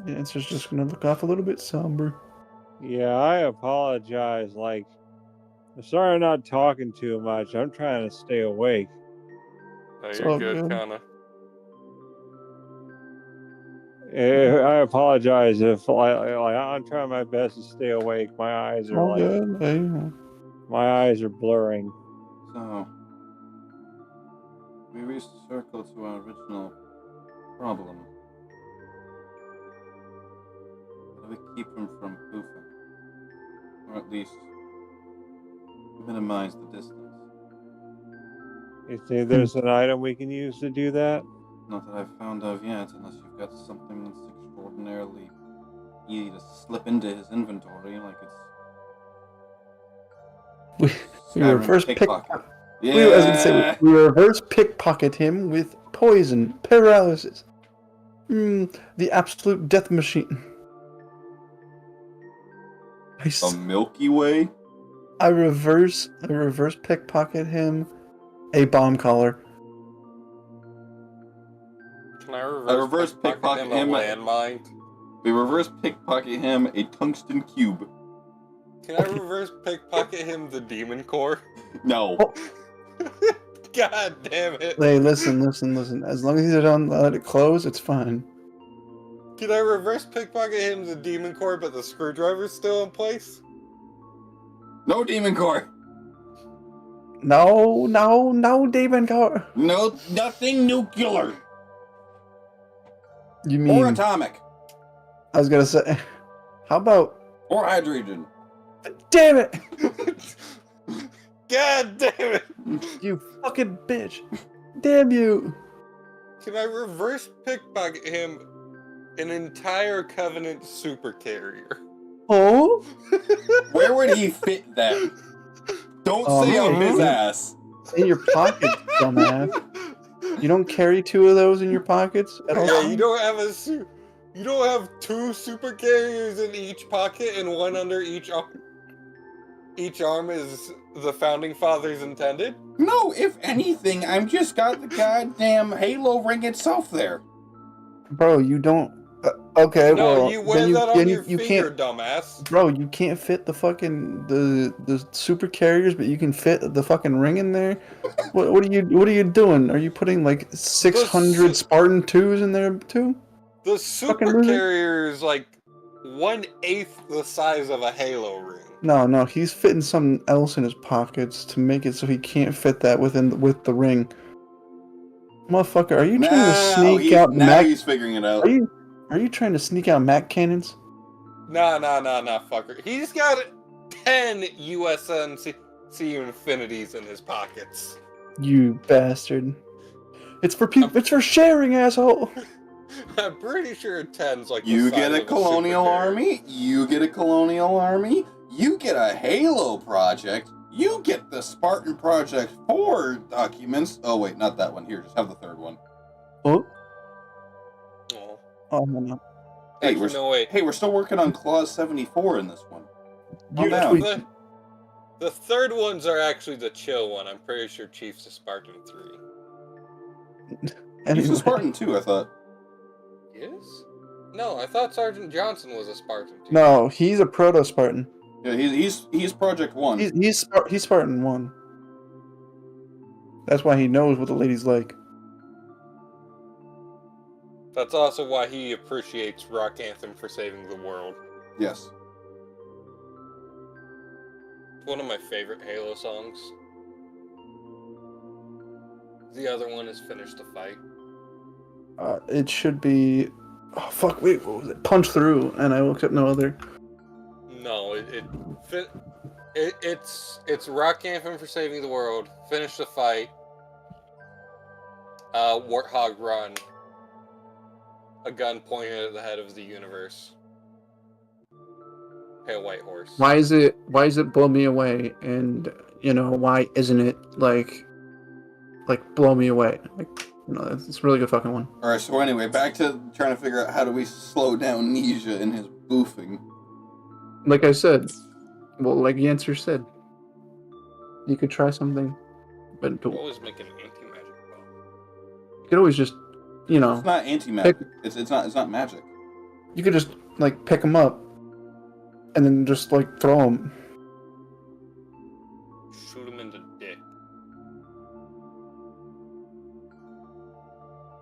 The answer's just gonna look off a little bit somber. Yeah, I apologize. Like, I'm sorry I'm not talking too much. I'm trying to stay awake. No, It's you're all good, good. Kanna. I apologize if I'm trying my best to stay awake. My eyes are All good. Hey. my eyes are blurring. So, we recircle to our original problem. How do we keep him from poofing? Or at least minimize the distance. You think there's an item we can use to do that? Not that I've found of yet, unless you've got something that's extraordinarily easy to slip into his inventory, like it's We reverse pickpocket. Yeah. I was gonna say we reverse pickpocket him with poison, paralysis. The absolute death machine. A Milky Way? I reverse pickpocket him a bomb collar. Can I reverse pickpocket him a landmine? We reverse pickpocket him a tungsten cube. Can I reverse pickpocket him the demon core? No. Oh. God damn it. Hey, listen. As long as you don't let it close, it's fine. Can I reverse pickpocket him the demon core but the screwdriver's still in place? No demon core. No, demon core. No, nothing nuclear. You mean Or atomic. I was gonna say, how about Or hydrogen. damn it! God damn it! You fucking bitch! Damn you! Can I reverse pickpocket him an entire Covenant super carrier? Oh? Where would he fit that? Don't say on his ass. In your pocket, dumbass. You don't carry 2 of those in your pockets at all? Yeah, you don't have 2 super carriers in each pocket and one under each arm. Each arm is the founding fathers intended? No, if anything, I've just got the goddamn Halo ring itself there. Bro, you don't... okay, No, well... you wear that on your finger, can't, dumbass. Bro, you can't fit the fucking... The super carriers, but you can fit the fucking ring in there? What are you doing? Are you putting like 600 Spartan 2s in there too? The super carrier is like 1/8 the size of a Halo ring. No, he's fitting something else in his pockets to make it so he can't fit that with the ring. Motherfucker, are you trying to sneak out he's figuring it out. Are you trying to sneak out Mac cannons? Nah, fucker. He's got it. 10 USMC Infinities in his pockets. You bastard. It's for people. It's for sharing, asshole. I'm pretty sure 10's like You the size get a of colonial supercarrier. army. You get a colonial army. You get a Halo project. You get the Spartan Project 4 documents. Oh, wait, not that one. Here, just have the third one. Oh, Oh. oh no. Hey, Actually, no, wait. Hey, we're still working on Clause 74 in this one. Calm You down. tweet- The third ones are actually the chill one. I'm pretty sure Chief's a Spartan 3. He's Anyway, a Spartan 2, I thought. Yes? No, I thought Sergeant Johnson was a Spartan 2. no, he's a proto Spartan. Yeah, he's Project 1. He's Spartan 1. That's why he knows what the ladies like. That's also why he appreciates Rock Anthem for saving the world. Yes. It's one of my favorite Halo songs. The other one is Finish the Fight. It should be. Oh fuck! Wait, what was it? Punch Through, and I looked up no other. No, it's Rock Anthem for saving the world, Finish the Fight, Warthog Run, a gun pointed at the head of the universe, Pale White Horse. Why is it Blow Me Away? And why isn't it like Blow Me Away? It's a really good fucking one. Alright, so anyway, back to trying to figure out how do we slow down Nisha in his boofing. Like I said, well, like the answer said, you could try something, but you Always make an anti-magic bomb. could always just, It's not anti-magic. It's not magic. you could just pick them up, and then just throw them. Shoot him in the dick.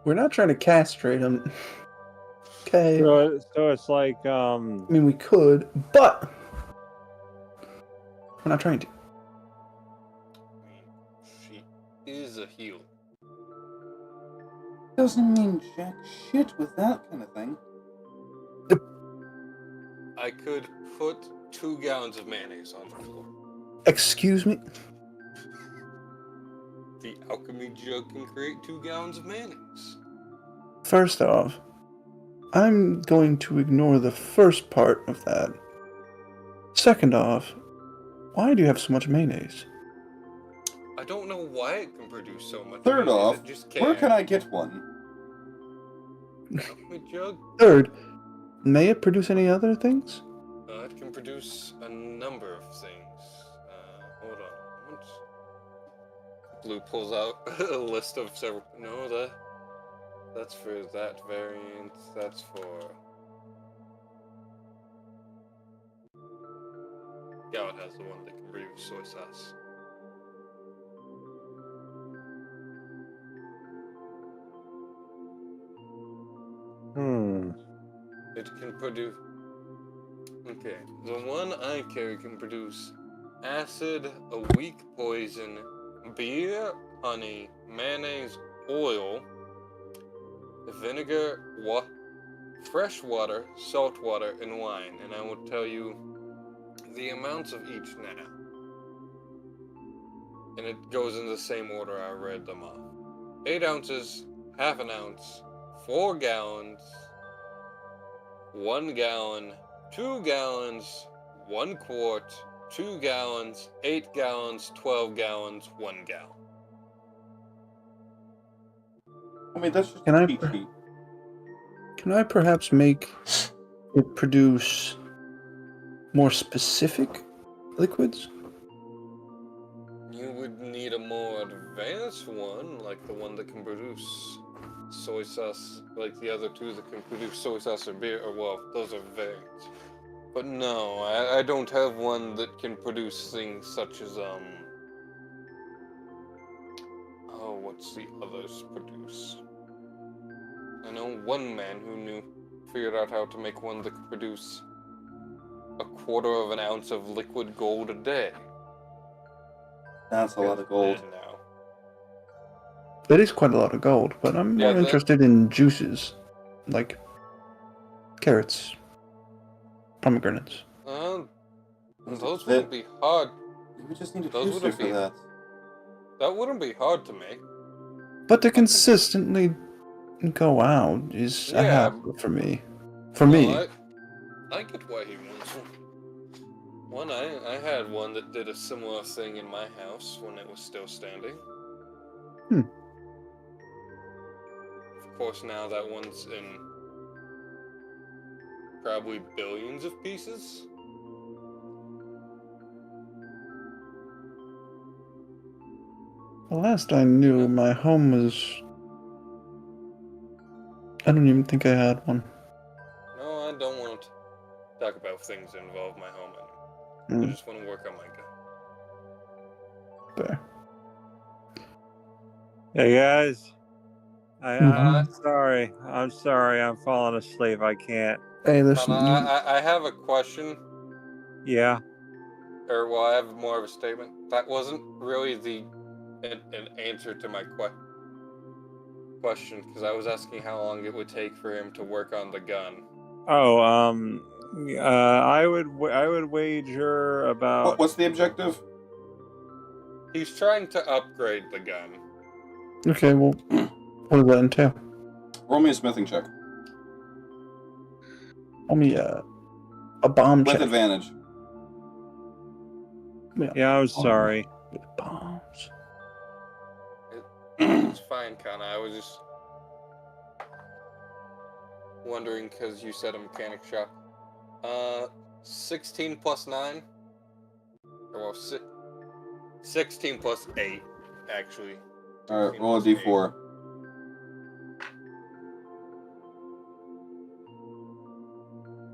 We're not trying to castrate them. Okay. So it's like I mean, we could, but we're not trying to. I mean, she is a healer. Doesn't mean jack shit with that kind of thing. I could put 2 gallons of mayonnaise on the floor. Excuse me? The alchemy jug can create 2 gallons of mayonnaise. First off, I'm going to ignore the first part of that. Second off, why do you have so much mayonnaise? I don't know why it can produce so much Third mayonnaise, off, it just where can I get one? Alchemy jug? Third, may it produce any other things? It can produce a number of things. Hold on a moment. Blue pulls out a list of several. No, that's for that variant. That's for. Gallet has the one that can produce soy sauce. It can produce. Okay, the one I carry can produce acid, a weak poison, beer, honey, mayonnaise, oil, vinegar, fresh water, salt water, and wine. And I will tell you the amounts of each now. And it goes in the same order I read them off. 8 ounces, half an ounce, 4 gallons, 1 gallon, 2 gallons, 1 quart, 2 gallons, 8 gallons, 12 gallons, 1 gallon. I mean, that's just Can a I- cheat sheet. Can I perhaps make it produce more specific liquids? You would need a more advanced one, like the one that can produce soy sauce, like the other 2 that can produce soy sauce or beer, or well, those are variants. But no, I don't have one that can produce things such as, oh, what's the others produce? I know one man who figured out how to make one that could produce 1/4 of an ounce of liquid gold a day. That's a lot of gold. And now. It is quite a lot of gold, but I'm Yeah, more interested in juices, like carrots, pomegranates. Those wouldn't be hard. We just need a Those Tuesday wouldn't for be- that. That wouldn't be hard to make. But to consistently go out is a Yeah. hassle for me. For me. I get why he wants one. I had one that did a similar thing in my house when it was still standing. Of course, now that one's in probably billions of pieces. The last I knew, my home was... I don't even think I had one. No, I don't want to talk about things that involve my home anymore. I just want to work on my gun. Fair. Hey guys, Mhm. I'm sorry. I'm sorry. I'm falling asleep. I can't. Hey, listen. I have a question, Yeah. or well, I have more of a statement. That wasn't really an answer to my question, because I was asking how long it would take for him to work on the gun. Oh, I would wager about. What's the objective? He's trying to upgrade the gun. Okay, well, what does that entail? Roll me a smithing check. Roll me a bomb With check. advantage. Yeah, I'm sorry. With bombs. It's fine, Kanna. I was just wondering because you said a mechanic shop. 16 plus 9? Or well, 16 plus 8, actually. Alright, roll a d4.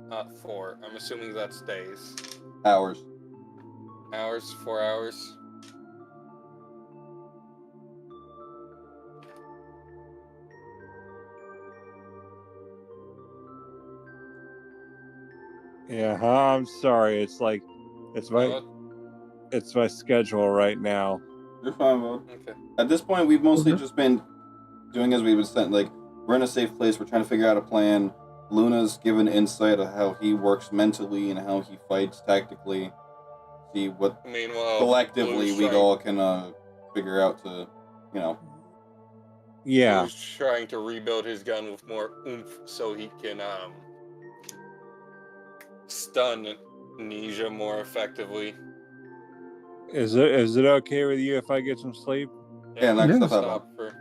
Not 4. I'm assuming that's days. Hours. Hours? 4 hours? Yeah, I'm sorry. It's like, it's my schedule right now. You're fine, bud. Okay. At this point, we've mostly just been doing as we've been sent. Like, we're in a safe place. We're trying to figure out a plan. Luna's given insight of how he works mentally and how he fights tactically. See what Meanwhile, collectively Blue's we trying- all can figure out to, you know. Yeah. Blue's trying to rebuild his gun with more oomph so he can stun Nisha more effectively. Is it okay with you if I get some sleep? Yeah, knock Yeah. stuff out. Stop for.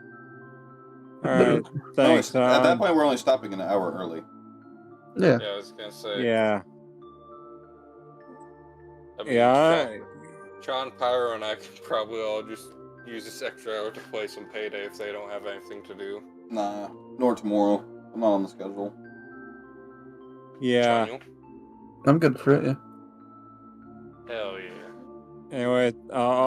All right. Thanks. At that point, we're only stopping an hour early. Yeah. Yeah, I was gonna say. Yeah. I mean, Yeah. Sean, Pyro, and I could probably all just use this extra hour to play some Payday if they don't have anything to do. Nah, nor tomorrow. I'm not on the schedule. Yeah. Chaniel? I'm good for it, yeah. Hell yeah. Anyway,